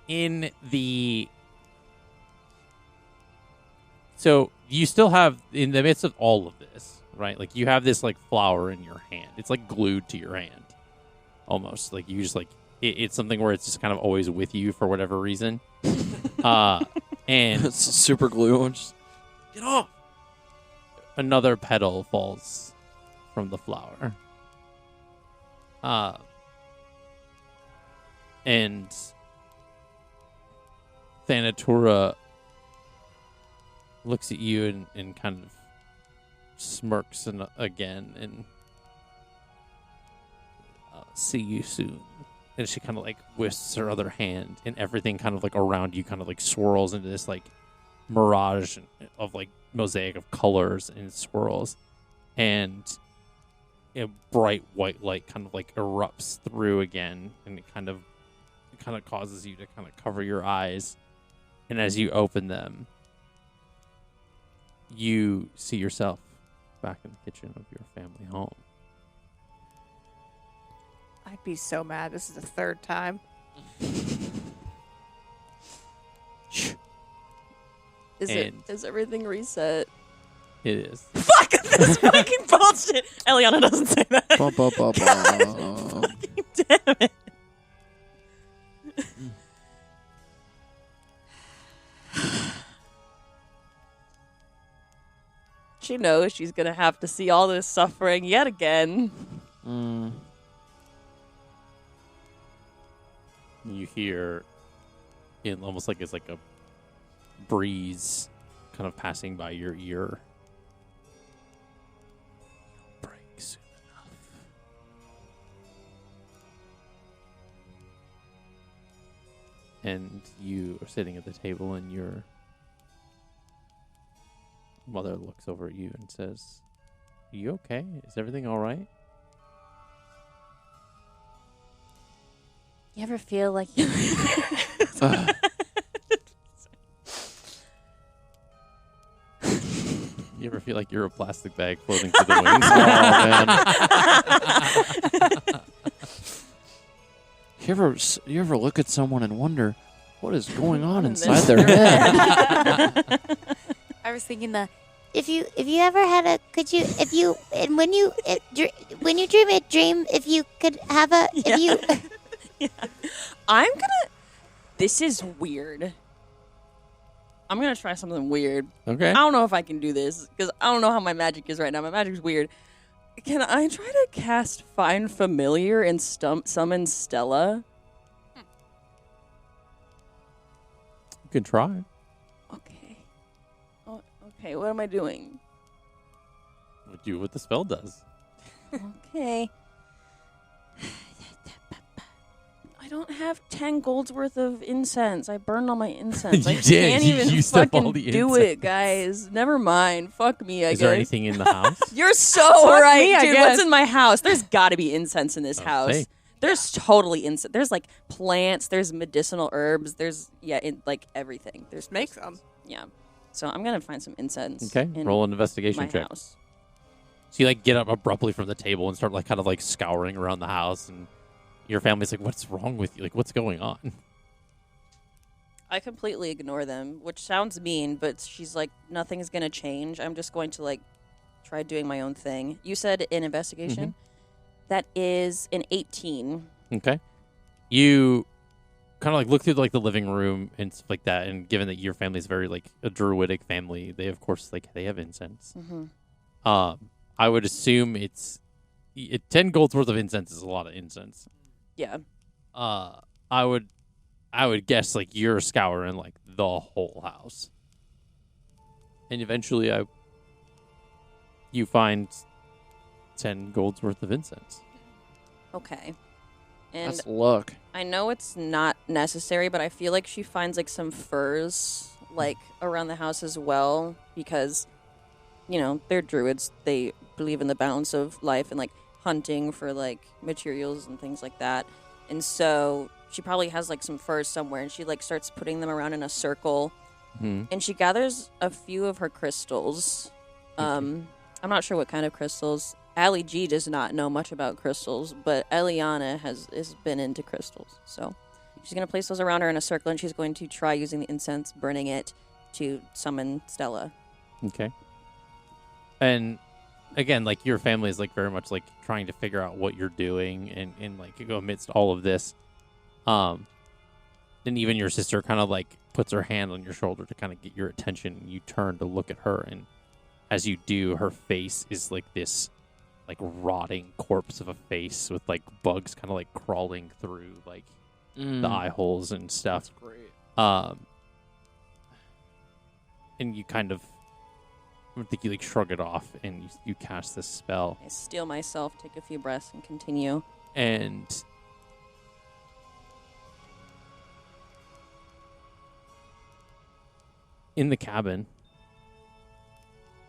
in the so you still have in the midst of all of this, right? Like you have this like flower in your hand. It's like glued to your hand, almost like you just like it's something where it's just kind of always with you for whatever reason. And It's super glue. I'm just get off. another petal falls from the flower. And Thanatura looks at you and kind of smirks again and see you soon. And she kind of like whisks her other hand, and everything kind of like around you kind of like swirls into this like mirage of like mosaic of colors and swirls, and a bright white light kind of like erupts through again, and it kind of causes you to kind of cover your eyes. And as you open them, you see yourself back in the kitchen of your family home. I'd be so mad. This is the third time. Is everything reset? It is. Fuck this fucking bullshit. Elliana doesn't say that. Fucking damn it. She knows she's gonna have to see all this suffering yet again. You hear it almost like it's like a breeze kind of passing by your ear. Break soon enough. And you are sitting at the table, and your mother looks over at you and says, "Are you okay? Is everything all right?" You ever feel like you... You ever feel like you're a plastic bag floating through the wings? Oh, man. You ever look at someone and wonder what is going on inside their head? I was thinking if you ever had a when you dream a dream, if you could have a if you Yeah. This is weird. I'm gonna try something weird. Okay. I don't know if I can do this because I don't know how my magic is right now. My magic's weird. Can I try to cast Find Familiar and summon Stella? You can try. Okay. Oh, okay, what am I doing? Do what the spell does. Okay. I don't have 10 gold's worth of incense. I burned all my incense. You I did. can't You even used up all fucking the do incense. it, guys. Never mind. Fuck me, I Is guess. there anything in the house? You're so Fuck right, me, I dude. guess. What's in my house? There's got to be incense in this house. say. There's totally incense. There's like plants. There's medicinal herbs. There's like everything. There's Make some. Yeah. So I'm gonna find some incense. Okay. In Roll an investigation my check. house. So you like get up abruptly from the table and start like kind of like scouring around the house, and your family's like, "What's wrong with you? Like, what's going on?" I completely ignore them, which sounds mean, but she's like, nothing's gonna change. I'm just going to like try doing my own thing. You said an investigation. That is an 18. Okay. You kind of like look through like the living room and stuff like that, and given that your family's very like a druidic family, they of course like they have incense. I would assume it's 10 gold's worth of incense is a lot of incense. Yeah. I would guess like you're scouring like the whole house, and eventually you find 10 gold's worth of incense. Okay. And That's luck. I know it's not necessary, but I feel like she finds like some furs like around the house as well because, you know, they're druids. They believe in the balance of life and like hunting for like materials and things like that. And so she probably has like some furs somewhere, and she like starts putting them around in a circle, and she gathers a few of her crystals. I'm not sure what kind of crystals. Ali G does not know much about crystals, but Elliana has been into crystals. So she's going to place those around her in a circle, and she's going to try using the incense, burning it to summon Stella. Okay. And again, like your family is like very much like trying to figure out what you're doing and like amidst all of this. And even your sister kind of like puts her hand on your shoulder to kind of get your attention. And you turn to look at her, and as you do, her face is like this like rotting corpse of a face with like bugs kind of like crawling through like the eye holes and stuff. That's great. And you kind of, I think you like shrug it off, and you cast this spell, I steel myself, take a few breaths, and continue. and in the cabin,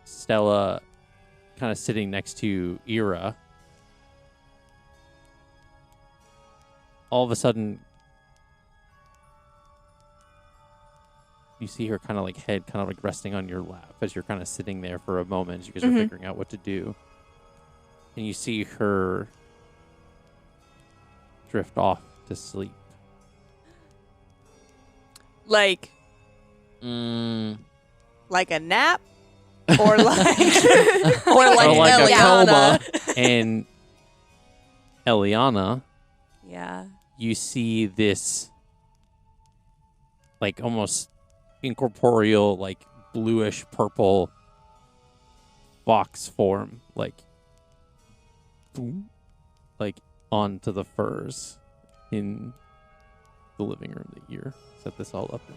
Stella, kind of sitting next to Ira, all of a sudden, you see her kind of like head kind of like resting on your lap as you're kind of sitting there for a moment as you guys are figuring out what to do. And you see her drift off to sleep. Like Mm. a nap, or like Or like like a Elliana. And Elliana, Yeah. you see this like almost incorporeal, like bluish purple fox form, like boom, like onto the furs in the living room that you're set this all up in.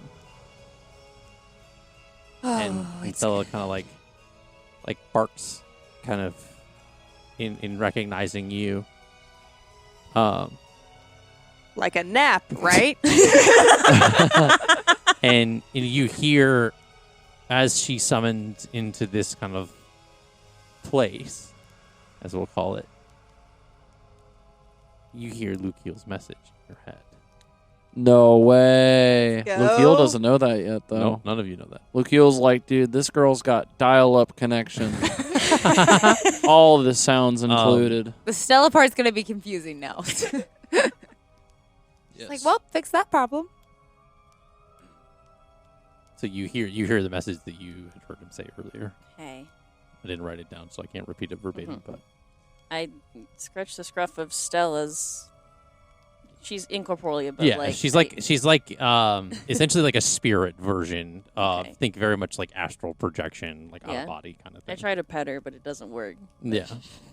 And Stella kind of like barks, kind of in recognizing you. like a nap, right? And you hear, as she summoned into this kind of place, as we'll call it, you hear Lukiel's message in your head. No way. Go. Lukiel doesn't know that yet, though. No, none of you know that. Lukiel's like, dude, this girl's got dial-up connection. All the sounds included. The Stella part's going to be confusing now. Like, well, fix that problem. So you hear the message that you had heard him say earlier. Hey. I didn't write it down, so I can't repeat it verbatim. But I scratch the scruff of Stella's. She's incorporeal, but yeah, she's like essentially like a spirit version of Okay. think very much like astral projection, like out Yeah. of body kind of I thing. try to pet her, but it doesn't work. Yeah.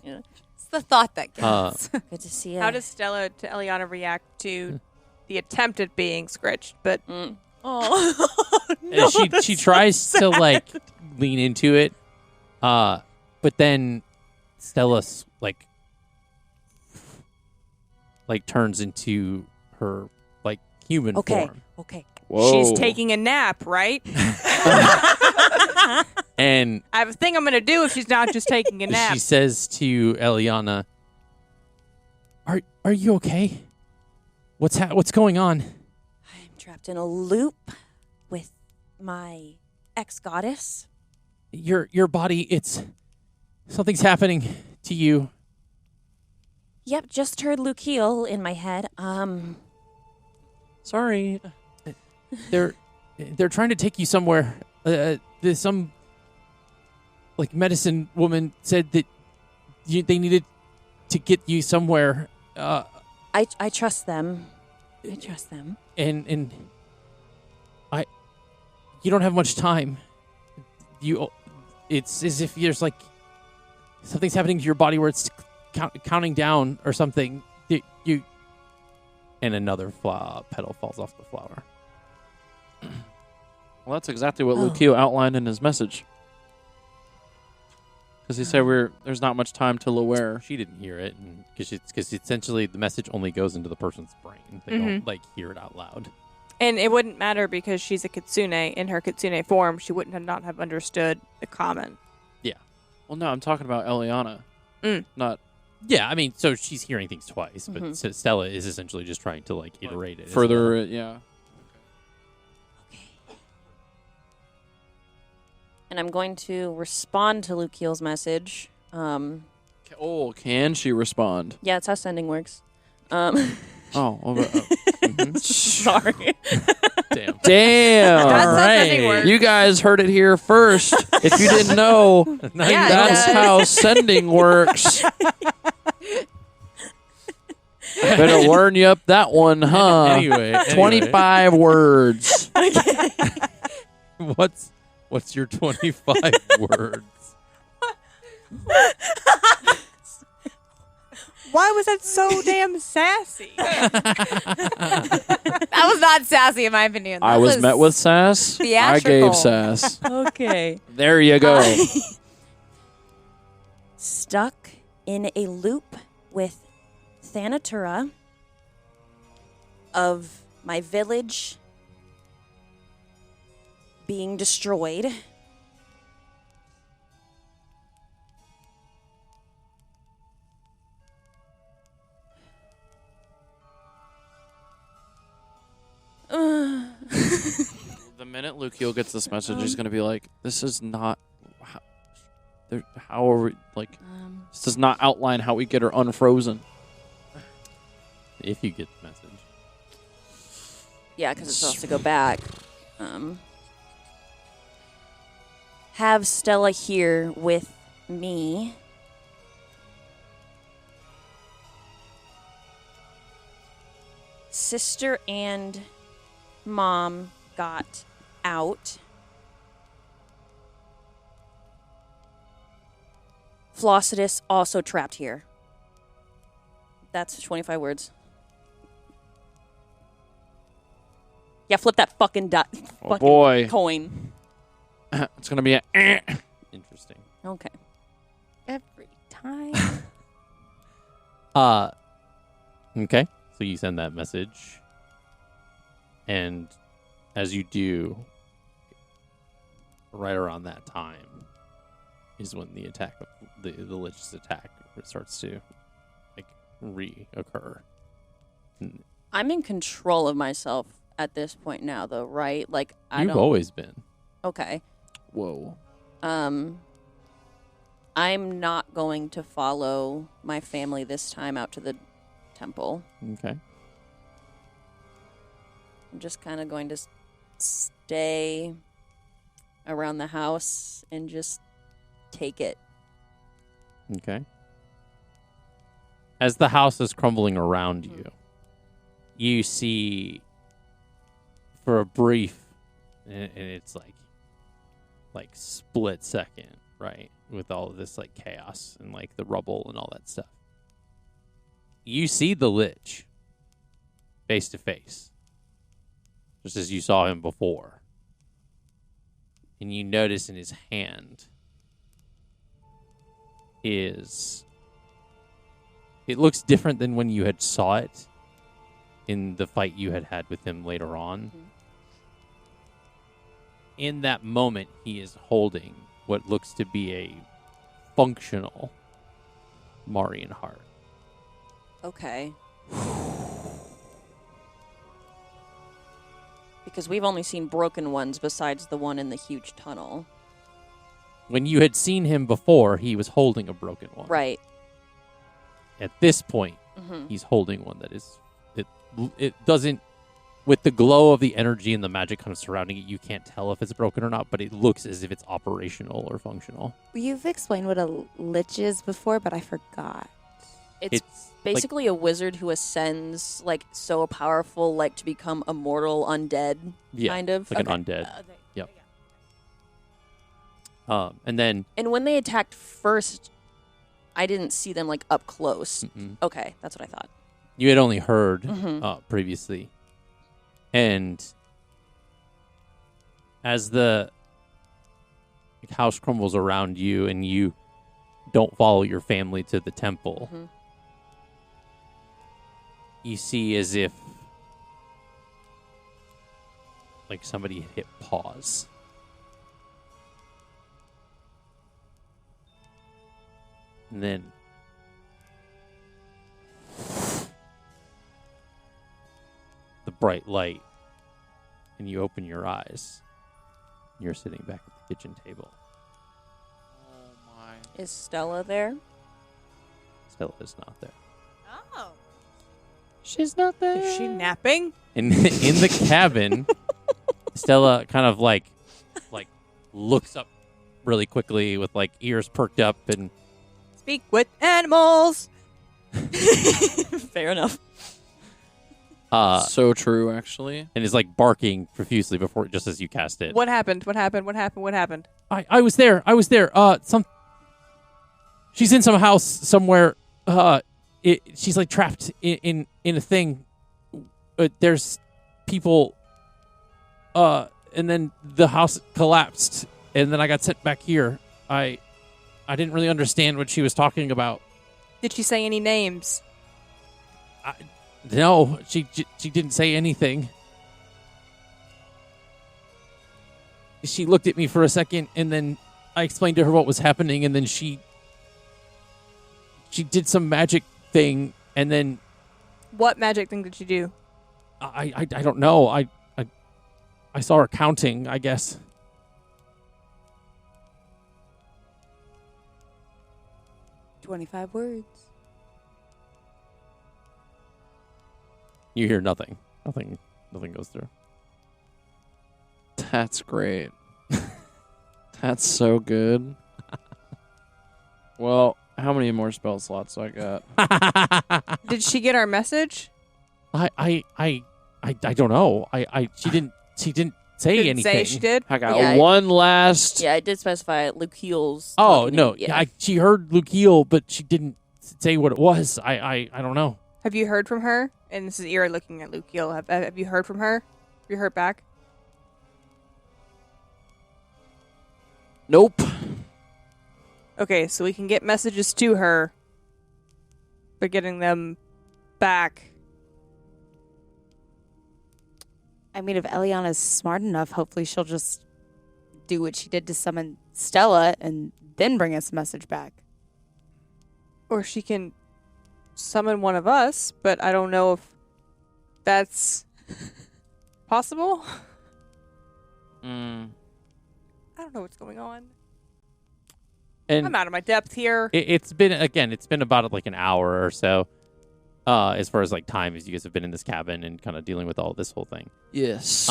You know? It's the thought that counts. Good to see you. How does Stella to Elliana react to the attempt at being scritched? But Oh. And she tries to like lean into it, but then Stella like turns into her like human form, Okay. Whoa. she's taking a nap, right? and I have a thing I'm going to do if she's not just taking a nap. she says to Eliana, "Are you okay? What's going on?" I'm trapped in a loop with my ex-goddess. Your body, something's happening to you. Yep, just heard Lukiel in my head. Sorry. They're trying to take you somewhere. There's some like medicine woman said that they needed to get you somewhere. I trust them. I trust them. And you don't have much time. It's as if there's like something's happening to your body where it's counting down or something. You and another petal falls off the flower. Well, that's exactly what Lukiel outlined in his message. Because he said there's not much time to Lower. She didn't hear it, because essentially the message only goes into the person's brain. They don't like hear it out loud. And it wouldn't matter because she's a kitsune. In her kitsune form, she wouldn't not have understood the comment. Well, no, I'm talking about Eliana. Not Yeah, I mean, so she's hearing things twice, but Stella is essentially just trying to like iterate it as further, well. yeah. And I'm going to respond to Lukiel's message. Can she respond? Yeah, that's how sending works. Oh, well, Sorry. Damn. damn! That's All how sending right. works. You guys heard it here first. If you didn't know, Yeah, that's it does. how sending works. Better learn you up that one, huh? Anyway, 25 words. what's your 25 words? Why was that so damn sassy? That was not sassy, in my opinion. I That was met with sass. I gave theatrical. sass. Okay. There you go. Stuck in a loop with Thanatura of my village being destroyed. The minute Lucio gets this message, he's gonna be like, "This is not how are we like? This does not outline how we get her unfrozen." If you get the message. Yeah, because it's supposed to go back. Have Stella here with me. Sister and mom got out. Flossidus also trapped here. That's 25 words. Yeah, flip that fucking Oh boy, coin. it's gonna be a. Interesting. Okay. Every time. Okay. So you send that message. And as you do, right around that time is when the attack, the Lich's attack starts to like reoccur. I'm in control of myself at this point now, though, right? Like I You've don't. always been. Okay. Whoa. I'm not going to follow my family this time out to the temple. Okay. I'm just kind of going to stay around the house and just take it. Okay. As the house is crumbling around you, you see for a brief, and it's like split second, right? With all of this like chaos and like the rubble and all that stuff. You see the Lich face to face, just as you saw him before. And you notice in his hand it looks different than when you had saw it in the fight you had with him later on. Mm-hmm. In that moment, he is holding what looks to be a functional Marian heart. Okay. Because we've only seen broken ones besides the one in the huge tunnel. When you had seen him before, he was holding a broken one. Right. At this point, he's holding one that is... It doesn't... With the glow of the energy and the magic kind of surrounding it, you can't tell if it's broken or not, but it looks as if it's operational or functional. You've explained what a lich is before, but I forgot. It's basically a wizard who ascends, like, so powerful, like, to become immortal undead, kind of. Like an undead. Yep. And then... And when they attacked first, I didn't see them, like, up close. Okay, that's what I thought. You had only heard previously. And as the house crumbles around you and you don't follow your family to the temple, you see as if like somebody hit pause. And then the bright light, and you open your eyes. You're sitting back at the kitchen table. Oh my. Is Stella there? Stella is not there. Oh. She's not there. Is she napping? In the cabin, Stella kind of like looks up really quickly with like ears perked up and Speak with animals. Fair enough. So true, actually. and is like barking profusely before just as you cast it. What happened? What happened? What happened? What happened? I was there. She's in some house somewhere. she's like trapped in a thing. There's people, and then the house collapsed, and then I got sent back here. I didn't really understand what she was talking about. Did she say any names? No, she didn't say anything. She looked at me for a second, and then I explained to her what was happening, and then she did some magic thing, and then What magic thing did she do? I don't know. I saw her counting, I guess. 25 words. You hear nothing. Nothing goes through. That's great. That's so good. Well, how many more spell slots do I got? Did she get our message? I don't know. She didn't say Didn't anything. say she did. I got Yeah, one last. Yeah, I did specify Luke Heels. Oh talking no! to- yeah. She heard Luke Heel, but she didn't say what it was. I don't know. Have you heard from her? And this is Ira looking at Luke Gill. Have you heard from her? Have you heard back? Nope. Okay, so we can get messages to her, but getting them back. I mean, if Elliana's smart enough, hopefully she'll just do what she did to summon Stella and then bring us a message back. Or she can summon one of us, but I don't know if that's possible. Mm. I don't know what's going on. And I'm out of my depth here. it's been about like an hour or so, as far as like time as you guys have been in this cabin and kind of dealing with all this whole thing. Yes.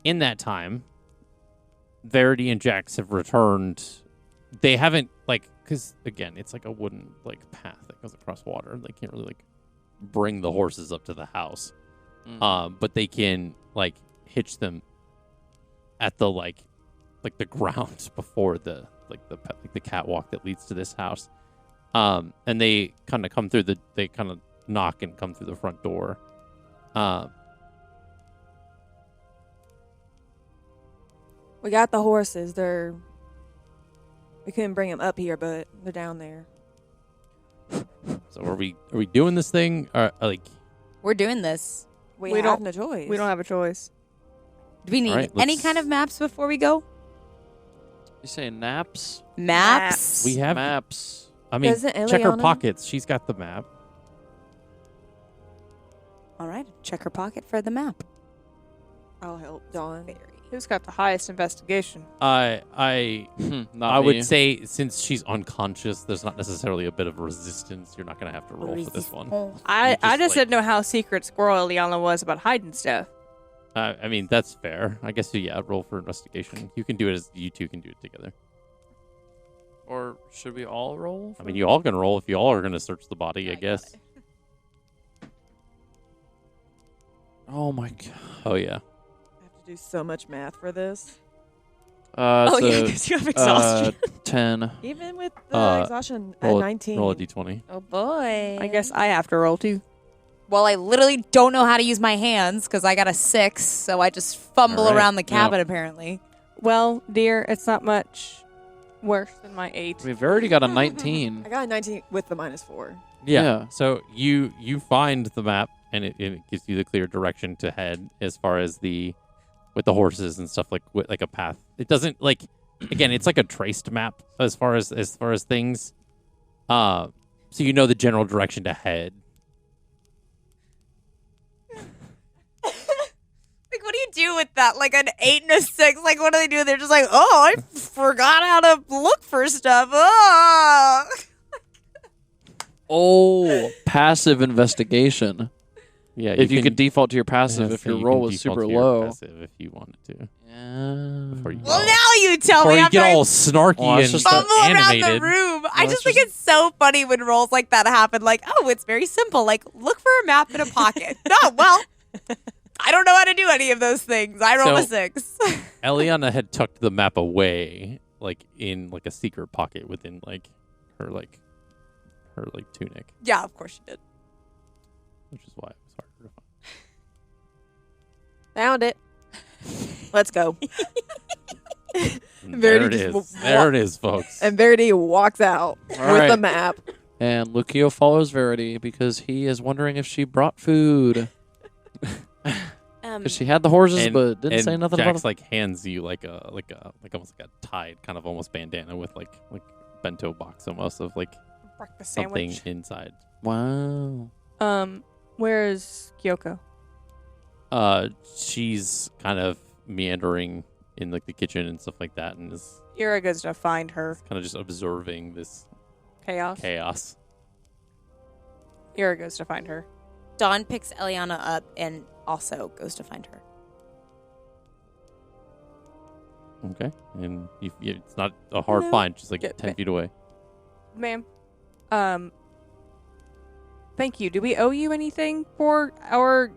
In that time, Verity and Jax have returned. They haven't because again, it's like a wooden path that goes across water. They can't really bring the horses up to the house, but they can hitch them at the the ground before the catwalk that leads to this house. And they kind of come through they kind of knock and come through the front door. We got the horses. We couldn't bring them up here, but they're down there. So are we doing this thing? Or We're doing this. We We have don't- no choice. We don't have a choice. Do we need All right, any let's- kind of maps before we go? You say naps? Maps? we have Maps. I mean, Doesn't check her Elliana- pockets. She's got the map. All right. Check her pocket for the map. I'll help Dawn. Who's got the highest investigation? I Not would me. say since she's unconscious, there's not necessarily a bit of resistance. You're not going to have to roll for this one. I just, just didn't know how secret Squirrel Elliana was about hiding stuff. I mean, that's fair. I guess, yeah, roll for investigation. You can do it as you two can do it together. Or should we all roll? I mean, you all can roll if you all are going to search the body, I guess. Oh my god. Oh, yeah. I have to do so much math for this. Oh, yeah, It's because you have a exhaustion. 10. Even with the Roll exhaustion at a- 19. Roll a d20. Oh, boy. I guess I have to roll too. Well, I literally don't know how to use my hands because I got a 6, so I just fumble All right. around the cabin, apparently. Well, dear, it's not much worse than my 8. We've already got a 19. I got a 19 with the -4. Yeah. So you find the map, and it gives you the clear direction to head as far as with the horses and stuff with a path. It doesn't again, it's like a traced map as far as things. So you know the general direction to head. What do you do with that? An 8 and a 6? What do they do? They're just oh, I forgot how to look for stuff. Oh. Oh, passive investigation. Yeah. If you could default to your passive if so your you roll can was default super to your low. passive if you wanted to. Yeah. Before you Well, now you tell Before me you after get I all snarky Well, it's and just a- fumble around animated. the room. I Well, just it's think it's so funny when rolls like that happen. Oh, it's very simple. Look for a map in a pocket. No, well, I don't know how to do any of those things. I roll a So- 6. Eliana had tucked the map away, in a secret pocket within her her like tunic, Yeah, of course she did. which is why it was harder to find. Found it. Let's go. And Verity there it just is. There it is, folks. And Verity walks out with right. the map. And Lucio follows Verity because he is wondering if she brought food. Because she had the horses, but didn't say nothing Jax about it. like hands you like almost like a tied kind of almost bandana with like bento box almost of like Breakfast something sandwich. inside. Wow. Where is Kyoko? She's kind of meandering in like the kitchen and stuff like that, and is Ira goes to find her. kind of just observing this Chaos. chaos. Ira goes to find her. Dawn picks Elliana up and also goes to find her. Okay, and it's not a hard No. find. She's like Yeah, 10 feet away. Ma'am. Thank you. Do we owe you anything for our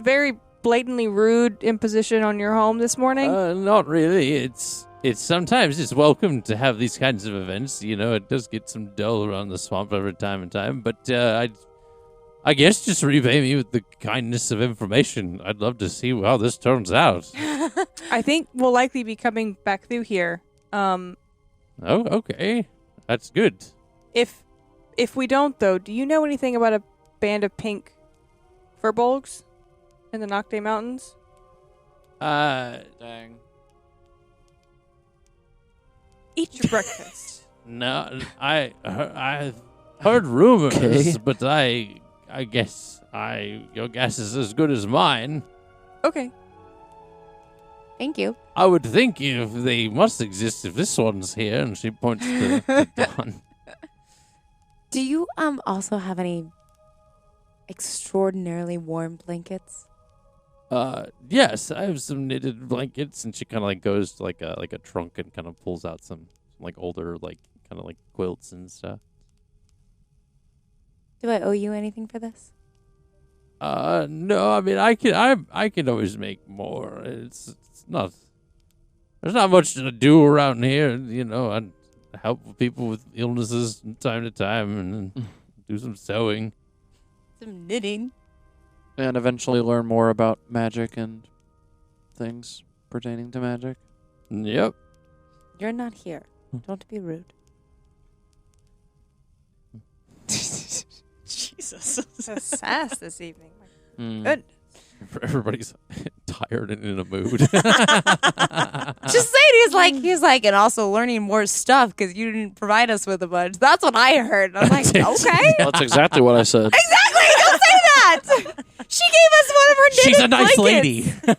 very blatantly rude imposition on your home this morning? Not really. It's sometimes it's welcome to have these kinds of events. You know, it does get some dull around the swamp every time and time. But I guess just repay me with the kindness of information. I'd love to see how this turns out. I think we'll likely be coming back through here. Oh, okay, that's good. If we don't, though, do you know anything about a band of pink furbolgs in the Nocte Mountains? Dang. Eat your breakfast. No, I've heard rumors, Okay. but I guess your guess is as good as mine. Okay. Thank you. I would think if they must exist if this one's here, and she points to Dawn. Do you also have any extraordinarily warm blankets? Yes, I have some knitted blankets, and she kind of like goes to like a trunk and kind of pulls out some like older like kind of like quilts and stuff. Do I owe you anything for this? No, I mean I can always make more. It's not. There's not much to do around here, you know. I help people with illnesses from time to time, and then do some sewing. Some knitting. And eventually learn more about magic and things pertaining to magic. Yep. You're not here. Don't be rude. Jesus. So sass this evening. Mm. Good. Everybody's tired and in a mood. Just saying, he's like, and also learning more stuff because you didn't provide us with a bunch. That's what I heard. I'm like, okay. That's exactly what I said. Exactly. Don't say that. She gave us one of her knitted She's a nice blankets. lady.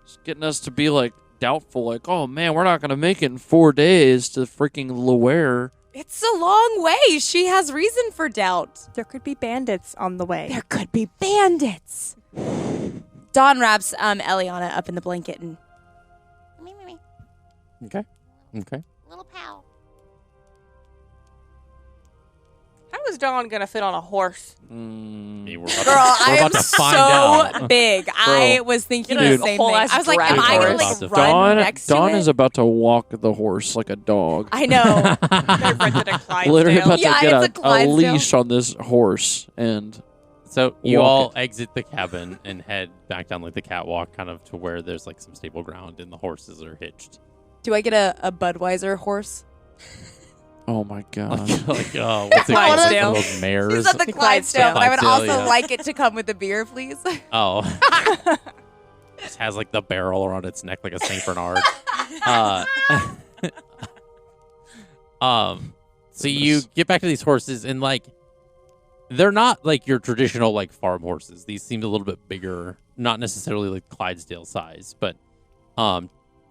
Just getting us to be like doubtful, like, oh man, we're not gonna make it in 4 days to freaking Loire. It's a long way. She has reason for doubt. There could be bandits on the way. There could be bandits. Dawn wraps Elliana up in the blanket and Okay. little pal. How is Dawn gonna fit on a horse? Hey, we're Girl, about I am to find so out. big. I was thinking Dude, the same whole thing. ass I was like, am drag I gonna horse. like run next Dawn to it? is about to walk the horse like a dog. I know. They rented a Clydesdale. Literally about Yeah, to get it's a a Clydesdale. leash on this horse and So you Walk all it. exit the cabin and head back down like the catwalk, kind of to where there's like some stable ground and the horses are hitched. Do I get a Budweiser horse? oh my god. Like, oh, what's it called? Clydesdale. Like those mares? She's at the Clydesdale, but I would Clydesdale, also yeah. like it to come with a beer, please. Oh. Just has like the barrel around its neck like a Saint Bernard. So you get back to these horses and like they're not like your traditional like farm horses. These seemed a little bit bigger, not necessarily like Clydesdale size, but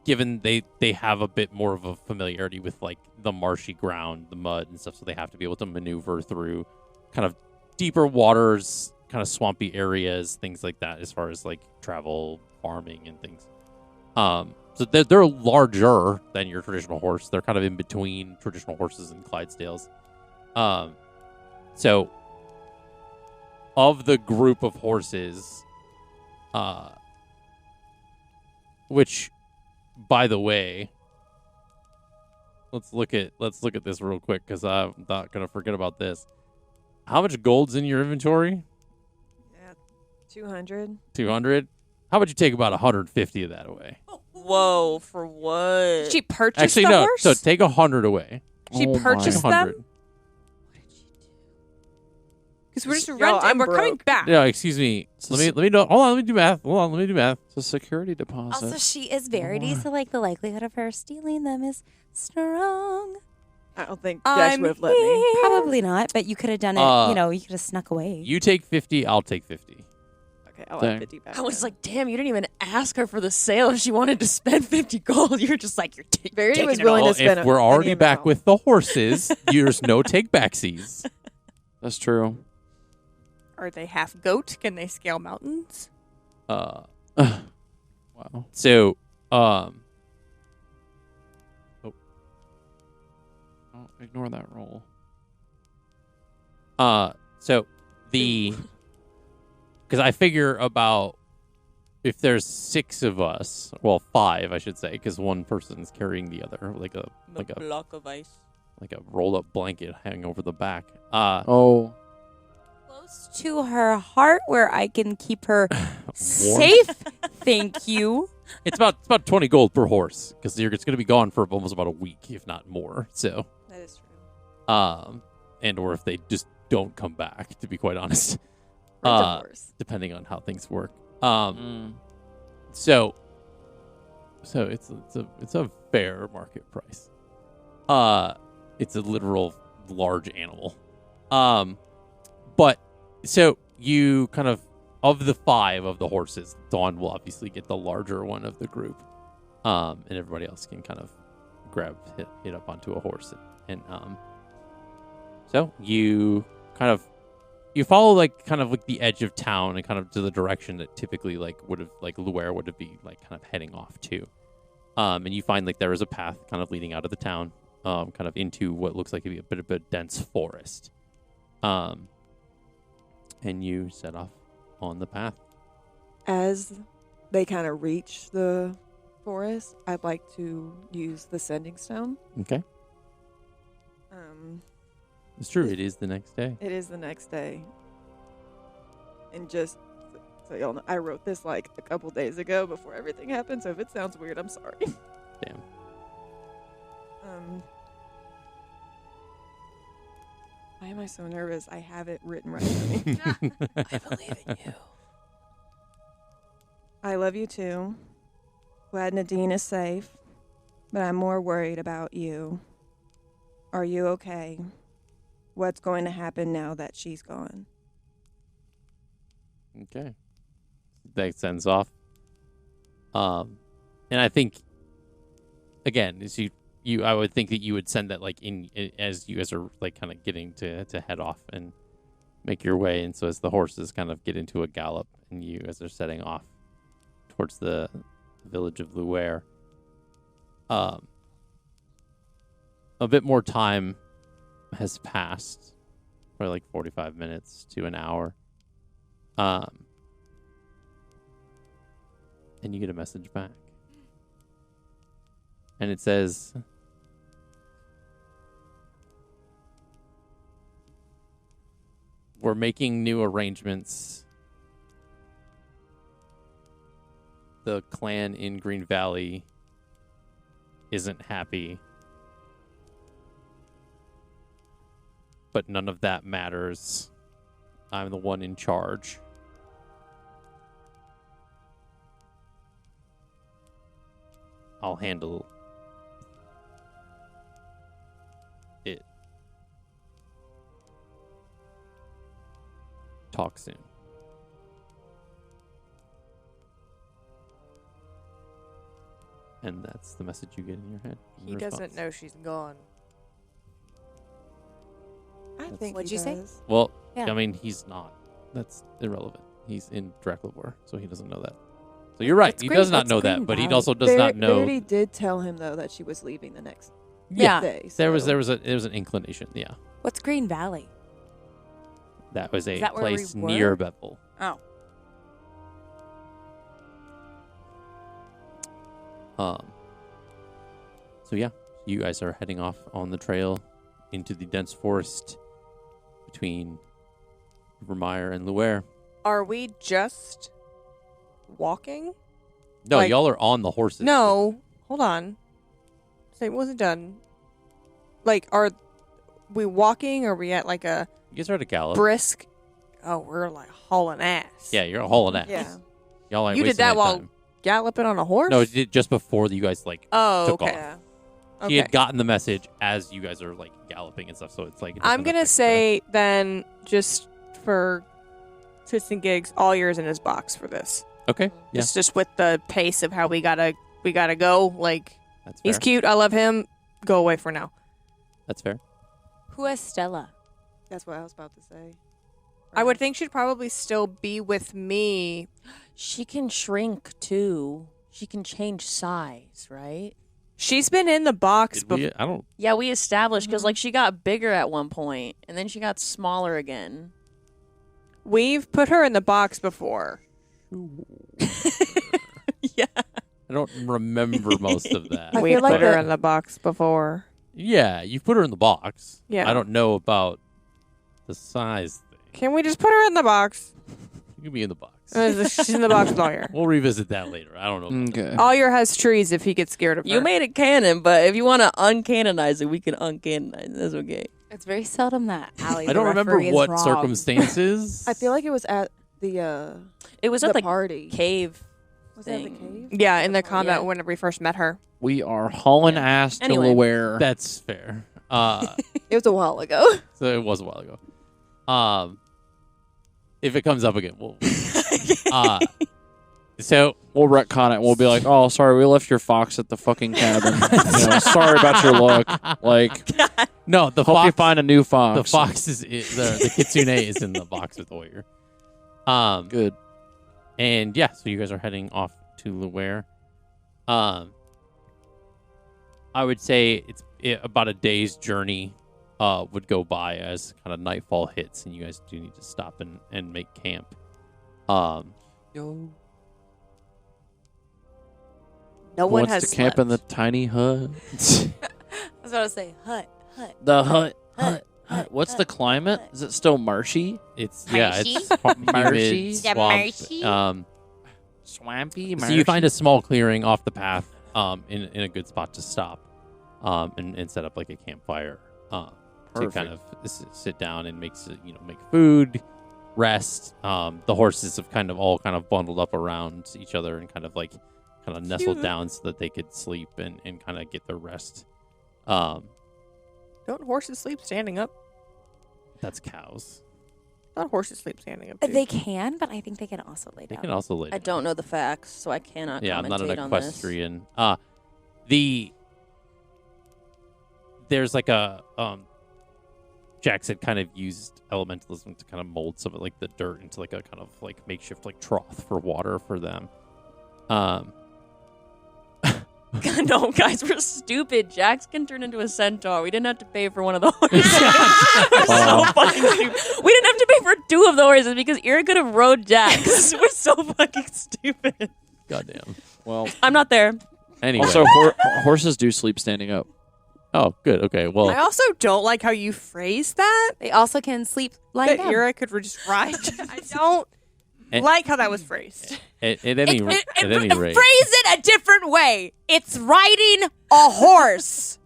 given they have a bit more of a familiarity with like the marshy ground, the mud and stuff, so they have to be able to maneuver through kind of deeper waters, kind of swampy areas, things like that, as far as like travel, farming, and things. So they're larger than your traditional horse. They're kind of in between traditional horses and Clydesdales. So of the group of horses, which, by the way, let's look at this real quick because I'm not gonna forget about this. How much gold's in your inventory? Yeah, 200. 200. How about you take about 150 of that away? Whoa, for what? She purchased Actually, the no. horse? So take 100 away. She Oh my. purchased them? 100. Because we're just Yo, renting. I'm We're coming broke. back. No, excuse me. Let me know. Hold on. Let me do math. Let me do math. It's a security deposit. Also, she is Verity, so like the likelihood of her stealing them is strong. I don't think Jax I'm would have let me. Probably not, but you could have done it. You could have snuck away. You take 50. I'll take 50. Okay, I'll Dang. have 50 back. I was then. like, damn, you didn't even ask her for the sale if she wanted to spend 50 gold. You're just like, you're Verity taking was it willing all. to spend If we're any already back amount. with the horses, there's no take backsies. That's true. Are they half goat? Can they scale mountains? Wow. So, Oh, ignore that roll. so because I figure about if there's 6 of us, well, 5, I should say, because one person's carrying the other, like a block of ice. rolled up blanket hanging over the back. Oh. Close to her heart where I can keep her safe. Thank you. It's about 20 gold per horse because it's going to be gone for almost about a week, if not more. So, That is true. and or if they just don't come back, to be quite honest, Rent a horse. depending on how things work. Mm. So it's a fair market price. It's a literal large animal. But so you kind of the 5 of the horses, Dawn will obviously get the larger one of the group. And everybody else can kind of hit up onto a horse and so you kind of follow like kind of like the edge of town and kind of to the direction that typically like would have like Luer would have be like kind of heading off to. And you find like there is a path kind of leading out of the town, kind of into what looks like to be a bit of a dense forest. And you set off on the path. As they kind of reach the forest, I'd like to use the sending stone. Okay. It's true. It is the next day. It is the next day. And just so y'all know, I wrote this like a couple days ago before everything happened, so if it sounds weird, I'm sorry. Damn. Why am I so nervous? I have it written right for me. I believe in you. I love you too. Glad Nadine is safe, but I'm more worried about you. Are you okay? What's going to happen now that she's gone? Okay. That sends off. And I think, again, is I would think that you would send that like as you guys are like kind of getting to head off and make your way. And so as the horses kind of get into a gallop and you guys are setting off towards the village of Luer, a bit more time has passed, for like 45 minutes to an hour. And you get a message back. And it says, we're making new arrangements. The clan in Green Valley isn't happy. But none of that matters. I'm the one in charge. I'll handle it. Talk soon. And that's the message you get in your head. in He doesn't response. know she's gone. I think What'd he you say? does. Well, Yeah. I mean, he's not. That's irrelevant. He's in Draclavor, so he doesn't know that. So you're right. It's He Green- does not it's know that, Green but he Valley. also does not know. Verity did tell him though that she was leaving the next Yeah. day. There was so- an inclination. Yeah, What's Green Valley? that was a Is that where we place were? near Bethel. Oh. So yeah, you guys are heading off on the trail into the dense forest between Vermeer and Luer. Are we just walking? No, Like- y'all are on the horses. No. Hold on. Say it wasn't done. Like, are we walking? Or are we at like a You guys are at a gallop. brisk? Oh, we're like hauling ass. Yeah, you're hauling ass. Yeah. Y'all ain't You did wasting that any while time. galloping on a horse? No, it did just before you guys like Oh, took okay. off. Yeah. He had Okay. gotten the message as you guys are like galloping and stuff, so it's like it I'm doesn't gonna affect say then, just for tits and gigs, all yours in his box for this. okay, yeah, Just with the pace of how we gotta go. Like, that's fair. he's cute. I love him. Go away for now. That's fair. Who has Stella? That's what I was about to say. I would think she'd probably still be with me. She can shrink too. She can change size, right? She's been in the box Did we, before. I don't. Yeah, we established because like she got bigger at one point and then she got smaller again. We've put her in the box before. Yeah. I don't remember most of that. I We feel put like her the- in the box before. Yeah, you put her in the box. Yeah. I don't know about the size thing. Can we just put her in the box? You can be in the box. She's in the box with Lawyer. We'll revisit that later. I don't know. Okay. Lawyer has trees if he gets scared of her. You made it canon, but if you want to uncanonize it, we can uncanonize it. That's okay. It's very seldom that Allie. I don't remember what circumstances. I feel like it was at the It was the at the party. cave. Was that the thing. cave? Yeah, in the combat Yeah. whenever we first met her. We are hauling ass to Anyway. Luer. That's fair. It was a while ago. So it was a while ago. If it comes up again, we'll. So We'll retcon it. We'll be like, oh, sorry, we left your fox at the fucking cabin. Sorry about your luck. Like, no, the hope you fox. find a new fox. The fox is the kitsune is in the box with Lawyer. Good. And yeah, so you guys are heading off to Luer. I would say about a day's journey would go by as kind of nightfall hits, and you guys do need to stop and make camp. Yo. No one Wants has to camp slept. in the tiny hut. I was about to say hut. The hut. What's the climate? Is it still marshy? It's Marshy? it's humid, Marshy? Yeah, swamp. marshy. Swampy? So you find a small clearing off the path, in a good spot to stop, and set up like a campfire, to Perfect. kind of sit down and make food, rest. The horses have kind of bundled up around each other and kind of nestled down so that they could sleep and kind of get their rest. Don't horses sleep standing up? That's cows. Not horses sleep standing up. Dude. They can, but I think they can also lay They down. can also lay I down. don't know the facts, so I cannot Yeah, I'm not an commentate on this. equestrian. There's like a Jax had kind of used elementalism to kind of mold some of like the dirt into like a kind of like makeshift like trough for water for them. No, guys, we're stupid. Jax can turn into a centaur. We didn't have to pay for one of the horses. We're so fucking stupid. We didn't have to pay for 2 of the horses because Ira could have rode Jax. We're so fucking stupid. Goddamn. Well, I'm not there. Anyway. also, horses do sleep standing up. Oh, good. Okay. Well, I also don't like how you phrase that. They also can sleep lying That down. Ira could just ride. I don't like how that was phrased. at any rate, Phrase it a different way. It's riding a horse.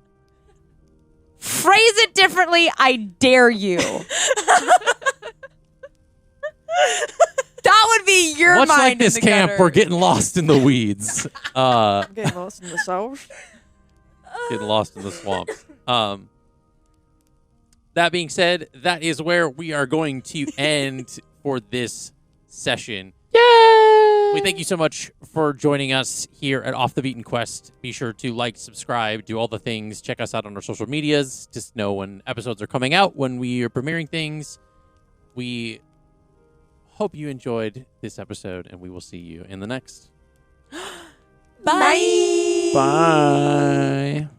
Phrase it differently, I dare you. That would be your much mind like in this the camp, gutter. we're getting lost in the weeds. I'm getting lost in the sauce. Getting lost in the swamps. That being said, that is where we are going to end for this session. Yay! We thank you so much for joining us here at Off the Beaten Quest. Be sure to like, subscribe, do all the things. Check us out on our social medias. Just know when episodes are coming out, when we are premiering things. We hope you enjoyed this episode, and we will see you in the next. Bye. Bye.